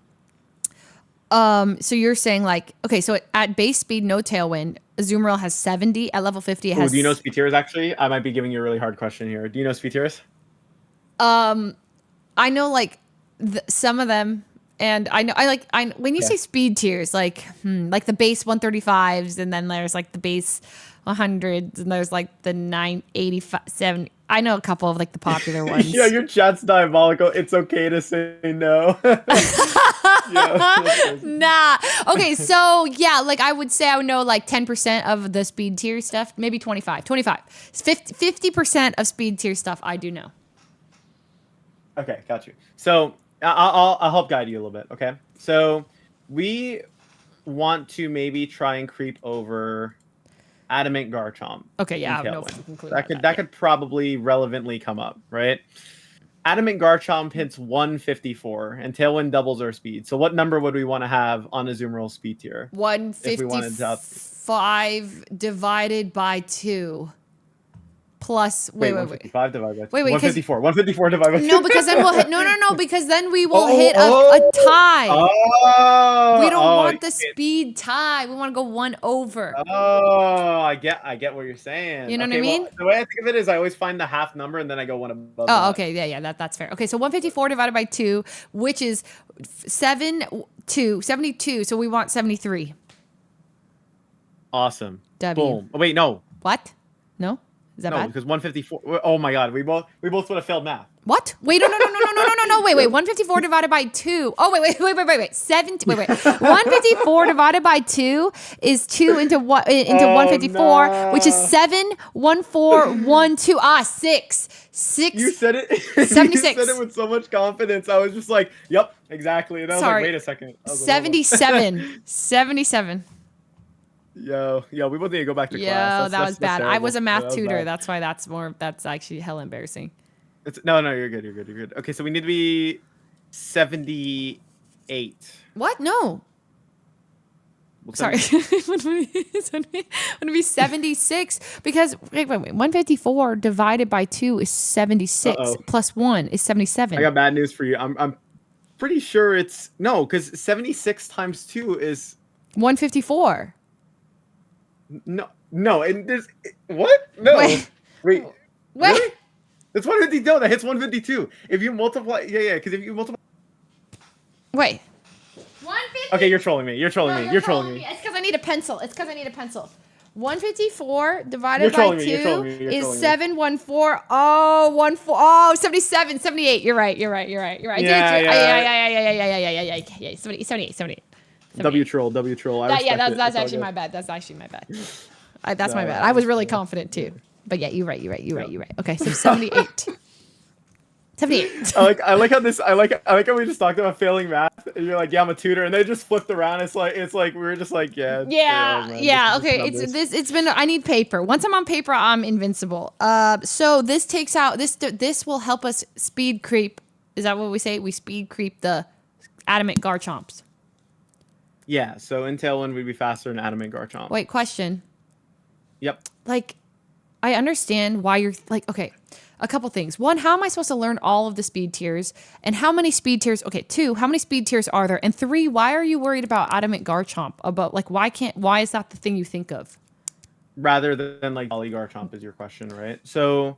So you're saying like, okay, so at base speed, no Tailwind. Azumarill has 70. At level 50, it Oh, has. do you know speed tiers? Actually, I might be giving you a really hard question here. Do you know speed tiers? I know like some of them, and I when you Yeah. say speed tiers, like like the base 135s, and then there's like the base 100s, and there's like the 985, 70. I know a couple of like the popular ones. Yeah, your chat's diabolical. It's okay to say no. Yeah. Nah. Okay, so yeah, like I would say I would know like 10% of the speed tier stuff, maybe 25. 50% of speed tier stuff I do know. Okay, got you. So I'll help guide you a little bit. Okay, so we want to maybe try and creep over Adamant Garchomp. Okay, yeah, I have in no Tailwind. fucking clue. That about could that could probably relevantly come up, right? Adamant Garchomp hits 154, and Tailwind doubles our speed. So what number would we want to have on Azumarill speed tier? we wanted to 155 divided by 2 plus wait. 155 divided by 2. Wait, 'cause- 154 divided by 2. No, because then we'll hit no, because then we will Oh, hit a tie. Oh, We don't oh, want the you can't- speed tie. We want to go one over. Oh, I get what you're saying. You know what I Okay, well, mean? the way I think of it is I always find the half number and then I go one above. Oh, that. okay, yeah, that's fair. Okay, so 154 divided by 2, which is 72. So we want 73. Awesome. W. Boom. Oh, wait, no. What? No? Is that No, bad? because 154. Oh my god, we both would have failed math. What? Wait, no. Wait. 154 divided by 2. Oh, wait. 154 divided by 2 is 2 into 154, no. which is 71412. 6. You said it. 76. You said it with so much confidence. I was just like, "Yep, exactly." And I was Sorry. like, "Wait a second." I was like, hold on. 77. Yo, we both need to go back to class. Yeah, that was bad. I was a math Yeah, that was tutor. bad. That's why that's actually hella embarrassing. No, you're good. Okay, so we need to be 78. What? No. Well, Sorry. It's going to be 76 because wait. 154 divided by 2 is 76 Uh-oh. plus 1 is 77. I got bad news for you. I'm pretty sure it's no, because 76 times 2 is 154. no, and there's what? No, Wait. wait. Wait. Really? That's 150. No, that hits 152. If you multiply, yeah, because if you multiply. Wait. 150. Okay, you're trolling me. You're trolling me. You're trolling me. It's because I need a pencil. 154 divided You're by trolling 2 me. You're trolling me. You're is trolling me. 714. 77, 78. You're right. I did it too. Yeah. 78. W troll. I respect it. That's It's all actually good. my bad. That's actually my bad. That's my No, bad. I I was really understand. confident too. But yeah, you're right. Okay, so 78. 78. I like how this. I like how we just talked about failing math. And you're like, yeah, I'm a tutor, and they just flipped around. It's like we were just like, yeah, Yeah, man, yeah. this is Okay, numbers. it's been. I need paper. Once I'm on paper, I'm invincible. So this takes out this will help us speed creep. Is that what we say? We speed creep the adamant Garchomps. Yeah. So in Tailwind, we'd be faster than Adamant Garchomp. Wait, question. Yep. Like, I understand why you're like, okay, a couple things. One, how am I supposed to learn all of the speed tiers? And how many speed tiers? Okay, two, how many speed tiers are there? And three, why are you worried about adamant Garchomp? About like, why is that the thing you think of? Rather than like Jolly Garchomp is your question, right? So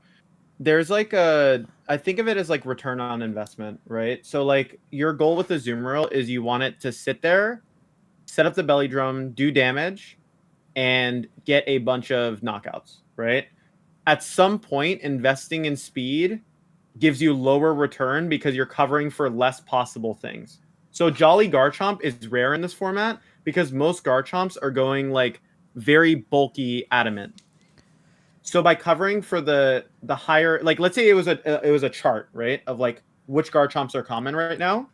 there's like I think of it as like return on investment, right? So like your goal with the Azumarill is you want it to sit there, set up the belly drum, do damage, and get a bunch of knockouts, right? At some point, investing in speed gives you lower return because you're covering for less possible things. So Jolly Garchomp is rare in this format because most Garchomps are going like very bulky adamant. So by covering for the higher, like let's say it was a chart, right, of like which Garchomps are common right now.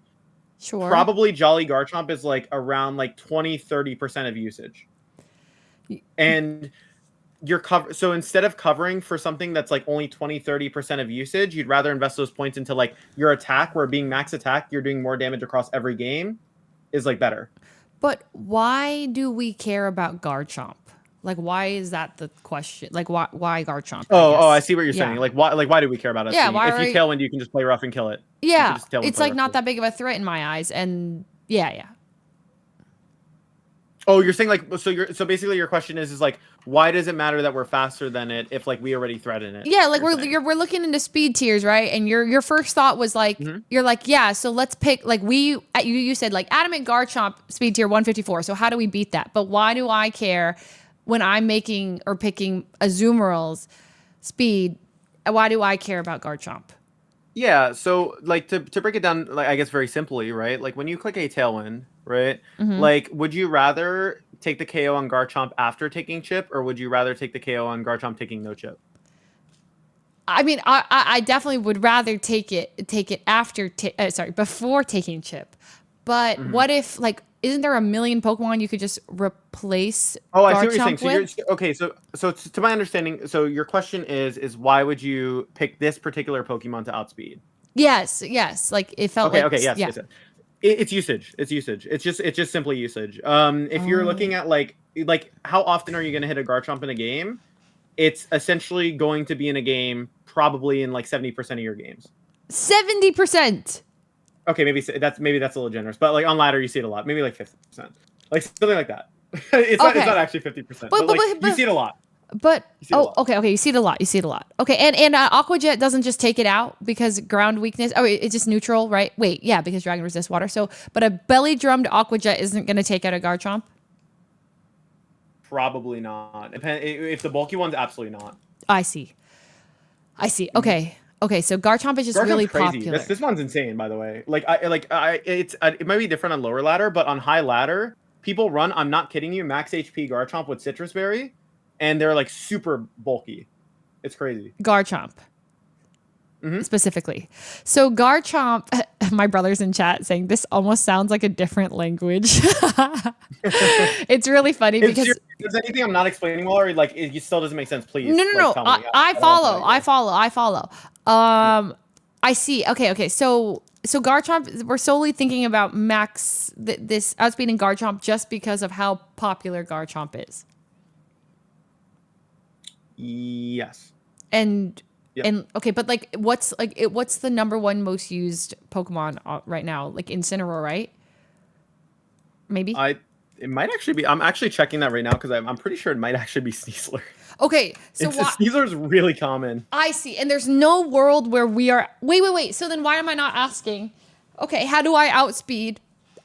Sure. Probably Jolly Garchomp is like around like 20-30% of usage. And you're so instead of covering for something that's like only 20-30% of usage, you'd rather invest those points into like your attack, where being max attack, you're doing more damage across every game, is like better. But why do we care about Garchomp? Like, why is that the question? Like, why Garchomp? I see what you're Yeah. saying. Like, why do we care about it? Yeah, why if you Tailwind, you can just play rough and kill it. Yeah, Tailwind, it's like not that big of a threat in my eyes, and yeah. Oh, you're saying like so basically your question is like, why does it matter that we're faster than it if like we already threaten it? Yeah, like we're looking into speed tiers, right? And your first thought was like, you're like, yeah, so let's pick like you said like adamant Garchomp speed tier 154. So how do we beat that? But why do I care when I'm making or picking Azumarill's speed? Why do I care about Garchomp? Yeah, so like to break it down, like I guess very simply, right? Like when you click a Tailwind, right? Like, would you rather take the KO on Garchomp after taking chip, or would you rather take the KO on Garchomp taking no chip? I mean, I definitely would rather take it after before taking chip. But what if like isn't there a million Pokemon you could just replace? Oh, I see what you're Garchomp saying. with? Okay, so to my understanding, so your question is why would you pick this particular Pokemon to outspeed? Yes. Like it felt like Yes. It's usage. It's usage. It's just simply usage. If you're looking at like how often are you going to hit a Garchomp in a game? It's essentially going to be in a game probably in like 70% of your games. 70%. Okay, maybe that's a little generous, but like on ladder you see it a lot. Maybe like 50%, like something like that. It's not actually 50%, but you see it a lot. But okay, you see it a lot. Okay, and Aqua Jet doesn't just take it out because ground weakness. Oh, it's just neutral, right? Wait, yeah, because Dragon resists water. So, but a belly drummed Aqua Jet isn't going to take out a Garchomp. Probably not. If the bulky one's absolutely not. I see. Okay, so Garchomp is just Garchomp's really crazy. popular. This one's insane, by the way. It might be different on lower ladder, but on high ladder, people run. I'm not kidding you. Max HP Garchomp with Citrus Berry, and they're like super bulky. It's crazy. Garchomp. Specifically. So Garchomp, my brother's in chat saying this almost sounds like a different language. It's really funny because is there anything I'm not explaining well, or like it still doesn't make sense? Please. No. Tell me. I follow. I see. Okay. So Garchomp, we're solely thinking about max this outspeeding Garchomp just because of how popular Garchomp is. Yes. And Yep. and okay, but like what's the number one most used Pokemon right now? Like Incineroar, right? Maybe. It might actually be. I'm actually checking that right now because I'm pretty sure it might actually be Sneasler. Okay, so Sneasler is really common. I see, and there's no world where we are. Wait. So then why am I not asking? Okay, how do I outspeed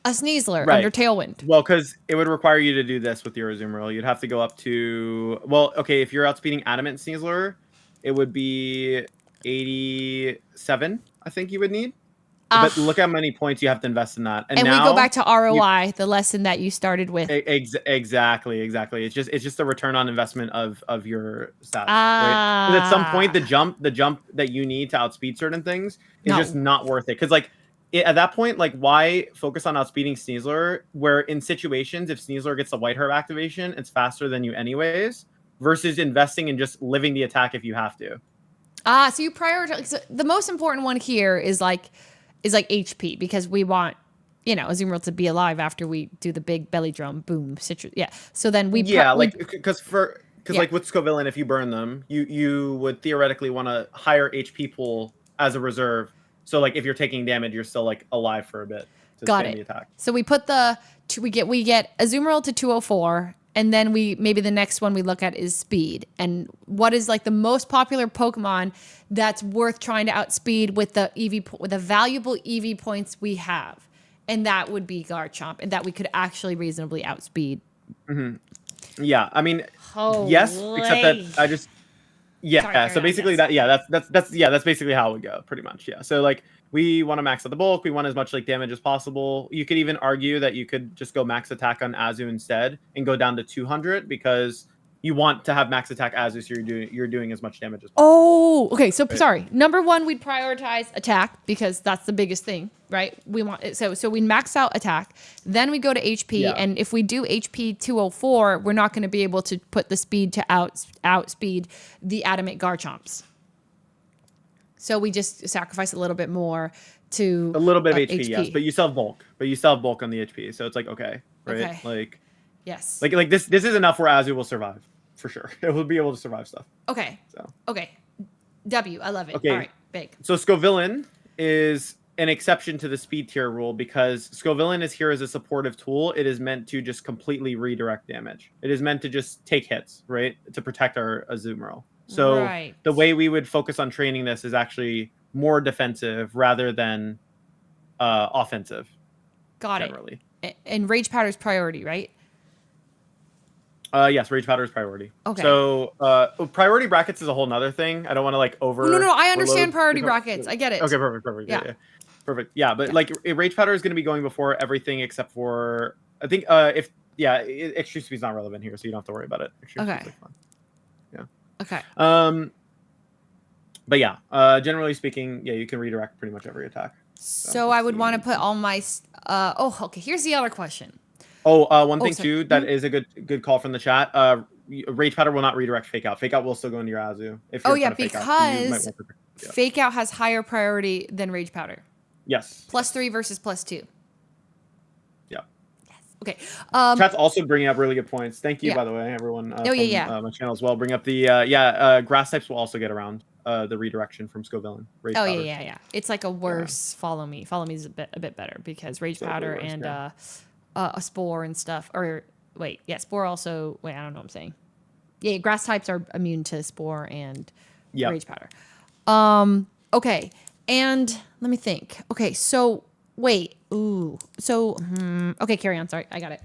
a Sneasler under Tailwind? Well, because it would require you to do this with your Azumarill. You'd have to go up to if you're outspeeding Adamant Sneasler, it would be 87. I think you would need. But look how many points you have to invest in that. And now we go back to ROI, the lesson that you started with. Exactly. It's just a return on investment of your stats. Right? But at some point, the jump that you need to outspeed certain things is just not worth it. Because like at that point, like why focus on outspeeding Sneasler? Where in situations, if Sneasler gets the White Herb activation, it's faster than you anyways. Versus investing in just living the attack if you have to. So you prioritize. So the most important one here is like HP, because we want, you know, Azumarill to be alive after we do the big belly drum boom citrus. Yeah. So then we because like with Scovillain, if you burn them, you would theoretically want a higher HP pool as a reserve. So like if you're taking damage, you're still like alive for a bit to stand the attack. So we put we get Azumarill to 204. And then maybe the next one we look at is speed. And what is like the most popular Pokemon that's worth trying to outspeed with the valuable EV points we have. And that would be Garchomp, and that we could actually reasonably outspeed. Mm-hmm. Yeah, I mean, yes, except that I just Sorry, so basically that's basically how it would go, pretty much. Yeah. So like we want to max out the bulk, we want as much like damage as possible. You could even argue that you could just go max attack on Azu instead and go down to 200 because you want to have max attack Azu, so you're doing as much damage as possible. Oh, okay. So sorry. Number one, we'd prioritize attack because that's the biggest thing, right? We want it. So we max out attack. Then we go to HP, and if we do HP 204, we're not going to be able to put the speed to outspeed the adamant Garchomps. So we just sacrifice a little bit more to a little bit of HP, yes, but you still have bulk. But you still have bulk on the HP, so it's like okay, right? Okay. Like yes, like this is enough where Azu will survive. For sure. It will be able to survive stuff. Okay. So. Okay. W. I love it. Okay. All right. Big. So Scovillain is an exception to the speed tier rule because Scovillain is here as a supportive tool. It is meant to just completely redirect damage. It is meant to just take hits, right? To protect our Azumarill. So the way we would focus on training this is actually more defensive rather than offensive. Got generally. It. And Rage Powder is priority, right? Yes, Rage Powder is priority. Okay. So priority brackets is a whole nother thing. I don't want to like over. No, I understand priority brackets. I get it. Okay, perfect. Yeah. Perfect. Yeah, but like Rage Powder is going to be going before everything except for I think Extreme Speed's not relevant here, so you don't have to worry about it. Extreme Speed's like fun. Yeah. Okay. But yeah, generally speaking, you can redirect pretty much every attack. So I would want to put all my. Okay. Here's the other question. One thing too that is a good call from the chat. Rage Powder will not redirect Fake Out. Fake Out will still go into your Azu. Because Fake Out has higher priority than Rage Powder. Yes. +3 versus +2. Yeah. Yes. Okay. Chat's also bringing up really good points. Thank you, by the way, everyone. My channel as well. Bring up the grass types will also get around the redirection from Scovillain. Rage Powder. Yeah. It's like a worse Follow Me. Follow Me is a bit better because Rage Powder and a Spore and stuff. Or wait, Spore also. Wait, I don't know what I'm saying. Yeah, grass types are immune to Spore and Rage Powder. Okay, and let me think. Okay, so wait. Ooh. So okay, carry on. Sorry, I got it.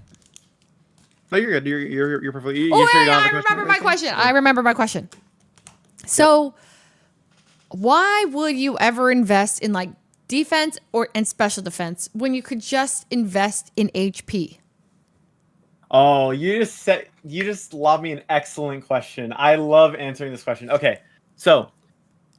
No, you're good. You're perfectly. I remember my question. I remember my question. So, why would you ever invest in like defense and special defense when you could just invest in HP? Oh, you just lobbed me an excellent question. I love answering this question. Okay, so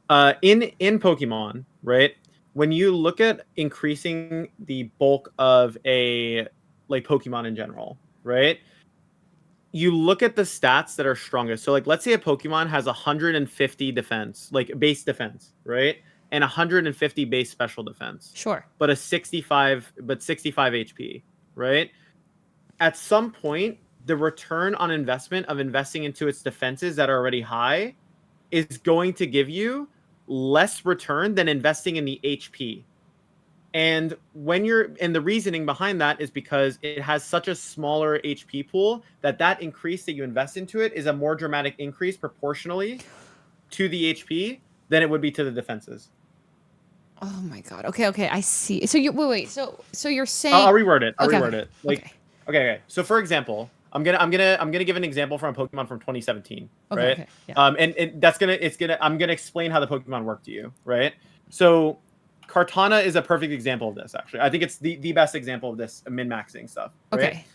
in Pokemon, right? When you look at increasing the bulk of a like Pokemon in general, right? You look at the stats that are strongest. So like let's say a Pokemon has 150 defense, like base defense, right? And 150 base special defense. Sure. But 65 HP, right? At some point, the return on investment of investing into its defenses that are already high is going to give you less return than investing in the HP. And the reasoning behind that is because it has such a smaller HP pool that increase that you invest into it is a more dramatic increase proportionally to the HP than it would be to the defenses. Oh my god. Okay. I see. So you wait. So you're saying I'll reword it. Reword it. Like okay. So for example, I'm gonna give an example from a Pokemon from 2017, right? Okay. Yeah. And I'm gonna explain how the Pokemon work to you, right? So Kartana is a perfect example of this, actually. I think it's the best example of this min-maxing stuff. Right? Okay.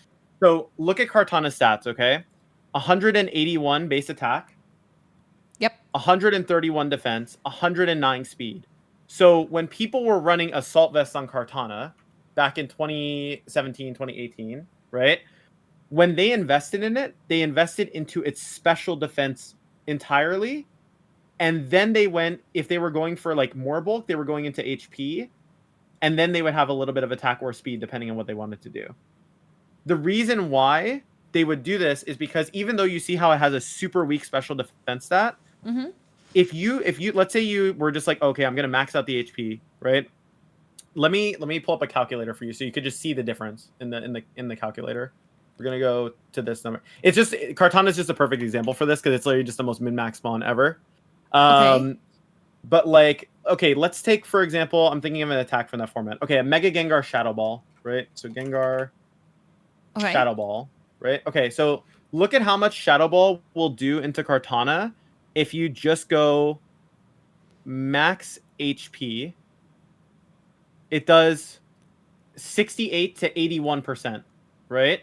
So look at Kartana's stats, okay? 181 base attack. Yep. 131 defense, 109 speed. So when people were running assault vests on Kartana back in 2017, 2018, right? When they invested in it, they invested into its special defense entirely. And then they went, if they were going for like more bulk, they were going into HP. And then they would have a little bit of attack or speed depending on what they wanted to do. The reason why they would do this is because even though you see how it has a super weak special defense stat, Mm-hmm. if you let's say you were just like, okay, I'm gonna max out the HP, right? Let me pull up a calculator for you so you could just see the difference in the calculator. We're gonna go to this number. It's just Kartana is just a perfect example for this because it's literally just the most min-max spawn ever. Okay. But like, okay, let's take for example, I'm thinking of an attack from that format. Okay, a Mega Gengar Shadow Ball, right? So Gengar Okay. Shadow Ball, right? Okay, so look at how much Shadow Ball will do into Kartana if you just go max HP. It does 68 to 81%, right?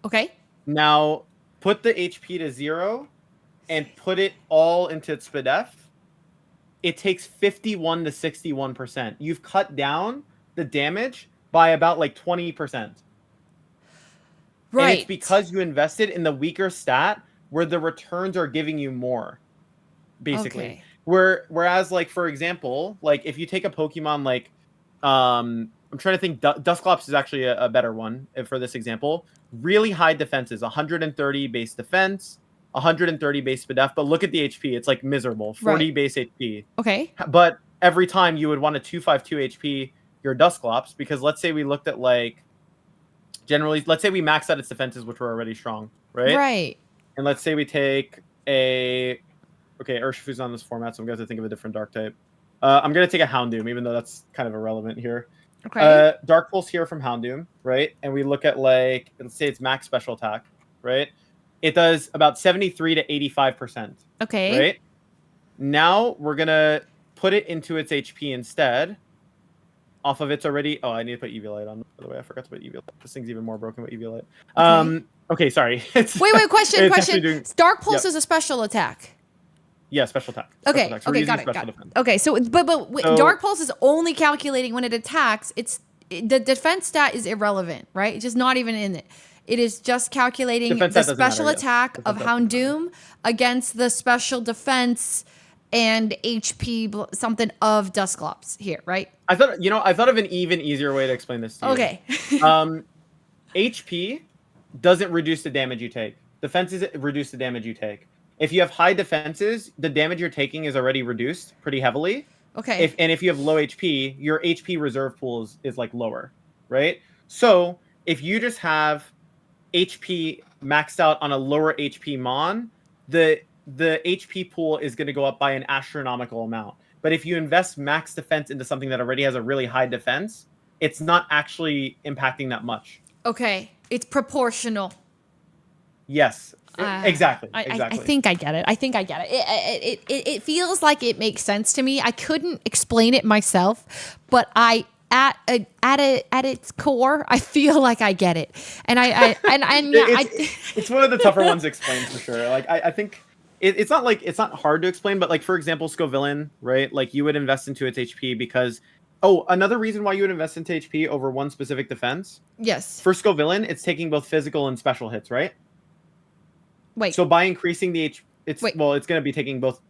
Okay. Now put the HP to 0 and put it all into its SPDEF. It takes 51 to 61%. You've cut down the damage by about like 20%. Right. And it's because you invested in the weaker stat where the returns are giving you more, basically. Okay. Whereas, like, for example, like if you take a Pokemon like, I'm trying to think, Dusclops is actually a better one for this example. Really high defenses, 130 base defense, 130 base SPDEF, but look at the HP. It's like miserable, 40 Right. base HP. Okay. But every time you would want a 252 HP your Dusclops, because let's say we looked at like, generally, let's say we maxed out its defenses, which were already strong, right? Right. And let's say we take a... Okay, Urshifu's on this format, so I'm going to have to think of a different dark type. I'm going to take a Houndoom, even though that's kind of irrelevant here. Okay. Dark Pulse here from Houndoom, right? And we look at, like, let's say it's max special attack, right? It does about 73 to 85%, Okay. right? Now we're going to put it into its HP instead. Off of its already... Oh, I need to put EV Light on, by the way. I forgot to put EV Light. This thing's even more broken with EV Light. Okay. Okay, sorry. Wait, question. it's actually doing- Dark Pulse Yep. is a special attack. Yeah, special attack. Special Okay. attack. So we're Okay. using Got it. special Got it. defense. Okay. So, but So- Dark Pulse is only calculating when it attacks. The defense stat is irrelevant, right? It's just not even in it. It is just calculating Defense the stat doesn't special matter, yes. attack Defense of stat doesn't Houndoom against the special defense and HP something of Dusclops here, right? I thought of an even easier way to explain this to you. Okay. HP doesn't reduce the damage you take. Defenses reduce the damage you take. If you have high defenses, the damage you're taking is already reduced pretty heavily. Okay. If you have low HP, your HP reserve pool is like lower, right? So if you just have HP maxed out on a lower HP Mon, the HP pool is going to go up by an astronomical amount. But if you invest max defense into something that already has a really high defense, it's not actually impacting that much. Okay. It's proportional. Yes, exactly. I Exactly. think I get it. It feels like it makes sense to me. I couldn't explain it myself, but at its core, I feel like I get it. And it's one of the tougher ones to explain for sure. Like I think it's not hard to explain, but like for example, Scovillain, right? Like you would invest into its HP because another reason why you would invest into HP over one specific defense. Yes. For Scovillain, it's taking both physical and special hits, right? Wait. So by increasing the it's going to be taking both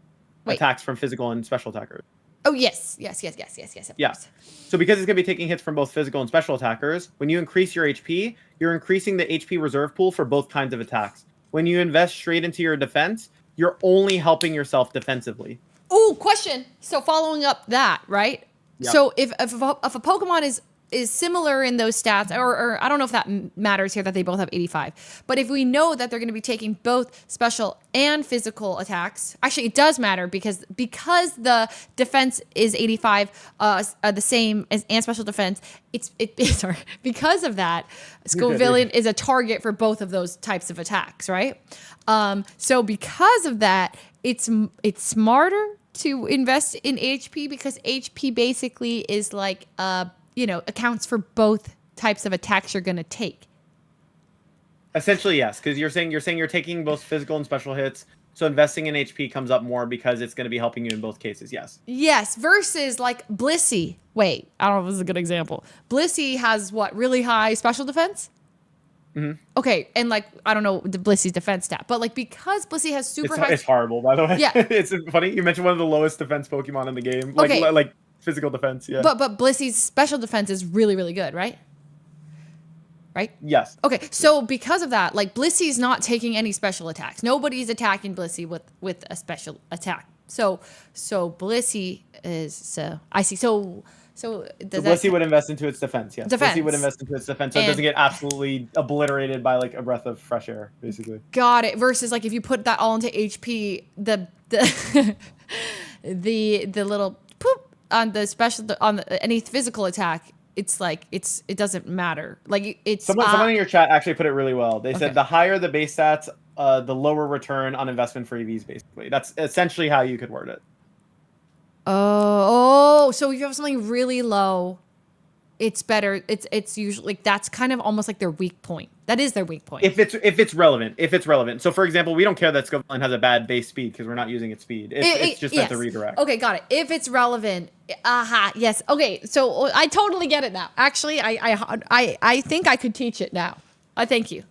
Wait. attacks from physical and special attackers. Oh yes. Of Yeah. course. So because it's going to be taking hits from both physical and special attackers, when you increase your HP, you're increasing the HP reserve pool for both kinds of attacks. When you invest straight into your defense, you're only helping yourself defensively. Ooh, question. So following up that, right? Yep. So if a Pokemon is similar in those stats, or I don't know if that matters here that they both have 85, but if we know that they're going to be taking both special and physical attacks, actually it does matter because the defense is 85, the same as and special defense. Sorry, because of that, Scovillain is a target for both of those types of attacks, right? So because of that, it's smarter to invest in HP because HP basically is like, accounts for both types of attacks you're going to take. Essentially, yes, because you're saying you're taking both physical and special hits. So investing in HP comes up more because it's going to be helping you in both cases. Yes. Yes, versus like Blissey. Wait, I don't know if this is a good example. Blissey has what, really high special defense? Mm-hmm. Okay, and like I don't know the Blissey's defense stat, but like because Blissey has super high, It's horrible, by the way. Yeah. It's funny you mentioned one of the lowest defense Pokemon in the game, like Okay. like physical defense. Yeah. but Blissey's special defense is really really good, right? Right? Yes. Okay, so because of that, like Blissey's not taking any special attacks. Nobody's attacking Blissey with a special attack. So Blissey is I see. So does Blissey would invest into its defense. Yes. Defense. Blissey would invest into its defense, so it doesn't get absolutely obliterated by like a breath of fresh air, basically. Got it. Versus like if you put that all into HP, the the little poop on the special on any physical attack. It's like it doesn't matter. Like it's Someone in your chat actually put it really well. They Okay. said the higher the base stats, the lower return on investment for EVs. Basically, that's essentially how you could word it. Oh, so if you have something really low, it's better. It's usually like that's kind of almost like their weak point. That is their weak point. If it's relevant. So for example, we don't care that Scovillain has a bad base speed because we're not using its speed. It's just yes. at the redirect. Okay, got it. If it's relevant, yes. Okay, so I totally get it now. Actually, I think I could teach it now. Thank you.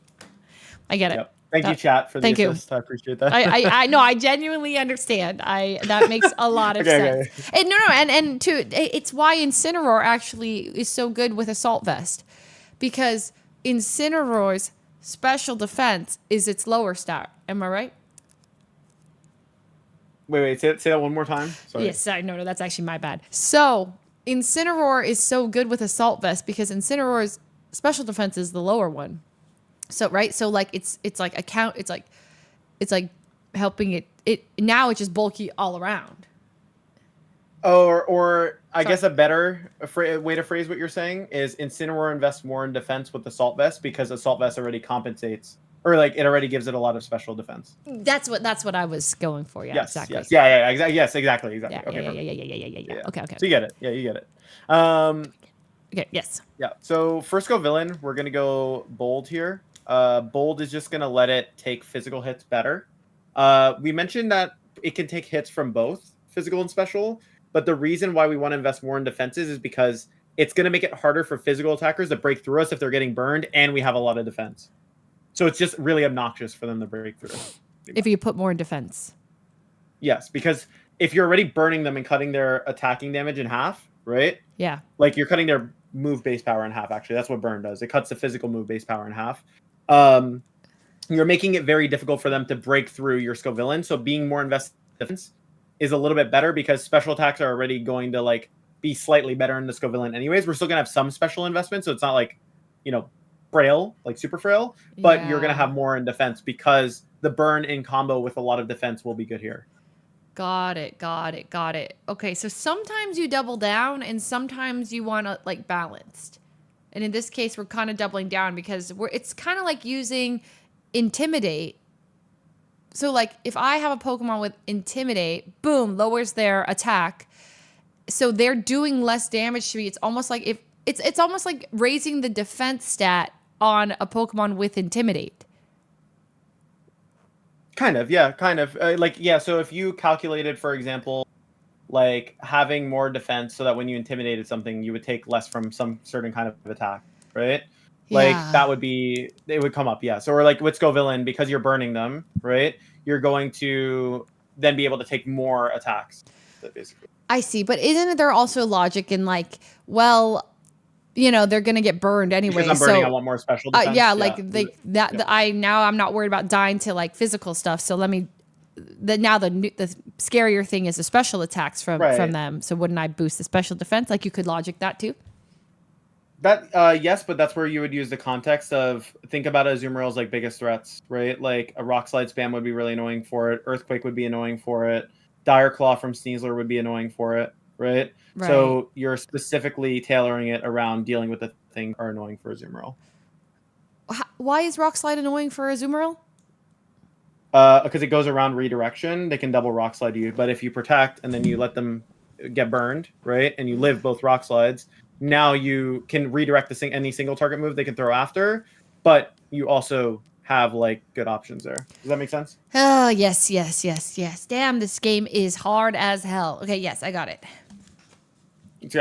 I get it. Yep. Thank you, chat, for the thank you. assist. I appreciate that. I know. I genuinely understand. That makes a lot of sense. Okay. And it's why Incineroar actually is so good with Assault Vest, because Incineroar's special defense is its lower stat. Am I right? Wait. Say that one more time. Sorry. Yes. No. That's actually my bad. So Incineroar is so good with Assault Vest because Incineroar's special defense is the lower one. So right, so like it's like it's like helping it now it's just bulky all around. Or I guess a better way to phrase what you're saying is Incineroar invests more in defense with Assault Vest because Assault Vest already compensates, or like it already gives it a lot of special defense. That's what I was going for. Yeah, Yes, exactly. Yes, yeah, exactly. Yes, exactly. Yeah. Okay. Okay. So you get it. Yeah, you get it. Okay. Yes. Yeah. So first go villain. We're gonna go bold here. Bold is just gonna let it take physical hits better. We mentioned that it can take hits from both physical and special, but the reason why we want to invest more in defenses is because it's gonna make it harder for physical attackers to break through us if they're getting burned, and we have a lot of defense. So it's just really obnoxious for them to break through. If you put more in defense. Yes, because if you're already burning them and cutting their attacking damage in half, right? Yeah. Like you're cutting their move base power in half. Actually, that's what burn does. It cuts the physical move base power in half. You're making it very difficult for them to break through your Scovillain. So being more invested in defense is a little bit better because special attacks are already going to like be slightly better in the Scovillain anyways. We're still gonna have some special investment, so it's not like, frail, like super frail, but you're gonna have more in defense because the burn in combo with a lot of defense will be good here. Got it. Okay, so sometimes you double down and sometimes you want to like balanced. And in this case, we're kind of doubling down because it's kind of like using Intimidate. So like if I have a Pokemon with Intimidate, boom, lowers their attack. So they're doing less damage to me. It's almost like it's almost like raising the defense stat on a Pokemon with Intimidate. Kind of. So if you calculated, for example, like having more defense so that when you intimidated something, you would take less from some certain kind of attack, right? Like that would be, it would come up, yes. Or like with Scovillain, because you're burning them, right? You're going to then be able to take more attacks, basically. I see, but isn't there also logic in like, well, they're gonna get burned anyway. Because I'm burning, I want more special defense. I'm not worried about dying to like physical stuff. So let me. The scarier thing is the special attacks from them. So wouldn't I boost the special defense? Like you could logic that too. That yes, but that's where you would use the context of think about Azumarill's like biggest threats, right? Like a Rock Slide spam would be really annoying for it. Earthquake would be annoying for it. Dire Claw from Sneasler would be annoying for it, right? So you're specifically tailoring it around dealing with the things that are annoying for Azumarill. Why is Rock Slide annoying for Azumarill? because it goes around redirection, they can double rock slide you. But if you protect and then you let them get burned, right, and you live both rock slides, now you can redirect any single target move they can throw after, but you also have like good options there. Does that make sense? Oh, yes, yes, yes, yes. Damn, this game is hard as hell. Okay, yes, I got it.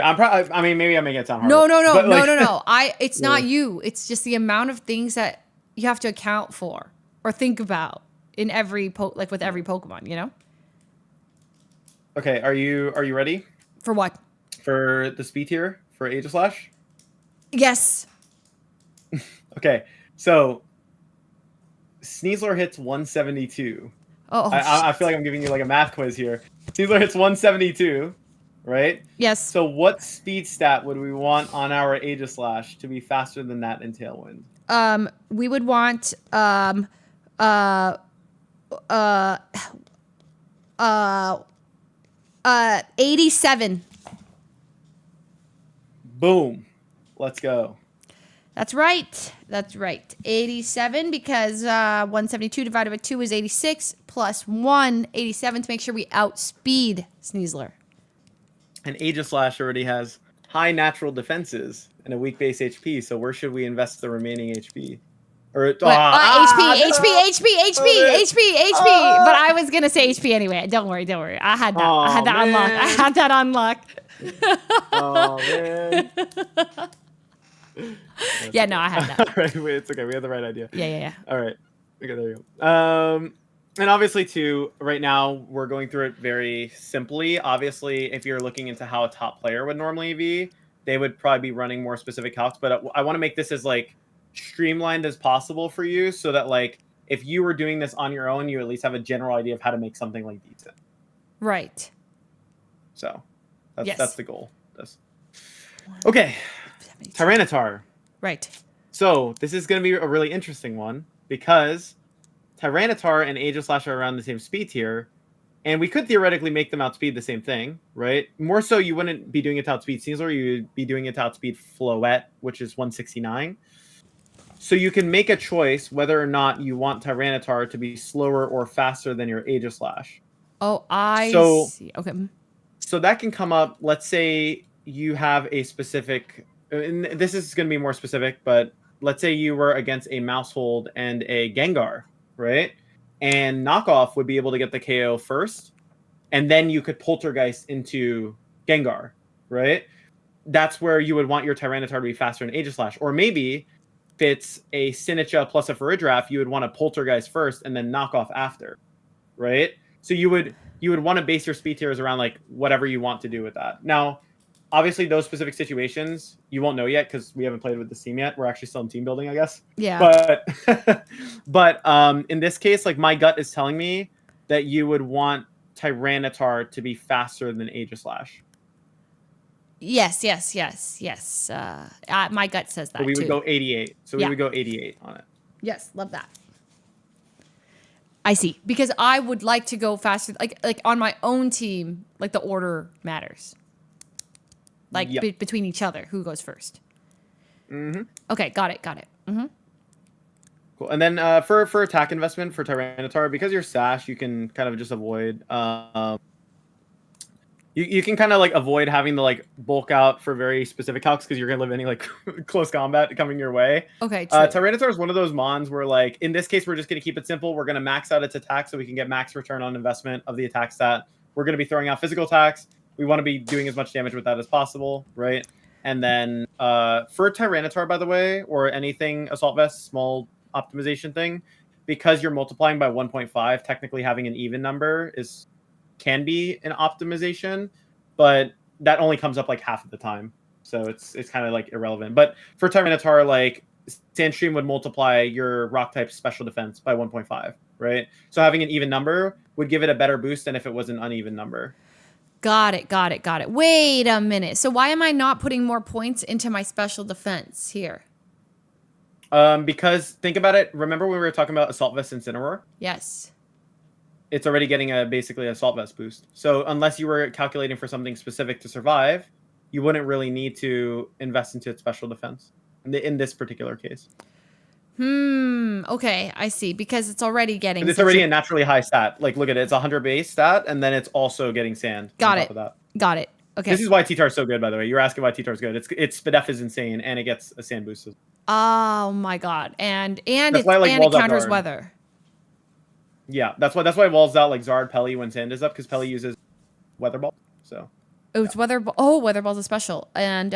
I'm probably. I mean, maybe I'm making it sound hard. No. But, like, No. It's not Yeah. you. It's just the amount of things that you have to account for or think about in every with every Pokemon. You know. Okay, are you ready For what? for the speed tier for Aegislash? Yes. Okay, so Sneasler hits 172. Oh. I feel like I'm giving you like a math quiz here. Sneasler hits 172, right? Yes. So what speed stat would we want on our Aegislash to be faster than that in Tailwind? We would want 87. Boom. Let's go. That's right. That's right. 87 because 172 divided by 2 is 86 plus 1, 87 to make sure we outspeed Sneasler. And Aegislash already has high natural defenses and a weak base HP, so where should we invest the remaining HP? Or HP. But I was gonna say HP anyway. Don't worry. I had that. I had that unlocked. I had that unlocked. Oh man. Yeah, no, I had that. All right, wait, it's okay. We had the right idea. Yeah. All right. Okay, there you go. And obviously, too, right now we're going through it very simply. Obviously, if you're looking into how a top player would normally be, they would probably be running more specific calcs. But I want to make this as like streamlined as possible for you, so that like if you were doing this on your own, you at least have a general idea of how to make something like decent. Right. So Yes. that's the goal. Okay, Tyranitar. Right. So this is going to be a really interesting one because Tyranitar and Aegislash are around the same speed tier, and we could theoretically make them outspeed the same thing, right? More so, you wouldn't be doing it to outspeed Sneasler, you'd be doing it to outspeed Floette, which is 169. So you can make a choice whether or not you want Tyranitar to be slower or faster than your Aegislash. Oh, see. Okay. So that can come up, let's say you have a specific, and this is going to be more specific, but let's say you were against a Mousehold and a Gengar, right? And Knockoff would be able to get the KO first, and then you could Poltergeist into Gengar, right? That's where you would want your Tyranitar to be faster than Aegislash. Or maybe if it's a Sinistcha plus a Farigiraf, you would want to Poltergeist first and then Knockoff after, right? So you would want to base your speed tiers around like whatever you want to do with that. Now, obviously, those specific situations you won't know yet because we haven't played with this team yet. We're actually still in team building, I guess. Yeah. But in this case, like my gut is telling me that you would want Tyranitar to be faster than Aegislash. Yes. My gut says that So we would too. go 88. So we Yeah. would go 88 on it. Yes, love that. I see. Because I would like to go faster. Like on my own team, like the order matters. Like Yep. between each other, who goes first? Mm-hmm. Okay, got it. Mm-hmm. Cool. And then for attack investment for Tyranitar, because you're Sash, you can kind of just avoid. You can kind of like avoid having to like bulk out for very specific calcs because you're gonna live any like close combat coming your way. Okay, true. Tyranitar is one of those mons where like in this case we're just gonna keep it simple. We're gonna max out its attack so we can get max return on investment of the attack stat. We're gonna be throwing out physical attacks. We want to be doing as much damage with that as possible, right? And then for Tyranitar, by the way, or anything Assault Vest small optimization thing, because you're multiplying by 1.5, technically having an even number can be an optimization, but that only comes up like half of the time. So it's kind of like irrelevant. But for Tyranitar, like Sandstream would multiply your rock type special defense by 1.5, right? So having an even number would give it a better boost than if it was an uneven number. Got it. Wait a minute. So why am I not putting more points into my special defense here? Because think about it. Remember when we were talking about Assault Vest Incineroar? Yes. It's already getting basically a Assault Vest boost. So unless you were calculating for something specific to survive, you wouldn't really need to invest into its special defense in this particular case. Okay, I see. Because it's already getting. It's already a naturally high stat. Like, look at it. It's 100 base stat, and then it's also getting sand. Got on it. top of that. Got it. Okay. This is why T-Tar's so good, by the way. You're asking why T-Tar's good. Its Spadef is insane, and it gets a sand boost. Oh my god. And That's it's why, like, and it walls out counters Zard. weather. Yeah, that's why it walls out like Zard, Pelly when sand is up, because Pelly uses Weather Ball. So Oh, it's weather. Oh, weather ball's a special. And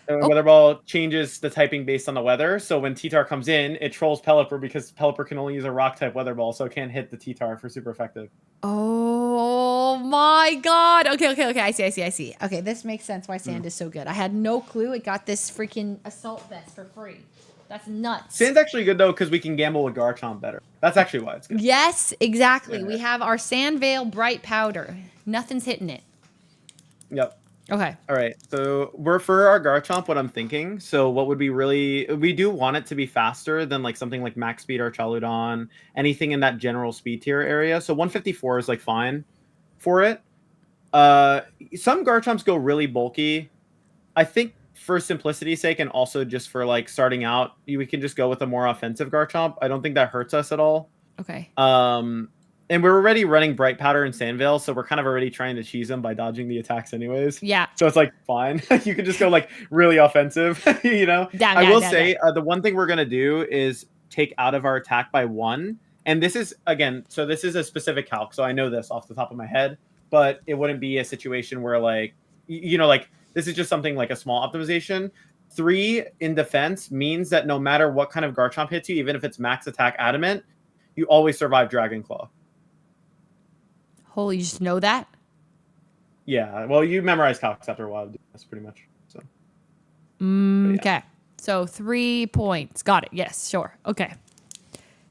Weather Ball changes the typing based on the weather. So when T-Tar comes in, it trolls Pelipper because Pelipper can only use a rock type Weather Ball, so it can't hit the T-Tar for super effective. oh my god. Okay. I see. Okay, this makes sense why sand is so good. I had no clue it got this freaking assault vest for free. That's nuts. Sand's actually good though because we can gamble with Garchomp better. That's actually why it's good. Yes, exactly. Yeah. We have our Sand Veil Bright Powder. Nothing's hitting it. Yep. Okay. All right. So we're for our Garchomp. What I'm thinking. So what would be we do want it to be faster than like something like Max Speed or Chaludon, anything in that general speed tier area. So 154 is like fine for it. Some Garchomps go really bulky. I think for simplicity's sake and also just for like starting out, we can just go with a more offensive Garchomp. I don't think that hurts us at all. Okay. And we're already running Bright Powder and Sand Veil, so we're kind of already trying to cheese them by dodging the attacks anyways. Yeah. So it's like fine. You can just go like really offensive, you know? I will say the one thing we're going to do is take out of our attack by 1. And this is, again, so this is a specific calc. So I know this off the top of my head, but it wouldn't be a situation where like, you know, like this is just something like a small optimization. 3 in defense means that no matter what kind of Garchomp hits you, even if it's max attack adamant, you always survive Dragon Claw. Holy, you just know that? Yeah, well, you memorize calcs after a while. That's pretty much so. Yeah. Okay, so 3 points. Got it. Yes, sure. Okay,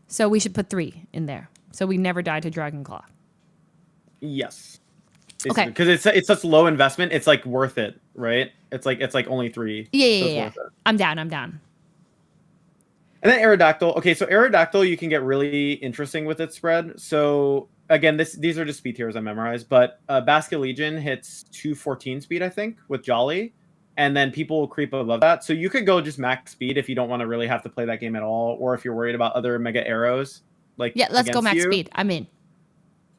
so we should put 3 in there, so we never die to Dragon Claw. Yes. Okay. Because it's such low investment, it's like worth it, right? It's like only 3. Yeah. I'm down. And then Aerodactyl. Okay, so Aerodactyl, you can get really interesting with its spread. So again, these are just speed tiers I memorized, but Basket Legion hits 214 speed, I think, with Jolly, and then people will creep above that. So you could go just max speed if you don't want to really have to play that game at all, or if you're worried about other Mega Arrows. Like Yeah, let's go max speed. I'm in.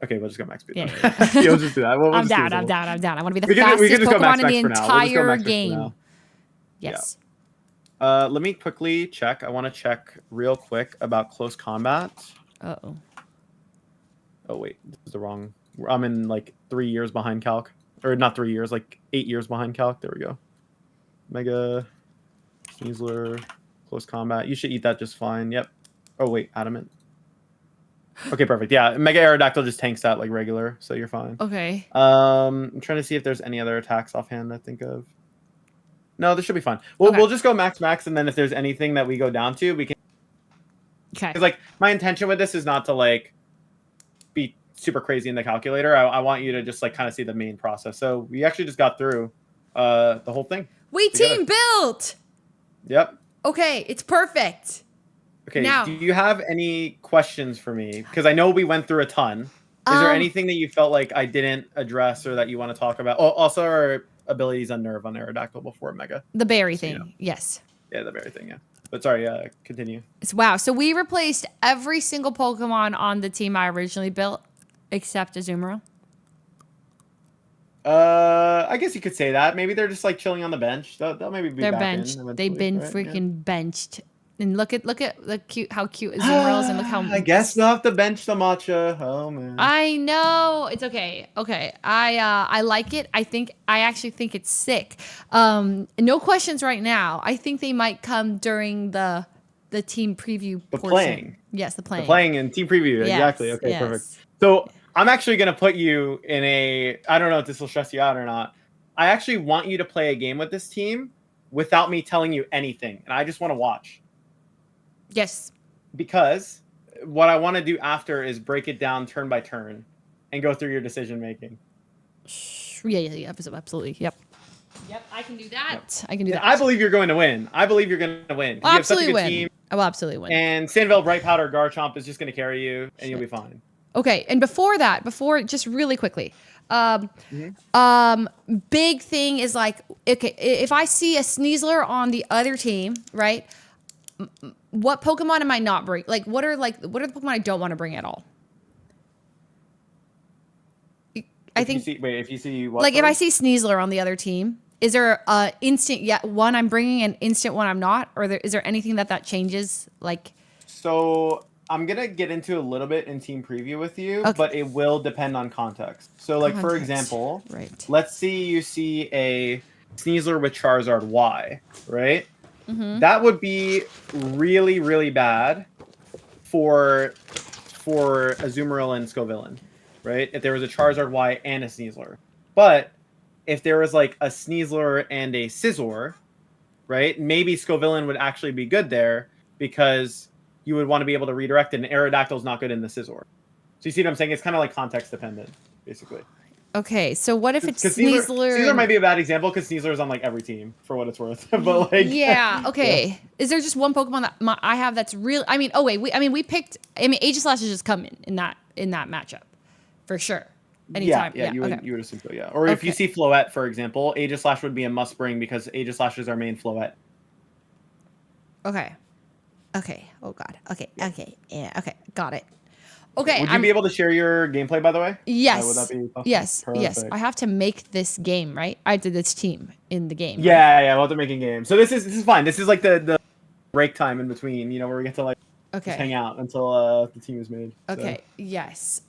Okay, we'll just go max speed. Yeah. Yeah, we'll just do that. I'm down. I want to be the fastest Pokemon in the entire game. Yes. Let me quickly check. I want to check real quick about close combat. Uh-oh. Oh, wait. This is the wrong... I'm in, like, 3 years behind Calc. Or not 3 years, like 8 years behind Calc. There we go. Mega... Sneasler... Close combat. You should eat that just fine. Yep. Oh, wait. Adamant. Okay, perfect. Yeah, Mega Aerodactyl just tanks that like regular, so you're fine. Okay. I'm trying to see if there's any other attacks offhand I think of. No, this should be fine. We'll just go max, and then if there's anything that we go down to, we can... Okay. Because, like, my intention with this is not to, like, be super crazy in the calculator. I want you to just, like, kind of see the main process. So we actually just got through the whole thing. We team built! Yep. Okay, it's perfect. Okay, now, do you have any questions for me? Because I know we went through a ton. Is there anything that you felt like I didn't address or that you want to talk about? Oh, also our abilities on Nerve on Aerodactyl before Mega. The berry thing, you know. yes. Yeah, the berry thing, yeah. But sorry, continue. Wow, so we replaced every single Pokemon on the team I originally built, except Azumarill. I guess you could say that. Maybe they're just like chilling on the bench. They'll maybe be back benched. in. They've been freaking benched. And look at the how cute Azumarill is, and look how. I guess we'll have to bench the matcha. Oh man. I know it's okay. Okay, I like it. I actually think it's sick. No questions right now. I think they might come during the team preview. The portion. playing. Yes, the playing. The playing and team preview. Yes, Exactly. Okay, yes. perfect. So I'm actually gonna put you in a. I don't know if this will stress you out or not. I actually want you to play a game with this team without me telling you anything, and I just want to watch. Yes. Because what I want to do after is break it down turn by turn and go through your decision making. Yeah, absolutely. Yep, I can do that. Yep. I can do that. I believe you're going to win. I will absolutely win. I will absolutely win. And Sandville, Bright Powder, Garchomp is just going to carry you, and you'll be fine. Okay, and before just really quickly, big thing is like, okay, if I see a Sneasler on the other team, right? what Pokemon am I not bring? Like, what are the Pokemon I don't want to bring at all? If you see what? Like, if sorry? I see Sneasler on the other team, is there a instant one I'm bringing and instant one I'm not? Or is there anything that changes? Like, so I'm gonna get into a little bit in team preview with you, Okay. but it will depend on context. So, like for Context. example, Right. let's see you see a Sneasler with Charizard Y, right? Mm-hmm. That would be really, really bad for Azumarill and Scovillain, right? If there was a Charizard Y and a Sneasler. But if there was like a Sneasler and a Scizor, right? Maybe Scovillain would actually be good there because you would want to be able to redirect it, and Aerodactyl's not good in the Scizor. So you see what I'm saying? It's kind of like context dependent, basically. Okay, so what if it's Sneasler? Sneasler? Sneasler might be a bad example because Sneasler is on like every team for what it's worth. But like, yeah, okay. Is there just one Pokemon that I have that's real? I mean, we picked. I mean, Aegislash is just coming in that matchup, for sure. Anytime. Yeah, you okay. would assume so, yeah. Or if you Okay. see Floette, for example, Aegislash would be a must bring because Aegislash is our main Floette. Okay. Okay. Oh God. Okay. Okay. Yeah. Okay. Got it. Okay. Would you be able to share your gameplay, by the way? Yes. Would that be possible? Yes. Yes. Perfect. I have to make this game, right? I did this team in the game. Yeah, we'll have to make a game. So this is fine. This is like the break time in between, you know, where we get to like Okay. just hang out until the team is made. Okay. Yes.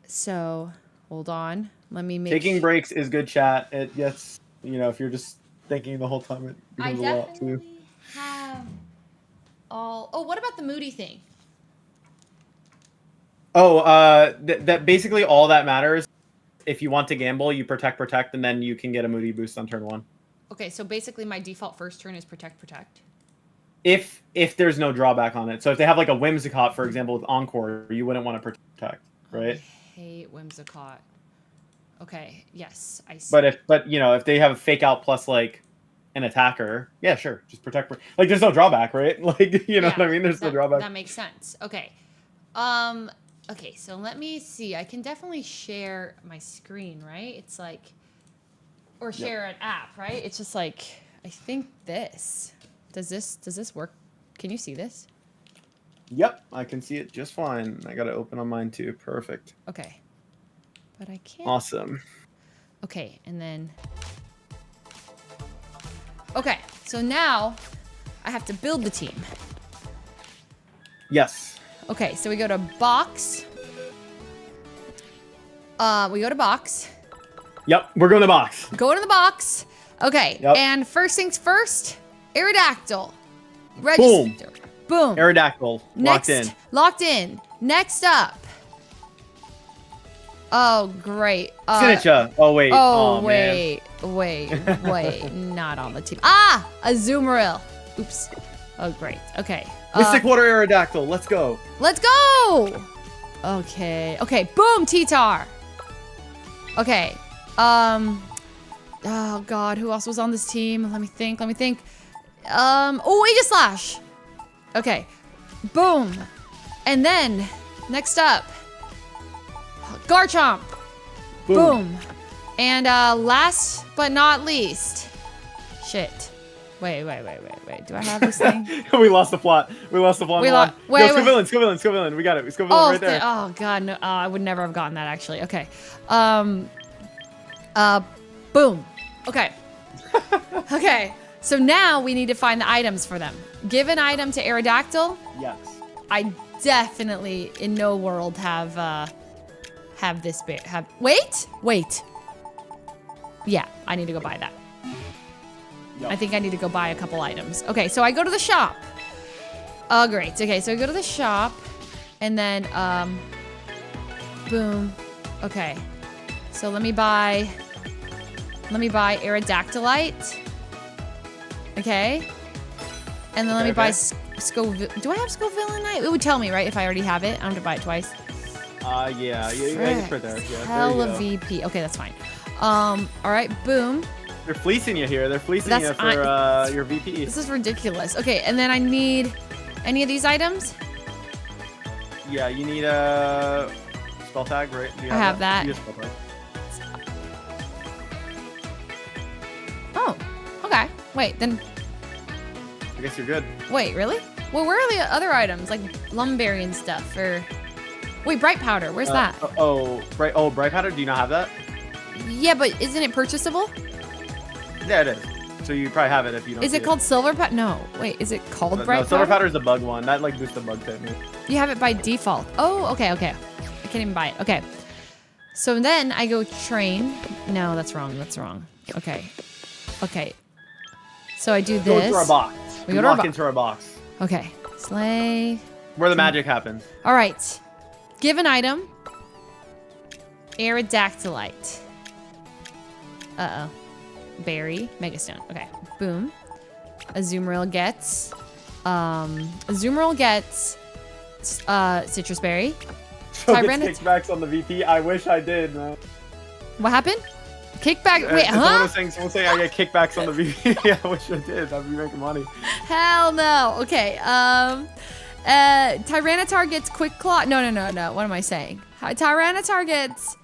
So hold on. Let me make. Taking breaks is good chat. It gets, you know, if you're just thinking the whole time, it I becomes a lot too. definitely have all. Oh, what about the Moody thing? Oh, that basically all that matters. If you want to gamble, you protect, and then you can get a Moody boost on turn 1. Okay, so basically my default first turn is protect. If there's no drawback on it. So if they have like a Whimsicott, for example, with Encore, you wouldn't want to protect, right? I hate Whimsicott. Okay, yes, I see. But you know, if they have a fake out plus like an attacker, yeah, sure, just protect. Like there's no drawback, right? Like you know what I mean? There's no drawback. That makes sense. Okay. Okay, so let me see. I can definitely share my screen, right? It's like, or share an app, right? It's just like, I think this. Does this work? Can you see this? Yep, I can see it just fine. I got it open on mine too. Perfect. Okay. But I can't. Awesome. Okay, and then. Okay, so now I have to build the team. Yes. Okay, so we go to box. We go to box. Yep, we're going to box. Go to the box. Okay, Yep. and first things first, Aerodactyl. Boom. Register. Boom. Aerodactyl. Next, Locked in. Locked in. Next up. Oh, great. Sinistcha. Oh, wait. Oh, man. wait. Not on the team. Ah! Azumarill. Oops. Oh, great. Okay. Mystic Water Aerodactyl. Let's go. Let's go! Okay. Okay, boom, T-Tar. Okay. Oh, God. Who else was on this team? Let me think. Oh, Aegislash. Okay. Boom. And then, next up, Garchomp. Boom. And last but not least, shit. Wait. Do I have this thing? We lost the plot. We lost the plot. Wait, Scovillain. We got it. Scovillain oh, right there. oh God, no! I would never have gotten that actually. Okay. Boom. Okay. Okay. So now we need to find the items for them. Give an item to Aerodactyl. Yes. I definitely, in no world, have this bit. Wait. Yeah, I need to go buy that. Yep. I think I need to go buy a couple items. Okay, so I go to the shop. Oh, great. Okay, so I go to the shop, and then, boom. Okay, so let me buy Aerodactylite. Okay, and then let me buy Scoville. Do I have Scovillinite? It would tell me, right, if I already have it. I'm gonna buy it twice. Yeah, it's right there. Yeah, Hella there you go. VP. Okay, that's fine. All right, boom. They're fleecing you here. They're fleecing you for your VP. This is ridiculous. Okay, and then I need any of these items. Yeah, you need a spell tag, right? Do you I have that. You have spell tag. Oh, okay. Wait, then. I guess you're good. Wait, really? Well, where are the other items like lumberry and stuff? Or wait, bright powder. Where's that? Bright powder. Do you not have that? Yeah, but isn't it purchasable? Yeah, it is. So you probably have it if you don't. Is it called silver powder? No. Wait, is it called No, bright silver powder? powder is the bug one. That like boosts the bug type move. You have it by default. Oh, okay. I can't even buy it. Okay. So then I go train. No, that's wrong. Okay. So I do this. Go into our box. We go to our walk into our box. Okay. Slay. Where the magic happens. All right. Give an item. Aerodactylite. Uh-oh. Berry. Megastone. Okay. Boom. Azumarill gets... Citrus Berry. So it's kickbacks on the VP. I wish I did, man. What happened? Kickback? Wait, Someone huh? was saying I get kickbacks on the VP. I wish I did. I'd be making money. Hell no. Okay. Tyranitar gets Quick Claw. No. What am I saying? Tyranitar gets...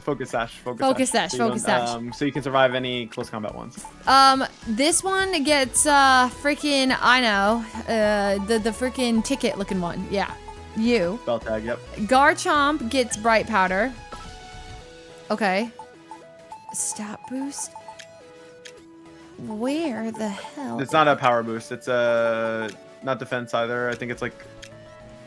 Focus sash. Focus sash. So you can survive any close combat ones. This one gets freaking, I know, the freaking ticket looking one. Yeah, you. Bell tag. Yep. Garchomp gets bright powder. Okay. Stat boost. Where the hell? It's not a power boost. It's not defense either. I think it's like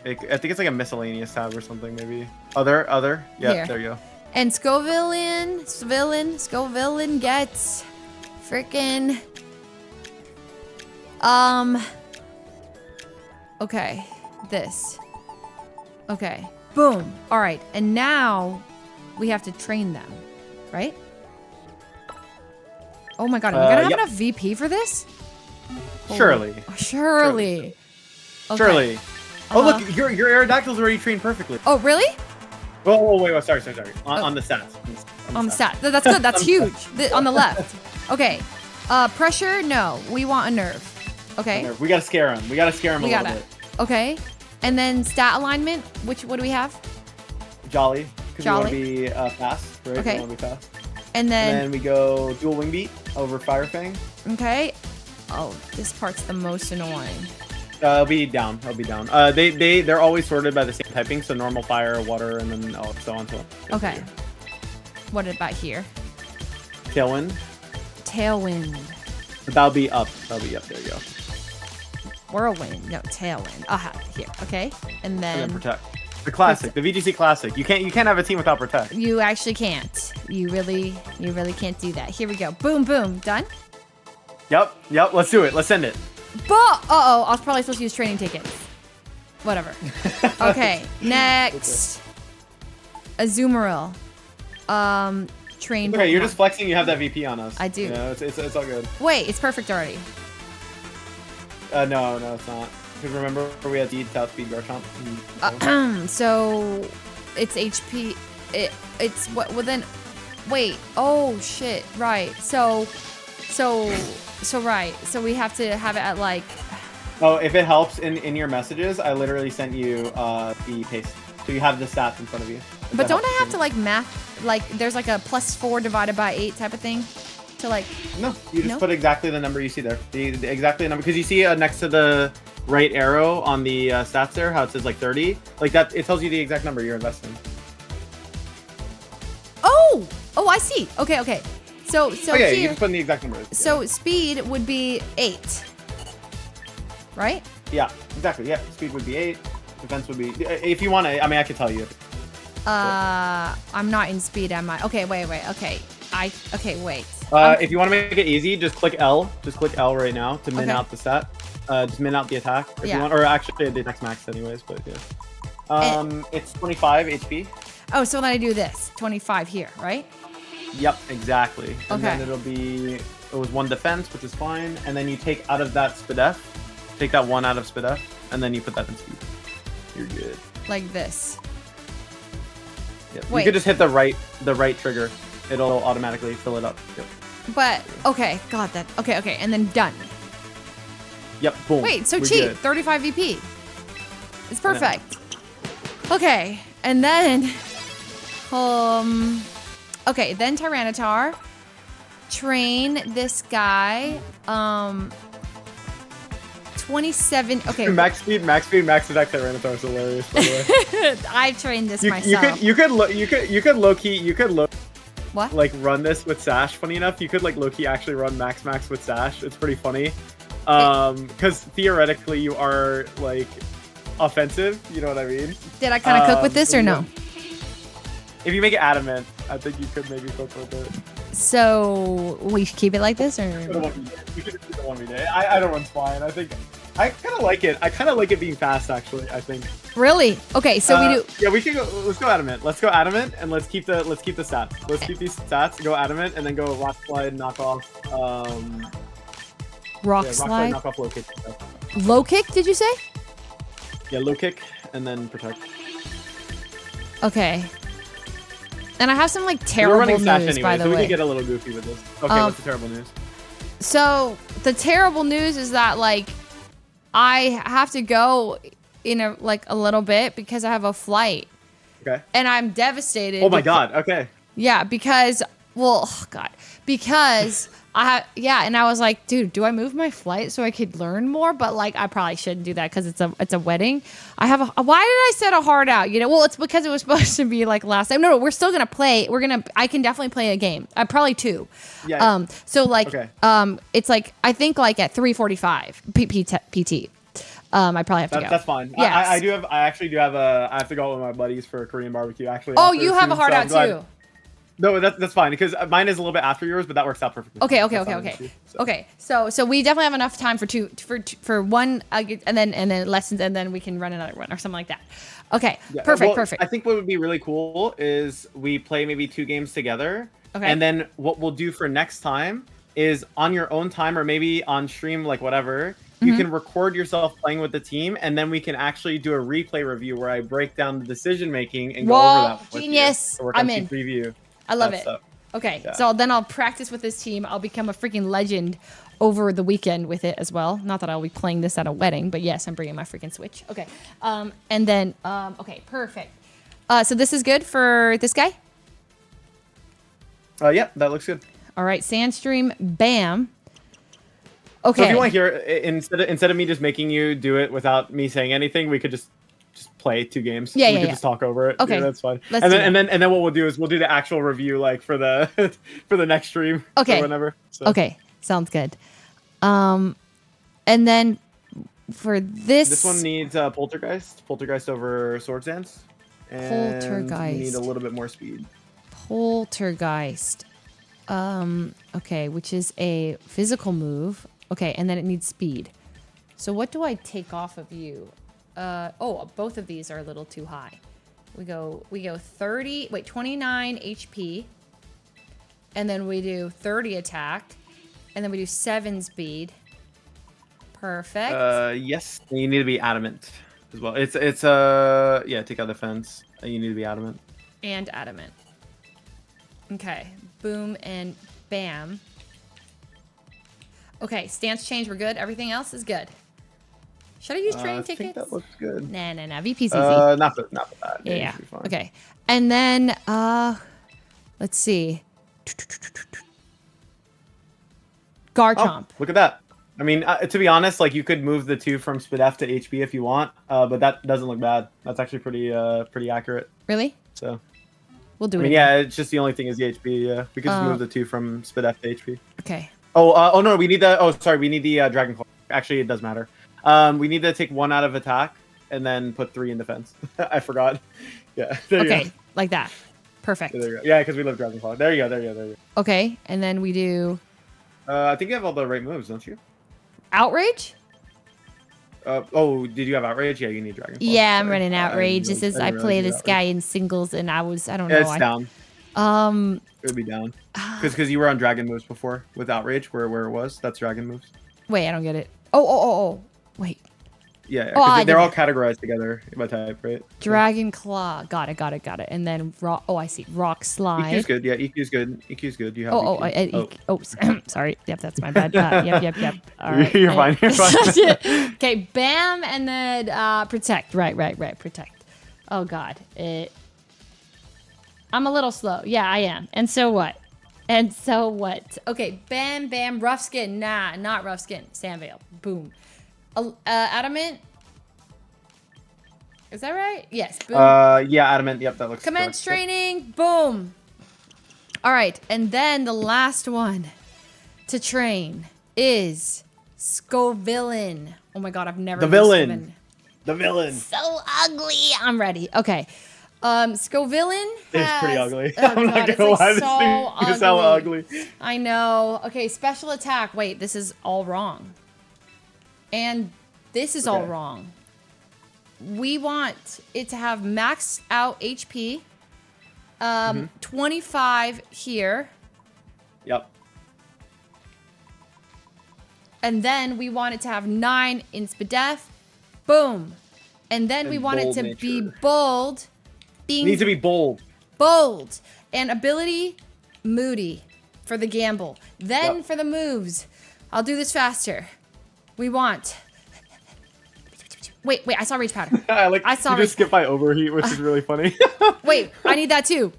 a miscellaneous tab or something maybe. Other. Yeah, Here. there you go. And Scovillin gets freaking okay, this. Okay. Boom. All right. And now we have to train them, right? Oh my god, am I gonna have enough VP for this? Surely. Surely. Okay. Surely. Oh look, your Aerodactyl's already trained perfectly. Oh really? Oh wait, sorry. On the stats. On the stat. That's good. That's huge. On the left. Okay. Pressure? No. We want a nerve. Okay. We gotta scare him. We gotta scare him a little bit. Okay. And then stat alignment. What do we have? Jolly. Because we want to Jolly. be fast, right? Okay. We want to be fast. And then we go dual wing beat over Fire Fang. okay. Oh, this part's the most annoying. It'll be down. They're always sorted by the same typing, so normal, fire, water, and then so on. Okay. What about here? Tailwind. Tailwind. That'll be up. There you go. Whirlwind. No, tailwind. Aha, here. Okay. And And then then protect. The classic, the VGC classic. You can't have a team without protect. you actually can't. You really can't do that. Here we go. Boom, boom. Done? Yep. Let's do it. Let's send it. Uh-oh, I was probably supposed to use training tickets. Whatever. Okay, next. Azumarill. Train. Okay, you're Pokemon. just flexing. You have that VP on us. I do. Yeah, it's all good. Wait, it's perfect already. No, it's not. Because remember, we had the top speed Garchomp. So it's HP. It's what? Well then, wait. Oh shit. Right. So right. So we have to have it at like. Oh, if it helps in your messages, I literally sent you the paste, so you have the stats in front of you. But don't I have to like math? Like there's like a +4 divided by 8 type of thing, to like. No, you just No? put exactly the number you see there. The exactly the number, because you see next to the right arrow on the stats there, how it says like 30, like that. It tells you the exact number you're investing. Oh, I see. Okay. So Okay, you here. just put in the exact number. So speed would be 8, right? Yeah, exactly. Yeah, speed would be 8. Defense would be. If you want to, I mean, I could tell you. I'm not in speed, am I? Okay, wait. Okay, wait. If you want to make it easy, just click L. Just click L right now to min Okay. out the stat. Just min out the attack if Yeah. you want, or actually the attack's max anyways. But yeah. It's 25 HP. Oh, so then I do this 25 here, right? Yep, exactly. And Okay. then it was 1 defense, which is fine. And then you take out of that Spadef, take that 1 out of Spadef, and then you put that in speed. You're good. Like this. Yep. Wait. You could just hit the right trigger. It'll automatically fill it up. Yep. But okay, got that. Okay, and then done. Yep. Boom. Wait, so We're cheap. good. 35 VP. It's perfect. Okay, and then okay, then Tyranitar. Train this guy. 27. Okay. Max speed, max attack Tyranitar is hilarious. By the way. I trained this myself. You could low key What? like run this with Sash. Funny enough, you could like low key actually run max with Sash. It's pretty funny. Because theoretically you are like offensive. You know what I mean? Did I kind of cook with this or no? If you make it adamant, I think you could maybe cook with it. So we should keep it like this, or You could just do the 1v day. I don't run fine. I think I kind of like it. I kind of like it being fast, actually. I think. really? Okay, so we do. Yeah, we can go. Let's go adamant. Let's go adamant, and let's keep the stats. Let's keep these stats. Go adamant, and then go rock slide, knock off. Rock Yeah, slide. knock off low kick. Low kick? Did you say? Yeah, low kick, and then protect. Okay. And I have some like We're terrible running news, Sash anyway, by the so we way. can get a little goofy with this. Okay, what's the terrible news? So the terrible news is that like I have to go in a little bit because I have a flight, Okay. and I'm devastated. Oh my god. Okay. Yeah, because because and I was like, dude, do I move my flight so I could learn more? But like, I probably shouldn't do that because it's a wedding. I have why did I set a hard out? You know, well, it's because it was supposed to be like last time. No, we're still gonna play. I can definitely play a game. Probably 2. Yeah. So like, Okay. it's like I think like at 3:45 PT. I probably have to go. That's fine. Yes. I actually do have I have to go out with my buddies for a Korean barbecue. Actually. Oh, after you have a soon, hard so out I'm glad- too. No, that's fine because mine is a little bit after yours, but that works out perfectly. Okay. That's not an issue, so. Okay. So we definitely have enough time for one, and then lessons, and then we can run another one or something like that. Okay. Yeah, Perfect. well, Perfect. I think what would be really cool is we play maybe 2 games together. Okay. And then what we'll do for next time is on your own time or maybe on stream, like whatever, you can record yourself playing with the team, and then we can actually do a replay review where I break down the decision making and go over that with genius. you. So work I'm on in. team preview. I love that it. stuff. Okay, Yeah. so then I'll practice with this team. I'll become a freaking legend over the weekend with it as well. Not that I'll be playing this at a wedding, but yes, I'm bringing my freaking Switch. Okay, and then okay, perfect. So this is good for this guy. Yeah, that looks good. All right, Sandstream, bam. Okay. So if you want to hear, instead of me just making you do it without me saying anything, we could just play 2 games. Yeah, we yeah, could yeah. just talk over it. Okay, Yeah, that's fine. let's And do then, that. and then what we'll do is we'll do the actual review like for the for the next stream. Okay. Or whenever. So. Okay, sounds good. And then for This one needs Poltergeist over Swords Dance. And Poltergeist. you need a little bit more speed. Poltergeist. Okay, which is a physical move. Okay, and then it needs speed. So what do I take off of you? Both of these are a little too high. We go 29 HP. And then we do 30 attack. And then we do 7 speed. Perfect. Yes. And you need to be adamant as well. It's yeah, take out the fence. You need to be adamant. And adamant. Okay. Boom and bam. Okay, stance change, we're good. Everything else is good. Should I use train I tickets? think that looks good. Nah. VP's easy. Not for that. Yeah. It should be fine. Okay. And then let's see. Garchomp. Oh, look at that. I mean, to be honest, like you could move the 2 from Speed F to HP if you want, but that doesn't look bad. That's actually pretty accurate. Really? So, We'll do I it. mean, again. yeah, it's just the only thing is the HP. Yeah, we could just move the 2 from Speed F to HP. Okay. Oh no, we need the. Oh, sorry, we need the Dragon Claw. Actually, it does matter. We need to take 1 out of attack and then put 3 in defense. I forgot. Yeah. There you Okay, go. like that. Perfect. Yeah, there you go. Yeah, because we love Dragon Claw. There you go. Okay, and then we do I think you have all the right moves, don't you? outrage. Did you have outrage? Yeah, you need Dragon Claw. Yeah, I'm Sorry. running outrage. This is I didn't play realize you this had guy in singles, and I don't Yeah, know. it's down. It would be down. Because you were on Dragon moves before with outrage, where it was. That's Dragon moves. Wait, I don't get it. Oh. Wait. Yeah, Oh, I they're get all it. categorized together by type, right? Dragon Claw. Got it. And then rock. Oh, I see. Rock slide. EQ's good. Yeah, EQ's good. You have EQ. Sorry. Yep, that's my bad. Yep. All right. You're fine. Okay, bam, and then protect. Right. Protect. Oh God. I'm a little slow. Yeah, I am. And so what? Okay, bam, rough skin. Nah, not rough skin. Sandvale. Boom. Adamant. Is that right? Yes. Boom. Yeah, adamant. Yep, that looks Commence correct. Yep. training. Boom. All right, and then the last one to train is Scovillain. Oh my god, I've never The used villain. Scovillain. The villain. So ugly. I'm ready. Okay. Scovillain It's pretty has- ugly. Oh I'm not god, it's gonna like lie. so This is how ugly. I know. Okay, special attack. Wait, this is all wrong. And this is all Okay. wrong. We want it to have maxed out HP. 25 here. Yep. And then we want it to have 9 in Spadef. Boom. And then we And want it bold to nature. be bold. Being Needs to be bold. bold. And ability, moody for the gamble. Then Yep. for the moves, I'll do this faster. We want... Wait, I saw Rage Powder. I saw you just skip by overheat, which is really funny. Wait, I need that too.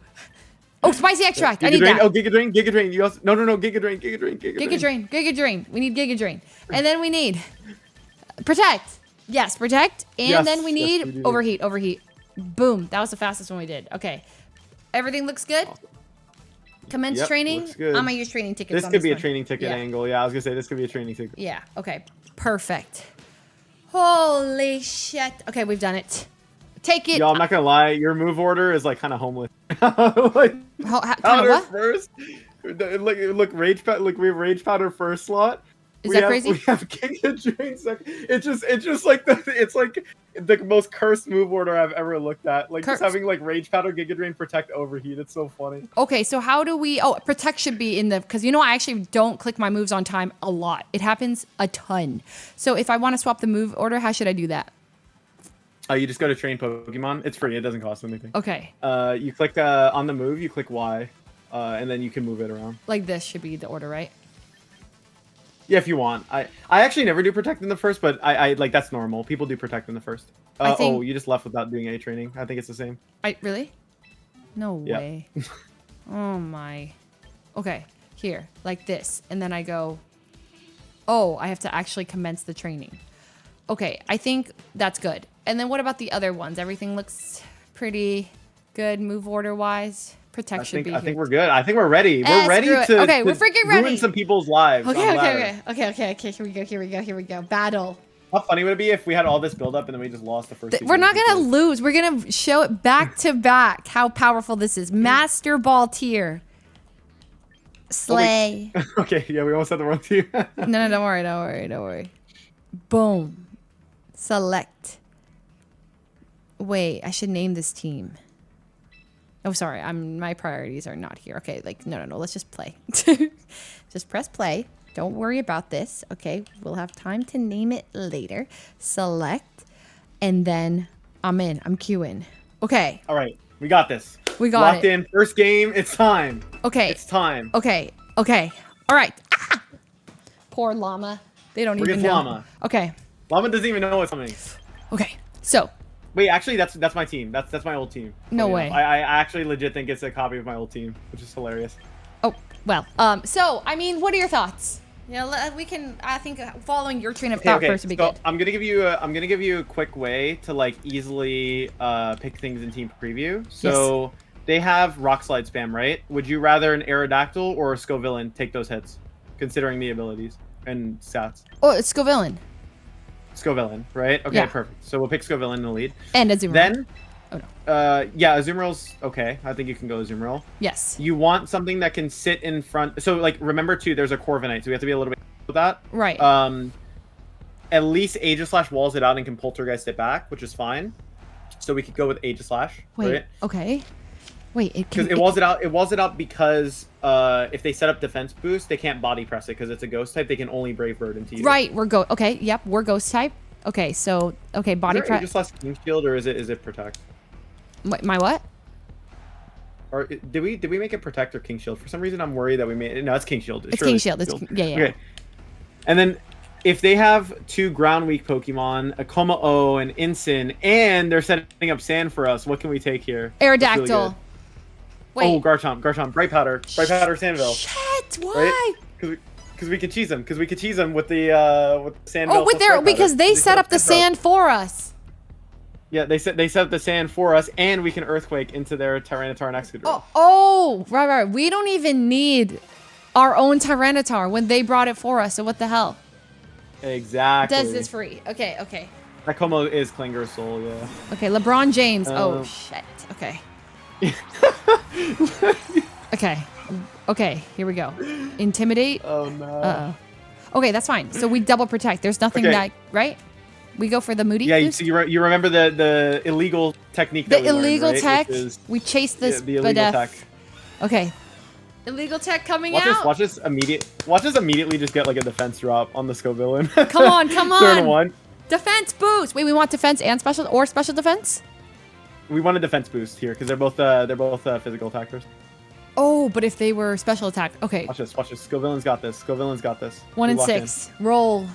Oh, spicy extract. I Giga need Drain. that. Oh, Giga Drain. Giga Drain. You also no. Giga Drain. Giga Drain. Giga Drain. Giga Drain. We need Giga Drain. And then we need Protect. Yes, Protect. And Yes, then we yes, need we do. Overheat. Boom. That was the fastest one we did. Okay. Everything looks good? Commence Yep, training? looks good. I'm going to use training tickets This on could be a one. training ticket Yeah. angle. Yeah, I was gonna say this could be a training ticket. Yeah. Okay. Perfect. Holy shit. Okay, we've done it. Take it. Yo, I'm not gonna lie. Your move order is like kind of homeless. Like Kind of powder what? first. Look, rage powder. Look, we have rage powder first slot. Is that crazy? We have Giga Drain second. It's just like it's like the most cursed move order I've ever looked at. Like Cursed. just having like rage powder, Giga Drain, protect, overheat. It's so funny. Okay, so how do we... Oh, Protect should be in the... Because you know I actually don't click my moves on time a lot. It happens a ton. So if I want to swap the move order, how should I do that? You just go to train Pokemon. It's free. It doesn't cost anything. Okay, You click on the move. You click Y, and then you can move it around. like this should be the order, right? Yeah, if you want. I actually never do protect in the first, but I like that's normal. People do protect in the first. I think- Oh, you just left without doing A training. I think it's the same. Really? No Yeah. way. Oh my. Okay, here, like this. And then I go... Oh, I have to actually commence the training. Okay, I think that's good. And then what about the other ones? Everything looks pretty good move order-wise. Protect should be I think here. we're good. I think we're ready. We're ready screw it. to Okay, to we're freaking ruin ready. some people's lives. on ladder. Okay. Here we go. Battle. How funny would it be if we had all this build up and then we just lost the first? We're not gonna lose. We're gonna show it back to back how powerful this is. Master Ball tier. Slay. Okay, yeah, we almost had the wrong team. No, don't worry. Boom. Select. Wait, I should name this team. Oh, sorry. My priorities are not here. Okay, like no. Let's just play. Just press play. Don't worry about this. Okay, we'll have time to name it later. Select, and then I'm in. I'm queuing. Okay, All right, we got this. we got Locked it. in. First game. It's time. Okay, It's time. okay. All right. Ah! Poor llama. They don't Forget even know. llama. Okay. Llama doesn't even know what's coming. Okay. So Wait, actually, that's my team. That's my old team. No Funny way. enough. I actually legit think it's a copy of my old team, which is hilarious. Oh, well, so, I mean, what are your thoughts? You know, we can, I think following your train of thought first would be so good. I'm gonna give you a quick way to like easily pick things in team preview. So they have rock slide spam, right? Would you rather an Aerodactyl or a Scovillain take those hits, considering the abilities and stats? Oh, it's Scovillain. Scovillain, right? Okay, Yeah. perfect. So we'll pick Scovillain in the lead. And Azumarill. Then, Oh, no. yeah, Azumarill's okay. I think you can go Azumarill. Yes. You want something that can sit in front. So like, remember too, there's a Corviknight, so we have to be a little bit with that. Right. At least Aegislash walls it out and can Poltergeist it back, which is fine. So we could go with Aegislash. Wait, right? okay. Wait, it can... Because it walls it out. It walls it out because if they set up defense boost, they can't body press it because it's a ghost type. They can only Brave Bird into you. Right, okay, yep, we're ghost type. Okay, so, okay, body Is there press... Aegislash King Shield or is it Protect? My what? Or did we make it Protect or King Shield? For some reason, I'm worried that we made it. No, it's King Shield. It's Surely King Shield. It's, yeah. Okay. And then if they have 2 ground weak Pokemon, a Kommo-o, and Incin, and they're setting up Sand for us, what can we take here? That's really Aerodactyl. good. Wait. Oh, Garchomp, Bright Powder, Sandville. Shit, why? Because Because we could cheese them. Because we could cheese them with the sand. Oh, because they set up the sand for us. Yeah, they set up the sand for us, and we can earthquake into their Tyranitar and Excadrill. Oh, right. We don't even need our own Tyranitar when they brought it for us. So what the hell? Exactly. Does this free? Okay. That Como is Klinger Soul, yeah. Okay, LeBron James. Oh shit. Okay. Okay. Here we go. Intimidate. Oh no. Okay, that's fine. So we double protect. There's nothing that right. We go for the Moody. Yeah, boost? so you remember the illegal technique. The that we illegal learned, right? tech. We chase this. The illegal tech. Okay. Illegal tech watch out. Watch this immediately just get like a defense drop on the Scovillain. Come on. Turn 1. Defense boost. Wait, we want defense and special defense? We want a defense boost here because they're both physical attackers. Oh, but if they were special attack. Okay. Watch this. Scovillain's got this. 1 and 6. Roll.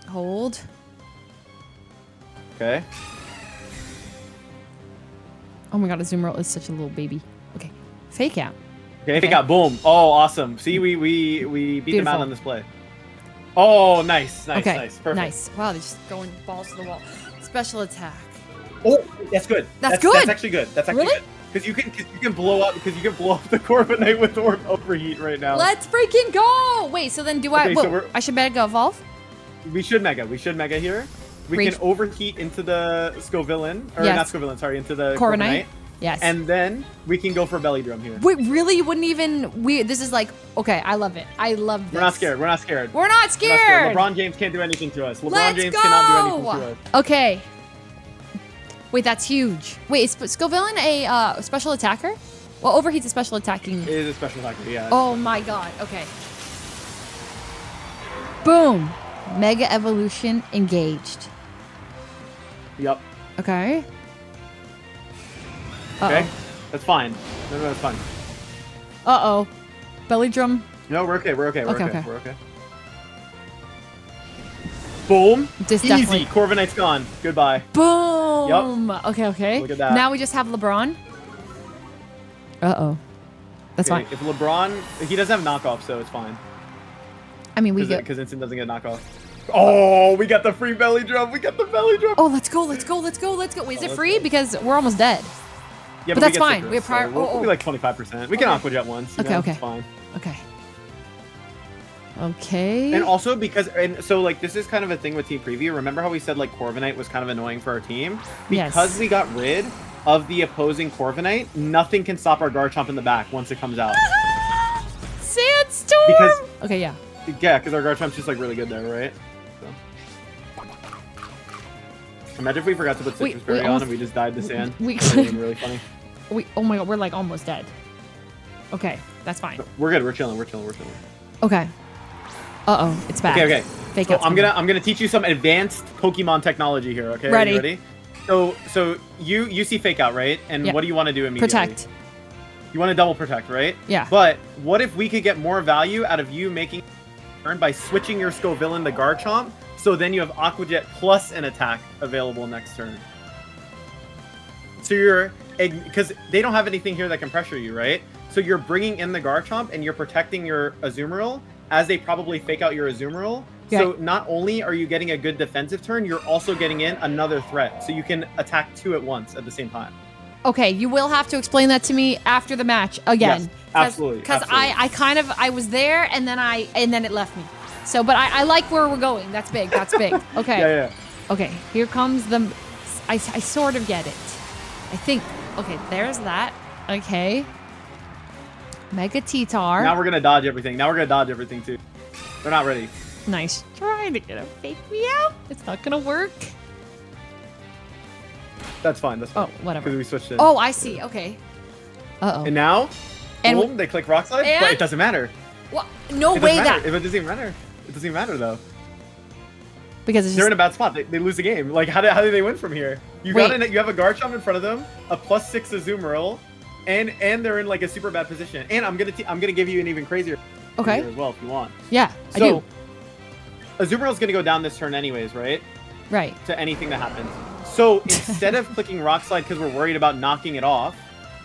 Hold. Okay. Oh my god, Azumarill is such a little baby. Okay. Fake out. Okay, fake out. Boom. Oh, awesome. See, we beat them out on this play. Oh, nice. Perfect. Nice. Wow, they're just going balls to the wall. Special attack. Oh, that's good. That's good. That's actually good. That's actually really? good. Because you can blow up the Corviknight with overheat right now. Let's freaking go! Wait, so then I should Mega Evolve? We should Mega here. We can overheat into the Scovillain, or not Scovillain, sorry, into the Corviknight. Yes. And then we can go for Belly Drum here. Wait, really? You wouldn't even... This is like... Okay, I love it. I love this. We're not scared. LeBron James can't do anything to us. Let's James go! cannot do anything to us. Okay. Wait, that's huge. Wait, is Scovillain a special attacker? Well, Overheat's a special attacking... It is a special attacker, yeah. Oh my god. Okay. Boom. Mega Evolution engaged. Yep. Okay. Okay. That's fine. No, that's fine. Uh-oh. Belly Drum. No, we're okay. We're okay. Boom. Just Easy. definitely. Corviknight's gone. Goodbye. Boom. Yep. Okay. Look at that. Now we just have LeBron. Uh-oh. That's fine. If LeBron... He doesn't have knockoff, so it's fine. I mean, Because Instant doesn't get knockoff. Oh, we got the free Belly Drum. Oh, let's go. Wait, is it free? Because we're almost dead. Yeah, but that's we get fine. Citrus, We have prior. so we'll be like 25%. We can Aqua Jet once. Okay. It's fine. Okay. And also so like this is kind of a thing with Team Preview. Remember how we said like Corviknight was kind of annoying for our team? Because we got rid of the opposing Corviknight, nothing can stop our Garchomp in the back once it comes out. Sandstorm! Okay, yeah. Yeah, because our Garchomp's just like really good there, right? So. Imagine if we forgot to put Citrus Berry on and we just died to sand. That would have been really funny. Oh my god, we're like almost dead. Okay, that's fine. We're good. We're chilling. Okay. Uh-oh, it's back. Okay. Fake so out. I'm gonna teach you some advanced Pokemon technology here. Okay. Ready? Are you ready? So you see fake out, right? And what do you want to do immediately? Protect. You want to double protect, right? Yeah. But what if we could get more value out of you making turn by switching your Scovillain to Garchomp? So then you have Aqua Jet plus an attack available next turn. So you're, because they don't have anything here that can pressure you, right? So you're bringing in the Garchomp and you're protecting your Azumarill as they probably fake out your Azumarill. Yeah. So not only are you getting a good defensive turn, you're also getting in another threat. So you can attack 2 at once at the same time. Okay, you will have to explain that to me after the match again. Yes, absolutely. Because I was there and then it left me. So, but I like where we're going. That's big. Okay. Yeah. Okay, here comes the... I sort of get it. I think... Okay, there's that. Okay. Mega T-Tar. Now we're going to dodge everything. Too. They're not ready. Nice. Trying to get a fake me out. It's not going to work. That's fine. Oh, whatever. Because we switched it. Oh, I see. Okay. Uh-oh. And now, boom, they click Rock Slide, but it doesn't matter. What? No way that... It doesn't even matter. It doesn't even matter, though. Because they're in a bad spot. They lose the game. Like, how do they win from here? You have a Garchomp in front of them, a +6 Azumarill, and they're in like a super bad position. And I'm gonna give you an even crazier as well if you want. Yeah, I do. Azumarill's gonna go down this turn anyways, right? Right. To anything that happens. So instead of clicking Rock Slide because we're worried about knocking it off,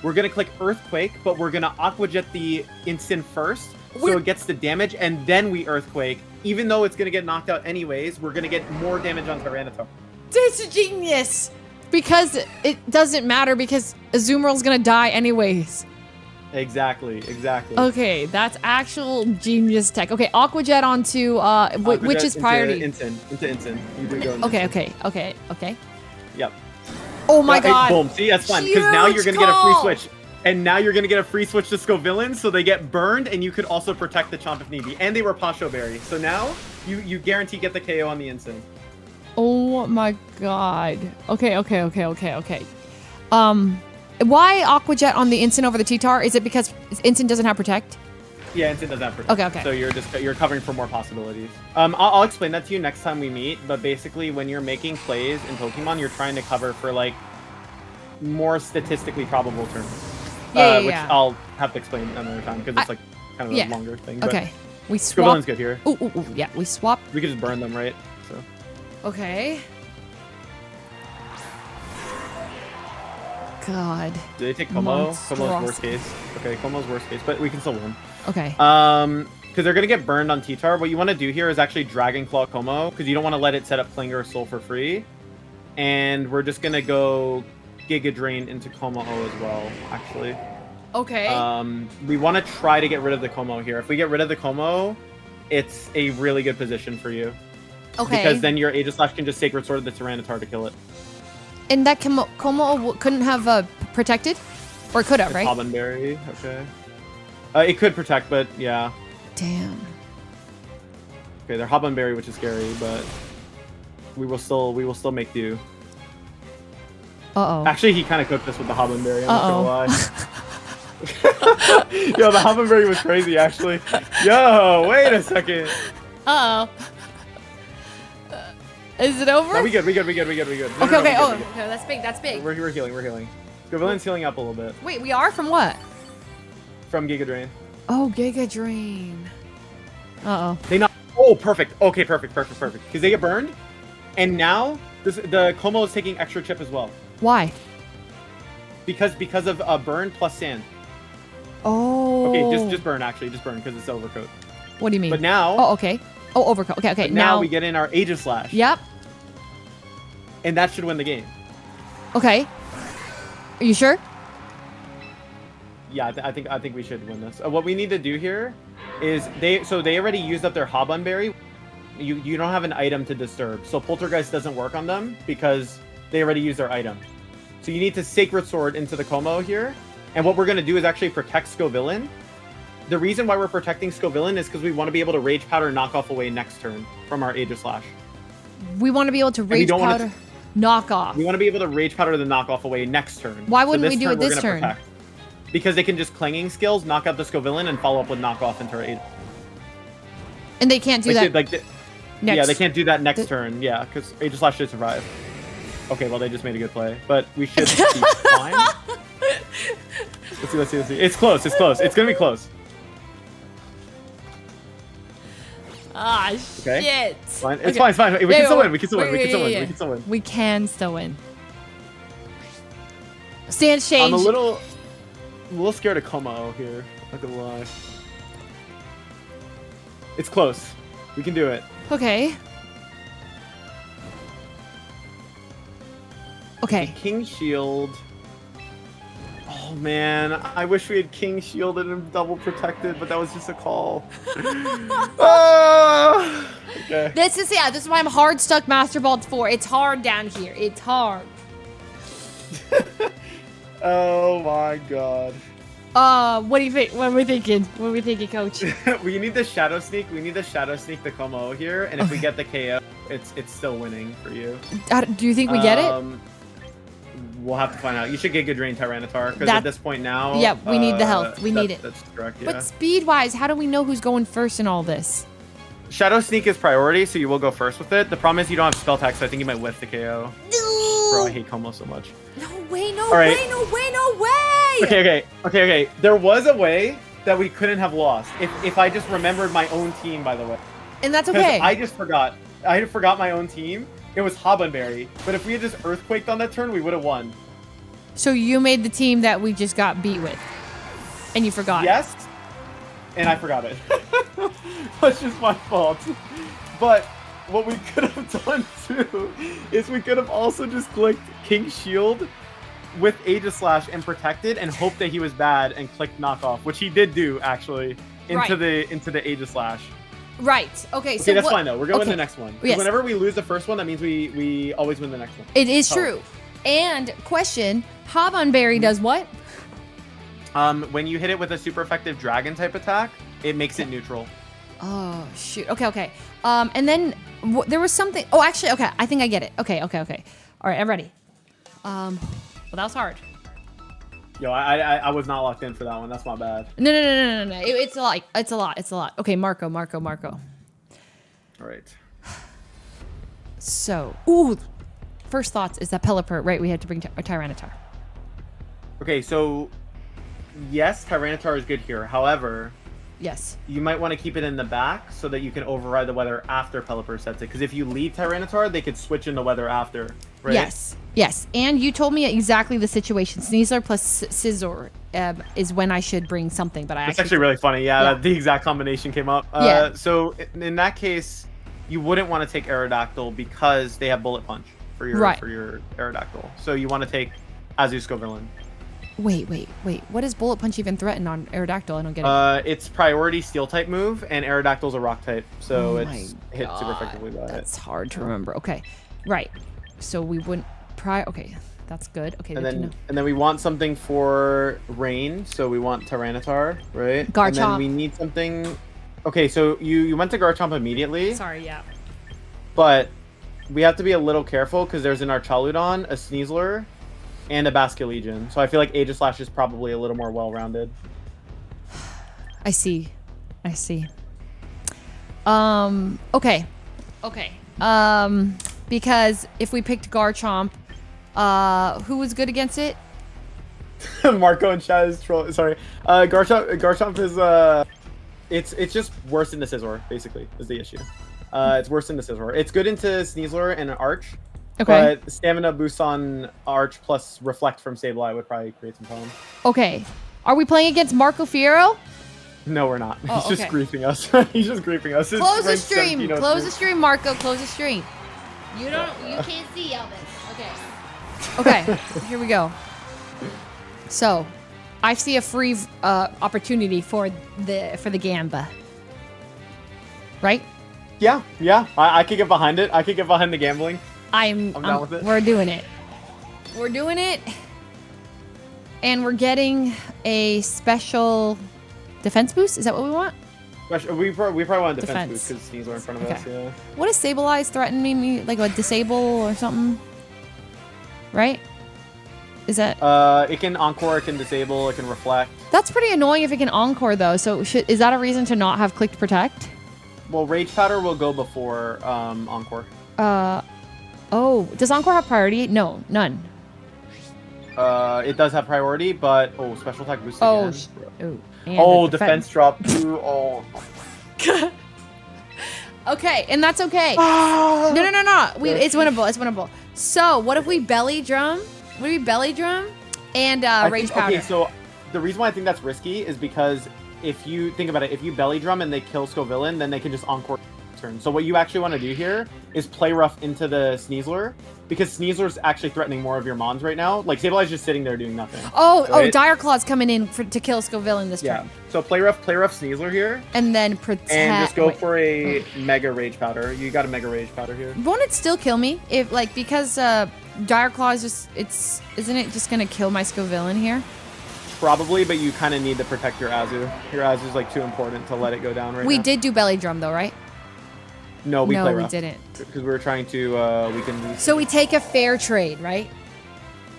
we're gonna click Earthquake, but we're gonna Aqua Jet the Incin first, so it gets the damage, and then we Earthquake. Even though it's gonna get knocked out anyways, we're gonna get more damage on Tyranitar. This is genius! Because it doesn't matter because Azumarill's gonna die anyways. Exactly. Okay, that's actual genius tech. Okay, Aqua Jet onto which is priority? Into Incin. You do go into Okay. Yep. Oh my god. Boom. See, that's fine. Because now you're going to get a free switch. And now you're going to get a free switch to Scovillain, so they get burned, and you could also protect the Chomp if need be. And they were Pasho Berry. So now, you guarantee get the KO on the Incin. Oh my god. Okay. Why Aqua Jet on the Incin over the T-Tar? Is it because Incin doesn't have Protect? Yeah, Incin doesn't have Protect. Okay. So you're covering for more possibilities. I'll explain that to you next time we meet, but basically when you're making plays in Pokemon, you're trying to cover for, like, more statistically probable turns. Which I'll have to explain another time because it's like kind of a longer thing. Okay. We swap. Scovillain's good here. Ooh, yeah, we swap. We could just burn them, right? So. Okay. God. Do they take Como? Monstrosity. Como's worst case. Okay, Como's worst case, but we can still win. Okay. Because they're gonna get burned on T-Tar. What you want to do here is actually Dragon Claw Como, because you don't want to let it set up Klinger Soul for free. And we're just gonna go Giga Drain into Como as well, actually. Okay. We want to try to get rid of the Como here. If we get rid of the Como, it's a really good position for you. Okay. Because then your Aegislash can just Sacred Sword the Tyranitar to kill it. And that Como couldn't have protected? Or could have, right? Hobbenberry, okay. It could protect, but yeah. Damn. Okay, they're Hobbenberry, which is scary, but we will still make do. Uh-oh. Actually, he kind of cooked us with the Hobbenberry, I'm not gonna lie. Yo, the Hobbenberry was crazy, actually. Yo, wait a second. Uh-oh. Is it over? No, we good. No, Okay, we okay. good. Okay, that's big. That's big. We're healing. Scovillain's healing up a little bit. Wait, we are from what? From Giga Drain. Oh, Giga Drain. Uh-oh. They not. Oh, perfect. Okay, perfect. Because they get burned, and now the Como is taking extra chip as well. Why? Because of burn plus sand. Oh. Okay, just burn actually. Just burn because it's overcoat. What do you mean? But now. Oh, okay. Oh, overcoat. Okay. But now we get in our Aegislash. Yep. And that should win the game. Okay. Are you sure? Yeah, I think we should win this. What we need to do here is they already used up their Hobbenberry. You don't have an item to disturb, so Poltergeist doesn't work on them because they already used their item. So you need to Sacred Sword into the Como here, and what we're gonna do is actually protect Scovillain. The reason why we're protecting Scovillain is because we want to be able to Rage Powder knock off away next turn from our Aegislash. We want to be able to Rage Powder knock off. We want to be able to Rage Powder the knock off away next turn. Why wouldn't we do it this turn? Protect. Because they can just Clanging Skills, knock out the Scovillain, and follow up with Knock Off into our Aegislash. And they can't do that. Next. Yeah, they can't do that next turn. Yeah, because Aegislash should survive. Okay, well, they just made a good play. But we should be fine. Let's see. It's close. It's going to be close. Ah, okay. Shit. Fine. It's fine. We can still win. We can still win. We can still win. Stance change. I'm a little scared of Como here. Not gonna lie. It's close. We can do it. Okay. King Shield. Oh man, I wish we had King Shielded and double protected, but that was just a call. Okay. This is why I'm hard stuck Master Ball 4. It's hard down here. It's hard. Oh my god. What do you think? What are we thinking? Coach? We need the Shadow Sneak. We need the Shadow Sneak the Como here, and if we get the KO, it's still winning for you. Do you think we get it? We'll have to find out. You should get Giga Drain Tyranitar, because at this point now... Yeah, we need the health. We need it. That's correct, yeah. But speed-wise, how do we know who's going first in all this? Shadow Sneak is priority, so you will go first with it. The problem is you don't have Spell Tech, so I think you might whiff the KO. Bro, I hate Como so much. No way, no way! Okay. There was a way that we couldn't have lost. If I just remembered my own team, by the way. And that's okay. I just forgot. I forgot my own team. It was Hobbenberry. But if we had just Earthquaked on that turn, we would have won. So you made the team that we just got beat with, and you forgot. Yes, and I forgot it. That's just my fault. But what we could have done too is we could have also just clicked King Shield with Aegislash and protected and hoped that he was bad and clicked knockoff, which he did do actually into the Aegislash. Right. Okay. So Okay, that's fine though. We're going to the next one. Yes. Whenever we lose the first one, that means we always win the next one. It is true. And question: Habanberry does what? When you hit it with a super effective dragon type attack, it makes it neutral. Oh shoot. Okay. And then there was something. Oh, actually, okay. I think I get it. Okay. All right, I'm ready. Well, that was hard. Yo, I was not locked in for that one. That's my bad. No. It's a lot. Okay, Marco. All right. So, first thoughts is that Pelipper, right? We had to bring a Tyranitar. Okay, so yes, Tyranitar is good here. However, Yes. you might want to keep it in the back so that you can override the weather after Pelipper sets it. Because if you lead Tyranitar, they could switch in the weather after, right? Yes. And you told me exactly the situation. Sneasler plus Scizor is when I should bring something, but It's actually really funny. Yeah, the exact combination came up. Yeah. So in that case, you wouldn't want to take Aerodactyl because they have Bullet Punch for your Aerodactyl. So you want to take Azusko villain. Wait. What does Bullet Punch even threaten on Aerodactyl? I don't get it. It's priority Steel type move, and Aerodactyl's a Rock type, so it's hit super God, effectively by it. That's hard to remember. Okay, right. So we wouldn't Okay, that's good. Okay, and then we want something for rain, so we want Tyranitar, right? Garchomp. And then we need something. Okay, so you went to Garchomp immediately. Sorry, yeah. But we have to be a little careful because there's an Archaludon, a Sneasler, and a Basculegion. So I feel like Aegislash is probably a little more well-rounded. I see. Okay. Because if we picked Garchomp, who was good against it? Marco and Chad is troll. Sorry, Garchomp is it's just worse than the Scizor. Basically, is the issue. It's worse than the Scizor. It's good into Sneasler and an Arch. Okay. But stamina boost on Arch plus Reflect from Sableye would probably create some problems. Okay. Are we playing against Marco Fiero? No, we're not. Oh, He's just griefing us. He's just griefing us. His Close the rank's stream. 1702. Close the stream, Marco. Close the stream. You can't see Elvis. Okay. Here we go. So, I see a free opportunity for the Gamba. Right? Yeah. I could get behind it. I could get behind the gambling. I'm down with it. We're doing it. And we're getting a special defense boost. Is that what we want? We probably want a defense boost because Sneasler in front of us. Yeah. What does Sableye threaten me? Like a disable or something? Right? Is that? It can Encore. It can disable. It can Reflect. That's pretty annoying if it can Encore though. So is that a reason to not have clicked Protect? Well, Rage Powder will go before Encore. Oh, does Encore have priority? No, none. It does have priority, but special attack boost again. Defense drop too. Oh. Okay, and that's okay. No. It's winnable. It's winnable. So what if we belly drum? And Rage Powder? Okay, so the reason why I think that's risky is because if you think about it, if you belly drum and they kill Scovillain, then they can just Encore turn. So what you actually want to do here is play rough into the Sneasler, because Sneasler's actually threatening more of your Mons right now. Like Sableye's just sitting there doing nothing. Right? Dire Claw's coming in to kill Scovillain this turn. So play rough Sneasler here. And then Protect. And just go for a Mega Rage Powder. You got a Mega Rage Powder here. Won't it still kill me? If because Dire Claw is isn't it just gonna kill my Scovillain here? Probably, but you kind of need to protect your Azu. Your Azu's like too important to let it go down right now. We did do belly drum though, right? No, we play rough. We didn't. Because we were trying to weaken these. So we take a fair trade, right?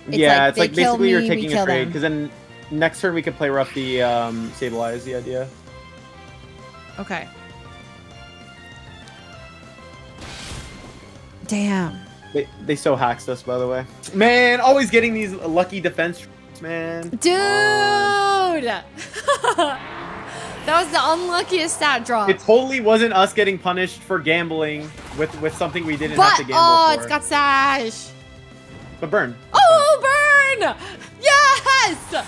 It's like basically you're taking a trade, because then next turn we could play rough the Sableye is the idea. Okay. Damn. They so hacked us, by the way. Man, always getting these lucky defense, man. Dude! That was the unluckiest stat drop. It totally wasn't us getting punished for gambling with something we didn't have to gamble for. It's got Sash. But burn. Oh, burn! Yes!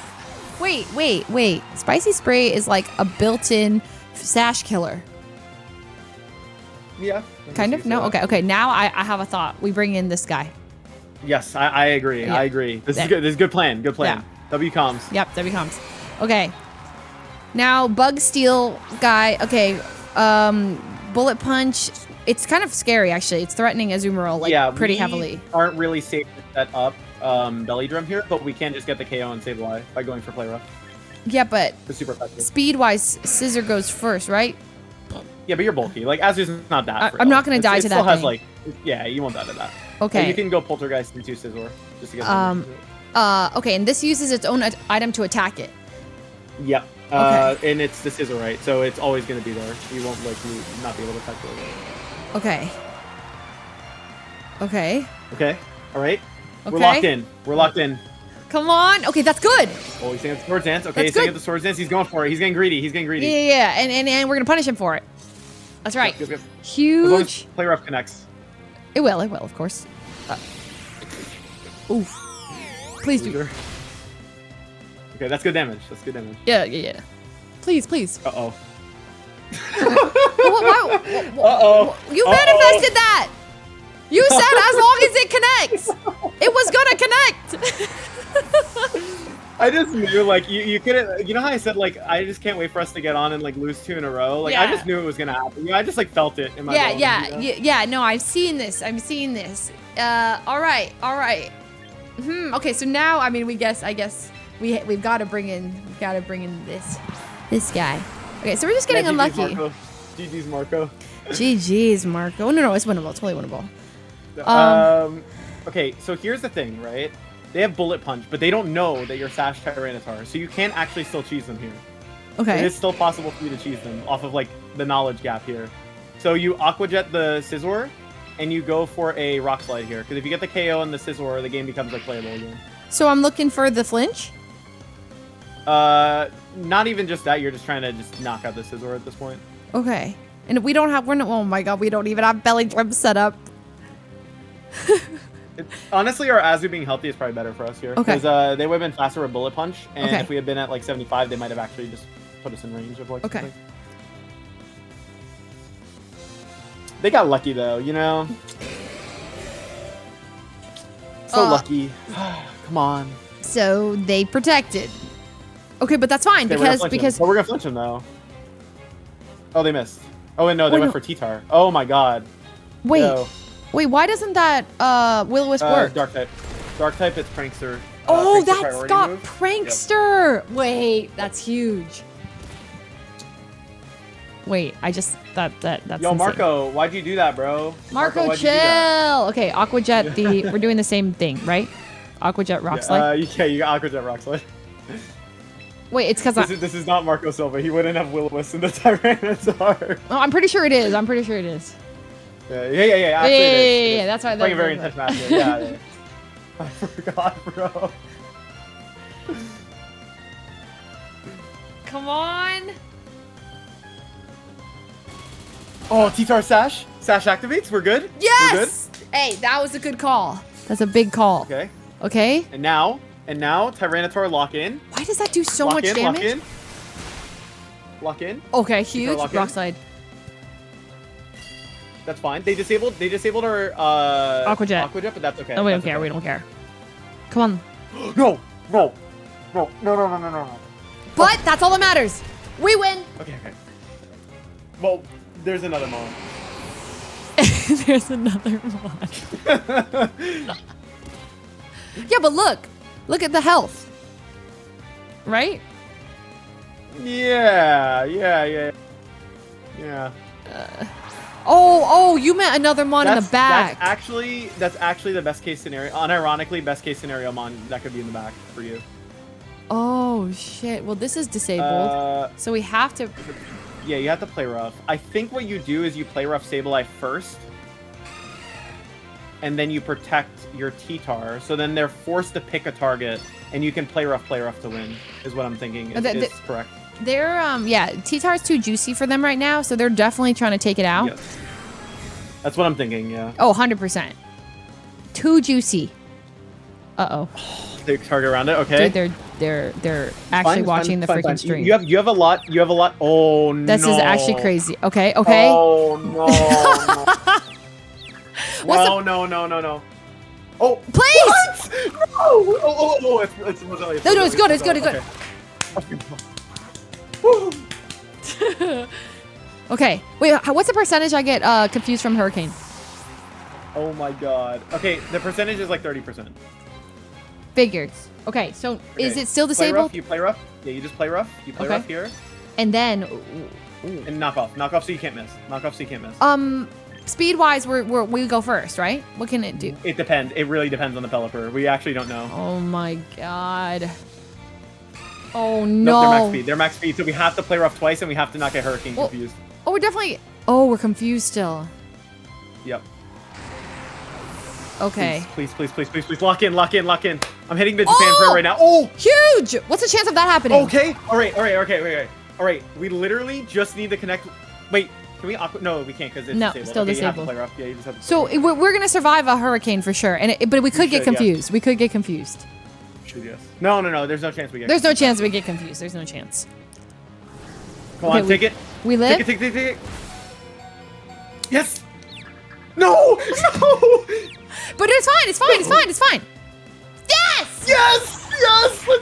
Wait. Spicy Spray is like a built-in sash killer. Yeah. Kind of? No? Okay. Now I have a thought. We bring in this guy. Yes, I agree. Yeah. I agree. This is good. This is a good plan. Good plan. Yeah. W comms. Yep, there he comes. Okay. Now, Bug Steel guy. Okay. Bullet Punch. It's kind of scary, actually. It's threatening Azumarill, like, pretty heavily. Aren't really safe to set up Belly Drum here, but we can just get the KO and save the life by going for Play Rough. Yeah, but It's super effective. speed-wise, Scissor goes first, right? Yeah, but you're bulky. Like, Azu's not that. I'm not gonna die to that still has, thing. like, yeah, you won't die to that. Okay. And you can go Poltergeist into Scizor just to get Okay, and this uses its own item to attack it. Yep. Okay. And it's the Scizor, right? So it's always going to be there. You won't, like, not be able to attack it. Okay. Okay. All right. Okay. We're locked in. We're locked in. Come on. Okay, that's good. Oh, he's saying the Swords Dance. Okay, That's he's saying good. the Swords Dance. He's going for it. He's getting greedy. Yeah. And we're gonna punish him for it. That's right. Yep. As long as Huge. Play Rough connects. It will, of course. Oof. Please do. Sure. Okay, that's good damage. Yeah. Please. Uh-oh. Why? You manifested that. You said as long as it connects, it was gonna connect. I just knew, like, you couldn't, you know how I said, like, I just can't wait for us to get on and, like, lose 2 in a row? Like, I Yeah. just knew it was gonna happen. You know, I just, like, felt it in my bones, you know? Yeah. No, I've seen this. All right. Okay, so now, I mean, I guess we've got to bring in this guy. Okay, so we're just getting unlucky. GG's Marco. GG's Marco. No, it's winnable. It's totally winnable. Okay, so here's the thing, right? They have Bullet Punch, but they don't know that you're Sash Tyranitar, so you can actually still cheese them here. Okay. It is still possible for you to cheese them off of, like, the knowledge gap here. So you Aqua Jet the Scizor, and you go for a Rock Slide here, because if you get the KO and the Scizor, the game becomes, like, playable again. So I'm looking for the flinch? Not even just that, you're just trying to just knock out the Scizor at this point. Okay. And we don't have, oh my god, we don't even have Belly Drum set up. Honestly, our Azu being healthy is probably better for us here. Okay. Because they would have been faster with Bullet Punch, and Okay. if we had been at, like, 75, they might have actually just put us in range of, like, Okay. something. They got lucky, though, you know? So lucky. Come on. So they protected. Okay, but that's fine Okay, because we're gonna flinch him, though. Oh, they missed. Oh, and no, they Oh, went no. for T-Tar. Oh, my God. wait, No. why doesn't that Will-O-Wisp work? Dark type. Dark type, it's Prankster. Oh, Prankster that's priority got move. Prankster. Wait, that's huge. Wait, I just that's Yo, insane. Marco, why'd you do that, bro? Marco, why'd you do that? chill. Okay, Aqua Jet. We're doing the same thing, right? Aqua Jet Rock Slide. Yeah, you got Aqua Jet Rock Slide. Wait, it's because This is not Marco Silva. He wouldn't have Will-O-Wisp in the Tyranitar. oh, I'm pretty sure it is. Yeah. Actually, it is. Yeah. That's why. Playing a very intense match. Yeah. I forgot, bro. Come on. Oh, T-Tar Sash. Sash activates. We're good. Yes. Hey, that was a good call. That's a big call. We're good. Okay. Okay. And now Tyranitar lock in. Why does that do so Lock much in, damage? Lock in. Okay, huge lock in. Rock Slide. That's fine. They disabled our Aqua Jet. but that's okay. No, we don't That's care. okay. We don't care. Come on. No. But that's all that matters. We win. Okay. Well, there's another moment. There's another one. Yeah, but look at the health. Right? Yeah. Oh, you meant another mon in the back. That's actually the best case scenario. Unironically, best case scenario mon that could be in the back for you. Oh shit. Well, this is disabled. So we have to. Yeah, you have to play rough. I think what you do is you play rough Sableye first, and then you protect your T-Tar. So then they're forced to pick a target, and you can play rough to win. Is what I'm thinking. Is correct. They're T-Tar's too juicy for them right now, so they're definitely trying to take it out. Yes. That's what I'm thinking. Yeah. Oh, 100%. Too juicy. Uh-oh. They target around it. Okay. Dude, they're actually watching the freaking stream. You have a lot. You have a lot. Oh no. This is actually crazy. Okay. Okay. Oh no. No. Oh, please. What? No. It's No, it's good. It's good. It's good. Okay. Wait. What's the percentage I get confused from Hurricane? Oh my god. Okay, the percentage is like 30%. Figured. Okay. So is it still disabled? You play rough. Yeah, you just play rough. You play rough here. And then. And knock off so you can't miss. Knock off so you can't miss. Speed wise, we go first, right? What can it do? It depends. It really depends on the Pelipper. We actually don't know. Oh my god. Oh no. no. They're max speed. So we have to play rough twice, and we have to not get Hurricane confused. Oh, we're definitely. Oh, we're confused still. Yep. Okay. Please. Lock in. I'm hitting the Japan prayer right now. Oh! Huge! What's the chance of that happening? Okay. All right. We literally just need to connect. Wait, can we? No, we can't because it's disabled. Still disabled. You have to play rough. Yeah, you just have to. So we're gonna survive a hurricane for sure, but we could get confused. Yeah. We could get confused. Yes. No. There's no chance we get. There's no chance we get confused. There's no chance. Come on, take it. We live. Take it. Yes. No. But it's fine. Yes! Yes!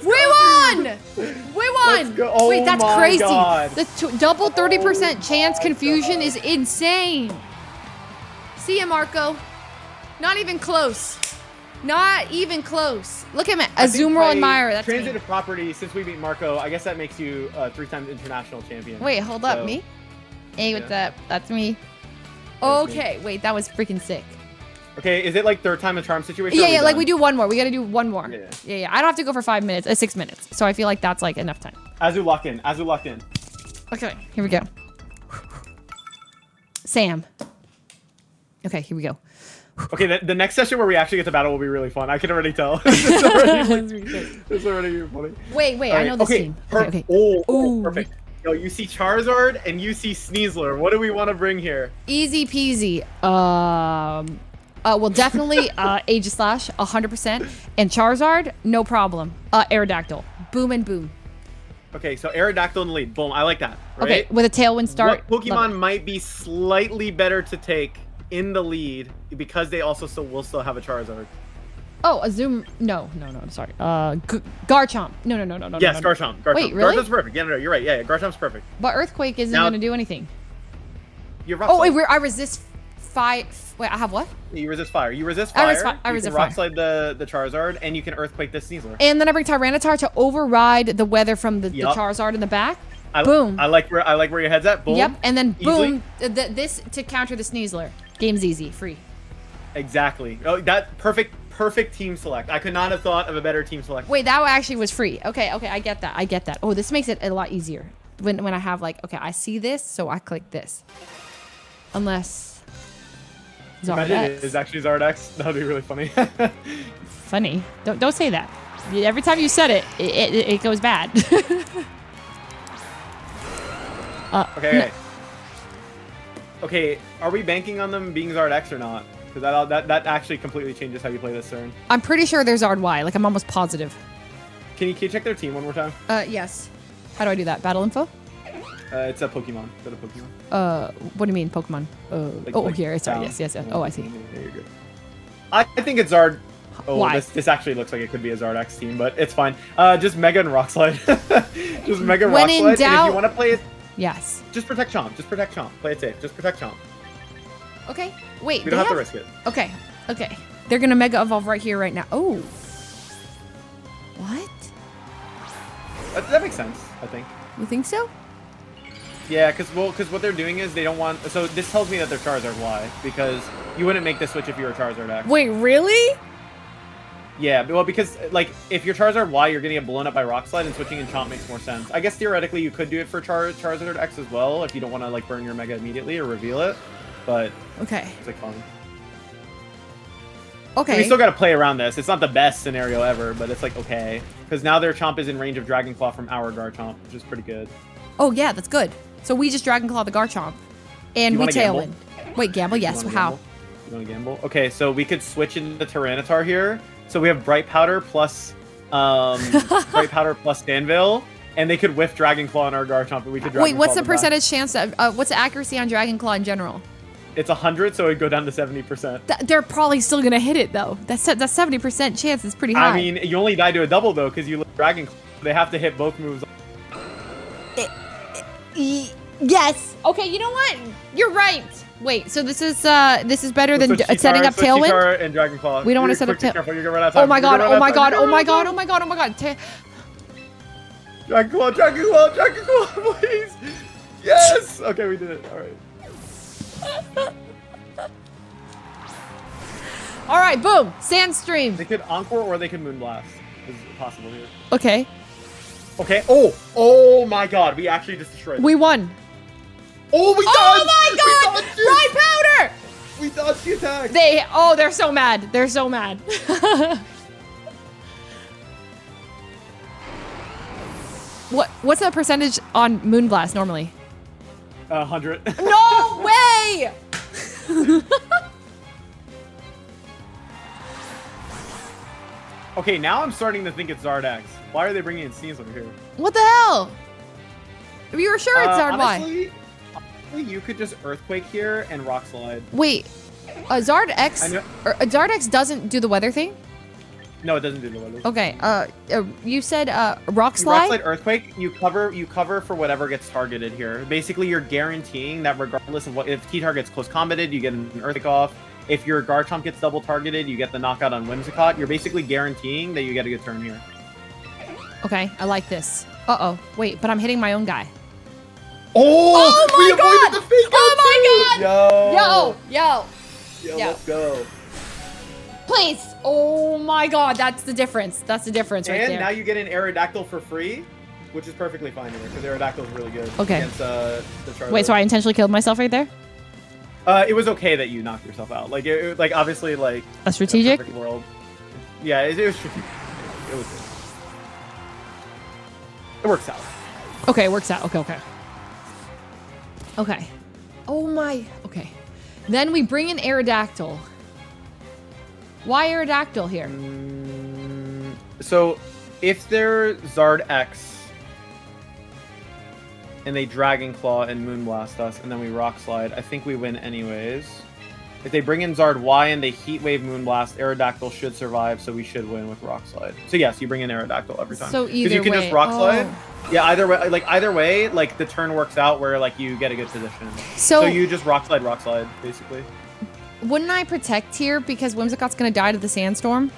We won! Oh, wait, that's crazy. God. The double 30% chance confusion is insane. See ya, Marco. Not even close. Look at me. Azumarill admirer. That's transitive property. Since we beat Marco, I guess that makes you 3-time international champion. Wait, hold up, me? Hey, what's up? That's me. Okay, wait, that was freaking sick. Okay, is it like third time a charm situation? Yeah, like we do one more. We gotta do one more. Yeah. I don't have to go for 5 minutes, 6 minutes. So I feel like that's like enough time. Azu locked in. Okay, here we go. Sam. Okay, here we go. Okay, the next session where we actually get to battle will be really fun. I can already tell. It's already funny. Wait, right. I know this team. Okay. Oh, perfect. Yo, you see Charizard and you see Sneasler. What do we want to bring here? Easy peasy. Well, definitely Aegislash, 100%. And Charizard, no problem. Aerodactyl. Boom and boom. Okay, so Aerodactyl in the lead. Boom, I like that. Right? Okay, with a Tailwind start. What Pokemon might be slightly better to take in the lead because they also will still have a Charizard? Oh, a Zoom. No, sorry. Garchomp. No. Yes, Garchomp. Wait, really? Garchomp's perfect. Yeah, no, you're right. Yeah, Garchomp's perfect. But Earthquake isn't going to do anything. You're rock slide. Wait, I resist fire. Wait, I have what? You resist fire. I resist fire. I can rock slide the Charizard, and you can Earthquake the Sneasler. And then I bring Tyranitar to override the weather from the Charizard in the back. Boom. I like where your head's at. Boom. Yep, and then boom, this to counter the Sneasler. Game's easy, free. Exactly. Oh, that perfect team select. I could not have thought of a better team select. Wait, that actually was free. Okay, I get that. Oh, this makes it a lot easier when I have like, okay, I see this, so I click this. Unless Zardex is actually Zardex. That would be really funny. Funny. Don't say that. Every time you said it, it goes bad. Okay. Okay, are we banking on them being Zardex or not? Because that actually completely changes how you play this turn. I'm pretty sure they're Zard Y. Like, I'm almost positive. Can you check their team one more time? Yes. How do I do that? Battle info? It's a Pokemon. Go to Pokemon. What do you mean, Pokemon? Here. Sorry. Yes. Oh, I see. Yeah, you're good. I think it's Zard. Oh, why? This actually looks like it could be a Zardex team, but it's fine. Just Mega and Rock Slide. Just Mega Rock Slide. And if you want to play it, yes. Just protect Chomp. Play it safe. Just protect Chomp. Okay. Wait. We don't have to risk it. Okay. They're gonna Mega Evolve right here, right now. Oh. What? That makes sense, I think. You think so? Yeah, because what they're doing is they don't want. So this tells me that they're Charizard Y because you wouldn't make this switch if you were Charizard X. Wait, really? Yeah, well, because like if you're Charizard Y, you're gonna get blown up by Rock Slide, and switching in Chomp makes more sense. I guess theoretically you could do it for Charizard X as well if you don't want to like burn your Mega immediately or reveal it, but okay, it's like fun. Okay, we still got to play around this. It's not the best scenario ever, but it's like okay because now their Chomp is in range of Dragon Claw from our Garchomp, which is pretty good. Oh yeah, that's good. So we just Dragon Claw the Garchomp, and we Tailwind. Wait, gamble? Yes. How? You want to gamble? Okay, so we could switch into Tyranitar here. So we have Bright Powder plus Bright Powder plus Sandville, and they could whiff Dragon Claw on our Garchomp, and we could Dragon Wait, what's Claw the them back. percentage chance? What's the accuracy on Dragon Claw in general? It's 100, so it'd go down to 70%. They're probably still gonna hit it though. That's 70% chance is pretty high. I mean, you only die to a double though, because you let Dragon Claw. They have to hit both moves. Yes. Okay, you know what? You're right. Wait, so this is better than Switch setting up Cheetar, Tailwind? and Dragon Claw. We don't wanna set up Quick, Tail- careful, you're gonna run out of time. Oh my god! You're gonna Oh run out my of god! time. Oh my god! Oh my god! Oh my god! Dragon Claw, Dragon Claw, Dragon Claw, please. Yes. Okay, we did it. All right. All right, boom! Sandstream. They could Encore or they could Moonblast. Is possible here. Okay, Okay. Oh my god. We actually just destroyed them. we won. Oh, we dodged! Oh my god! We dodged it! Bright Powder! We dodged the attack! They're so mad. They're so mad. What's the percentage on Moonblast normally? 100. No way! Okay, now I'm starting to think it's Zardax. Why are they bringing in Sneeze over here? What the hell? You were sure it's Zard Y. Honestly, you could just Earthquake here and Rock Slide. Wait, Zard X, I know- Zard X doesn't do the weather thing? No, it doesn't do the weather. Okay, you said Rock You Rock Slide? Slide Earthquake, you cover for whatever gets targeted here. Basically, you're guaranteeing that regardless of what, if T-Tar gets close combated, you get an Earthquake off. If your Garchomp gets double targeted, you get the knockout on Whimsicott. You're basically guaranteeing that you get a good turn here. Okay, I like this. Uh-oh, wait, but I'm hitting my own guy. Oh my we avoided God! the fake Oh my out too! Yo, Yo, let's go. please. Oh my god, that's the difference. That's the difference right And there. now you get an Aerodactyl for free, which is perfectly fine here, because Aerodactyl is really good Okay. against the Charizard. Wait, so I intentionally killed myself right there? It was okay that you knocked yourself out. Like obviously, like A strategic? in a perfect world. Yeah, it was strategic. It was good. It works out. Okay, it works out. Okay. Okay. Oh my. Okay. Then we bring in Aerodactyl. Why Aerodactyl here? So, if they're Zard X and they Dragon Claw and Moonblast us, and then we Rock Slide, I think we win anyways. If they bring in Zard Y and they Heat Wave Moonblast, Aerodactyl should survive, so we should win with Rock Slide. So yes, you bring in Aerodactyl every time. So either you can way. just Rock Slide. Oh. Yeah, either way, like the turn works out where like you get a good position. So- So you just Rock Slide, basically. Wouldn't I protect here because Whimsicott's gonna die to the sandstorm?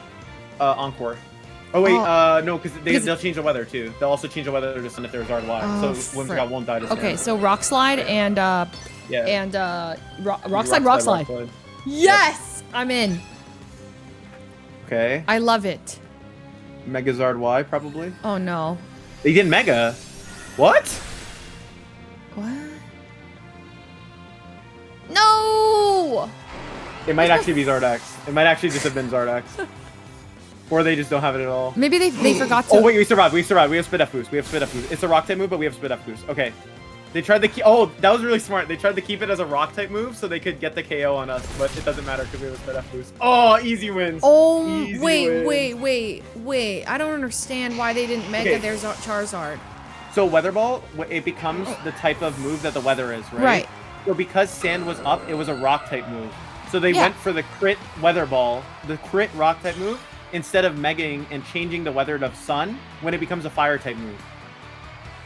Encore. Oh wait, Oh. no, because Because- they'll change the weather too. They'll also change the weather to Sun if there's Zard Y. Oh, So frick. Whimsicott won't die to Okay, Sand. so Rock Slide and Yeah. Rock Slide. Yes, I'm in. Okay. I love it. Megazard Y probably. Oh no. They did Mega. What? What? No. It might actually be Zardax. It might actually just have been Zardax. Or they just don't have it at all. Maybe they forgot to. Oh wait, we survived. We survived. We have Spit F Boost. It's a Rock type move, but we have Spit F Boost. Okay. They tried to keep. Oh, that was really smart. They tried to keep it as a Rock type move so they could get the KO on us, but it doesn't matter because we have a Spit F Boost. Oh, easy wins. Oh, Easy wins. wait. I don't understand why they didn't Mega Okay. their Charizard. So Weather Ball, it becomes the type of move that the weather is, right? Right. So because Sand was up, it was a Rock type move. So they Yeah. went for the crit Weather Ball, the crit Rock type move, instead of megaing and changing the weather to Sun when it becomes a Fire type move.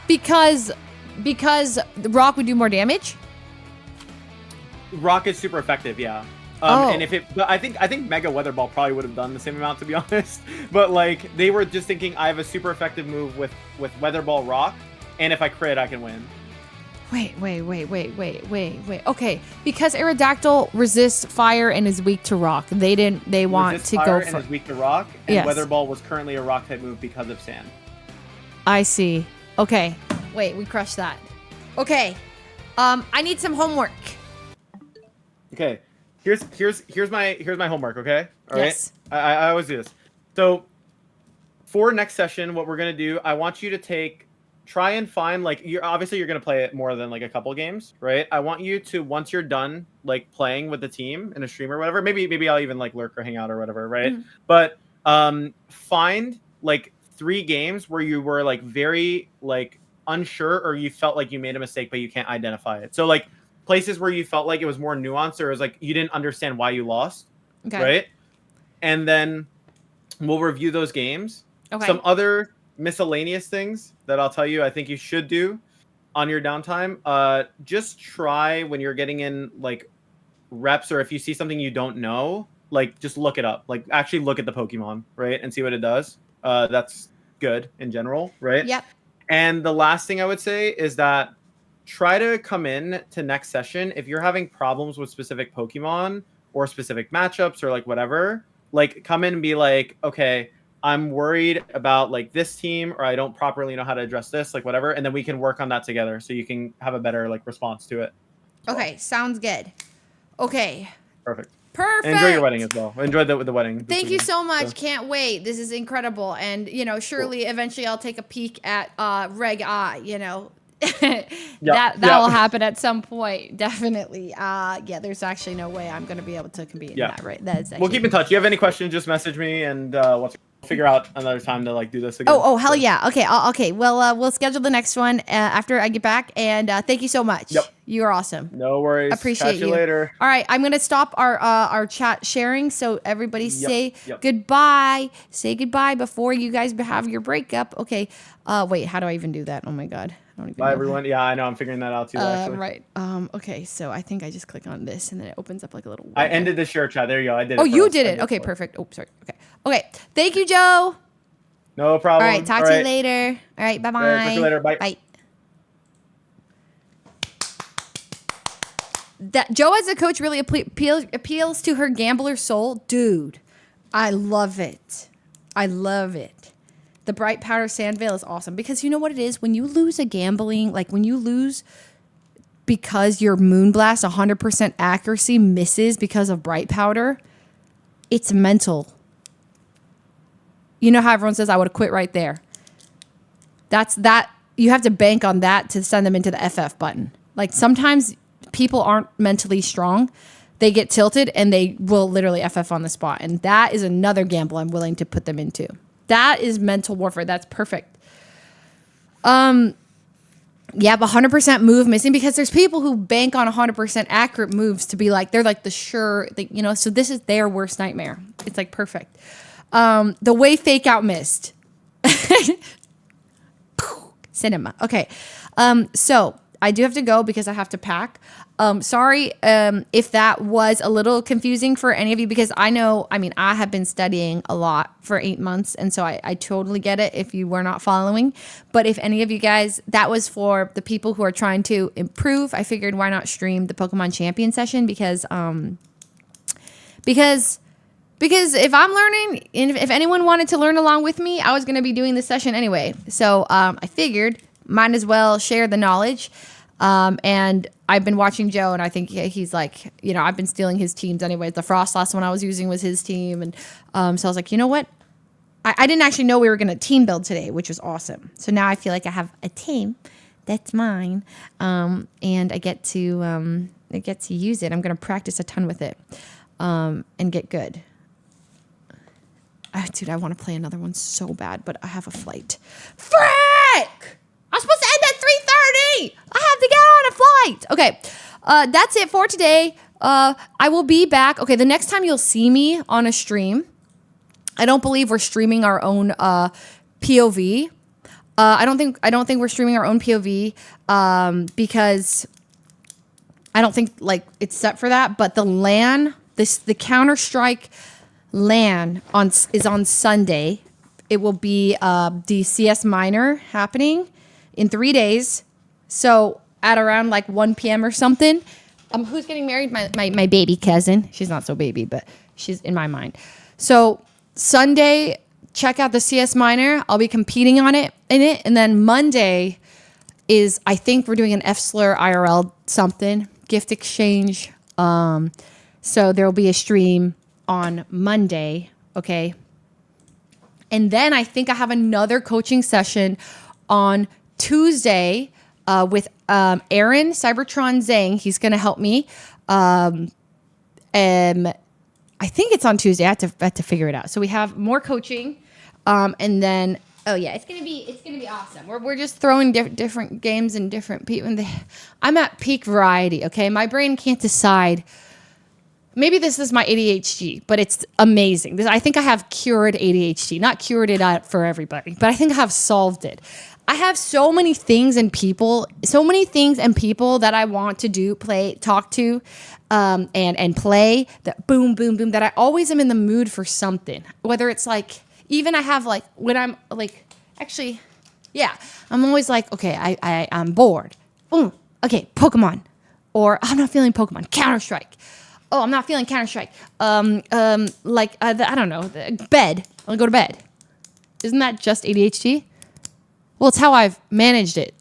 Because the Rock would do more damage? Rock is super effective, yeah. Oh. And but I think Mega Weather Ball probably would have done the same amount, to be honest. But like they were just thinking, I have a super effective move with Weather Ball Rock, and if I crit, I can win. Wait. Okay, because Aerodactyl resists fire and is weak to rock. They want Resist to fire go and for. is weak to Rock, and Yes. Weather Ball was currently a Rock type move because of Sand. I see. Okay. Wait, we crushed that. Okay. I need some homework. Okay, here's my homework. Okay, all right. Yes. I always do this. So for next session, what we're gonna do, I want you to try and find like you're gonna play it more than like a couple games, right? I want you to, once you're done like playing with the team in a stream or whatever, maybe I'll even like lurk or hang out or whatever, right? Mhm. But find like 3 games where you were like very like unsure, or you felt like you made a mistake but you can't identify it. So like places where you felt like it was more nuanced, or it was like you didn't understand why you lost, Okay. right? And then we'll review those games. Okay. Some other miscellaneous things that I'll tell you I think you should do on your downtime. Just try when you're getting in like reps, or if you see something you don't know, like just look it up. Like actually look at the Pokemon, right? And see what it does. That's good in general, right? Yep. And the last thing I would say is that try to come in to next session if you're having problems with specific Pokemon or specific matchups or like whatever, like come in and be like, okay, I'm worried about like this team, or I don't properly know how to address this, like whatever, and then we can work on that together so you can have a better like response to it. Okay, sounds good. Okay. Perfect. Perfect. And enjoy your wedding as well. Enjoy the wedding. Thank you weekend. so much. So- Can't wait. This is incredible. And, you know, surely eventually I'll take a peek at Reg I, you know. That will happen at some point. Definitely. Yeah, there's actually no way I'm going to be able to compete in that, right? That is actually, we'll keep in touch. If you have any questions, just message me, and we'll figure out another time to like do this again. Oh, hell yeah. Okay. Okay. Well, we'll schedule the next one after I get back. And thank you so much. Yep. You are awesome. No worries. Appreciate Catch you later. All right, I'm gonna stop our chat sharing. So everybody say Yep. goodbye. Say goodbye before you guys have your breakup. Okay. Wait, how do I even do that? Oh my god, I don't even. Bye know everyone. Yeah, I know. I'm figuring that out too. Actually. Right. Okay. So I think I just click on this and then it opens up like a little. I ended the share chat. There you go. I did it. Oh, you first. did I it. Okay. first. Perfect. Oh, sorry. Okay. Okay. Thank you, Joe. No problem. All right. Talk to you later. All right. Bye bye. All right, talk to you later. Bye. Bye. That Joe as a coach really appeals to her gambler soul. Dude, I love it. I love it. The bright powder sand veil is awesome because you know what it is? When you lose a gambling, like when you lose because your moonblast 100% accuracy misses because of bright powder, it's mental. You know how everyone says, I would have quit right there. That's that. You have to bank on that to send them into the FF button. Like sometimes people aren't mentally strong. They get tilted and they will literally FF on the spot. And that is another gamble I'm willing to put them into. That is mental warfare. That's perfect. Yeah, but 100% move missing because there's people who bank on 100% accurate moves to be like, they're like the sure, you know, so this is their worst nightmare. It's like perfect. The way fake out missed. Cinema. Okay. So I do have to go because I have to pack. Sorry if that was a little confusing for any of you because I have been studying a lot for 8 months. And so I totally get it if you were not following. But if any of you guys, that was for the people who are trying to improve. I figured why not stream the Pokemon Champions session because if I'm learning, and if anyone wanted to learn along with me, I was going to be doing this session anyway. So I figured might as well share the knowledge. And I've been watching Joe, and I think he's like, you know, I've been stealing his teams anyway. The Frost last one I was using was his team. And so I was like, you know what? I didn't actually know we were going to team build today, which was awesome. So now I feel like I have a team that's mine. And I get to use it. I'm going to practice a ton with it and get good. Dude, I want to play another one so bad, but I have a flight. Frick! I'm supposed to end at 3:30. I have to get on a flight. Okay, that's it for today. I will be back. Okay, the next time you'll see me on a stream, I don't believe we're streaming our own POV. I don't think we're streaming our own POV because I don't think like it's set for that. But the LAN, the Counter-Strike LAN is on Sunday. It will be the CS Minor happening in 3 days. So at around like 1 p.m. or something. Who's getting married? My baby cousin. She's not so baby, but she's in my mind. So Sunday, check out the CS Minor. I'll be competing in it. And then Monday is, I think we're doing an FSLR IRL something, gift exchange. So there'll be a stream on Monday. Okay. And then I think I have another coaching session on Tuesday with Aaron Cybertron Zhang. He's going to help me. And I think it's on Tuesday. I have to figure it out. So we have more coaching. And then Oh yeah, it's gonna be awesome. We're just throwing different games and different people. I'm at peak variety. Okay, my brain can't decide. Maybe this is my ADHD, but it's amazing. I think I have cured ADHD. Not cured it out for everybody, but I think I have solved it. I have so many things and people that I want to do, play, talk to, and play. That boom, boom, boom. That I always am in the mood for something. Whether it's like, even I have like when I'm like, actually, yeah, I'm always like, okay, I'm bored. Boom. Okay, Pokemon, or I'm not feeling Pokemon. Counter-Strike. Oh, I'm not feeling Counter-Strike. I don't know. Bed. I'll go to bed. Isn't that just ADHD? Well, it's how I've managed it.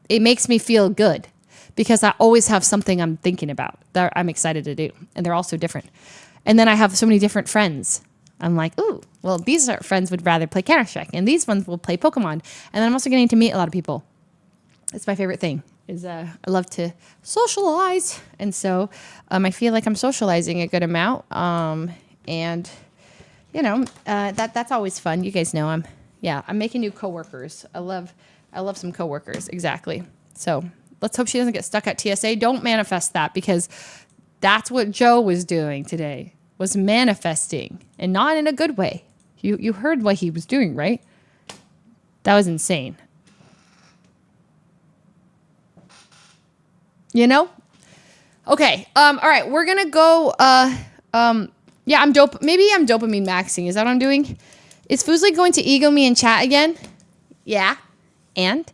It makes me feel good because I always have something I'm thinking about that I'm excited to do. And they're all so different. And then I have so many different friends. I'm like, ooh, well, these friends would rather play Counter-Strike. And these ones will play Pokemon. And then I'm also getting to meet a lot of people. It's my favorite thing. I love to socialize, and so I feel like I'm socializing a good amount, and that's always fun. You guys know I'm making new coworkers. I love some coworkers, exactly. So let's hope she doesn't get stuck at TSA. Don't manifest that, because that's what Joe was doing today, was manifesting, and not in a good way. You heard what he was doing, right? That was insane. You know? Okay. All right. We're going to go. Yeah, I'm dope. Maybe I'm dopamine maxing. Is that what I'm doing? Is FUSLIE going to ego me in chat again? Yeah. And?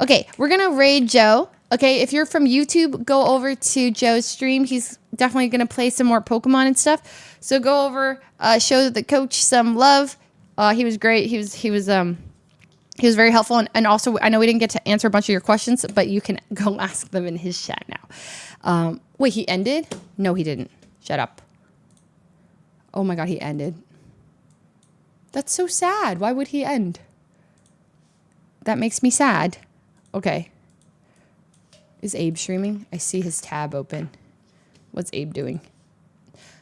Okay. We're going to raid Joe. Okay. If you're from YouTube, go over to Joe's stream. He's definitely going to play some more Pokemon and stuff. So go over, show the coach some love. He was great. He was very helpful, and also I know we didn't get to answer a bunch of your questions, but you can go ask them in his chat now. Wait, he ended? No, he didn't. Shut up. Oh my God, he ended. That's so sad. Why would he end? That makes me sad. Okay. Is Abe streaming? I see his tab open. What's Abe doing?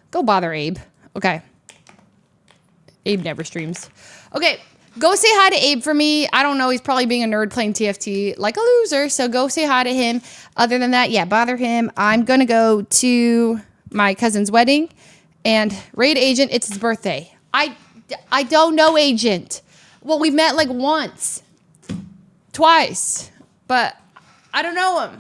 Go bother Abe. Okay. Abe never streams. Okay. Go say hi to Abe for me. I don't know. He's probably being a nerd playing TFT like a loser. So go say hi to him. Other than that, yeah, bother him. I'm going to go to my cousin's wedding and raid Agent. It's his birthday. I don't know Agent. Well, we've met like once, twice, but I don't know him.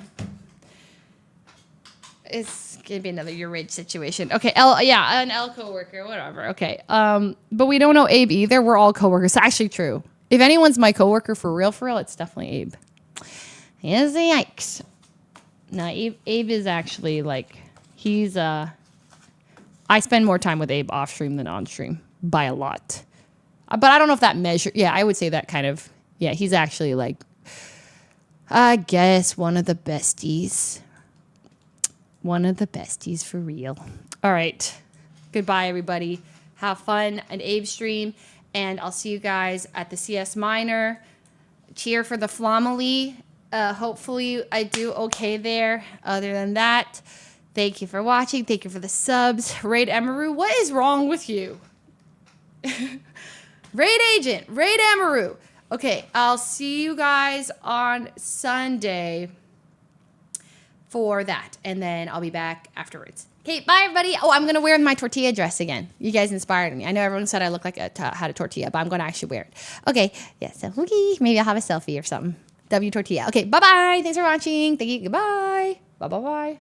It's going to be another your rage situation. Okay, an L coworker, whatever. Okay, but we don't know Abe either. We're all coworkers. It's actually true. If anyone's my coworker for real, it's definitely Abe. Yes, yikes. No, Abe is actually like, he's, I spend more time with Abe off stream than on stream by a lot. But I don't know if that measure, yeah, I would say that kind of, yeah, he's actually like, I guess one of the besties. One of the besties for real. All right. Goodbye, everybody. Have fun at Abe's stream. And I'll see you guys at the CS Minor. Cheer for the Flomily. Hopefully I do okay there. Other than that, thank you for watching. Thank you for the subs. Raid Emaru. What is wrong with you? Raid Agent. Raid Emaru. Okay. I'll see you guys on Sunday for that, and then I'll be back afterwards. Okay, bye everybody. Oh, I'm gonna wear my tortilla dress again. You guys inspired me. I know everyone said I look like had a tortilla, but I'm gonna actually wear it. Okay, yeah, so maybe I'll have a selfie or something. W tortilla. Okay, bye bye. Thanks for watching. Thank you. Goodbye. Bye bye bye.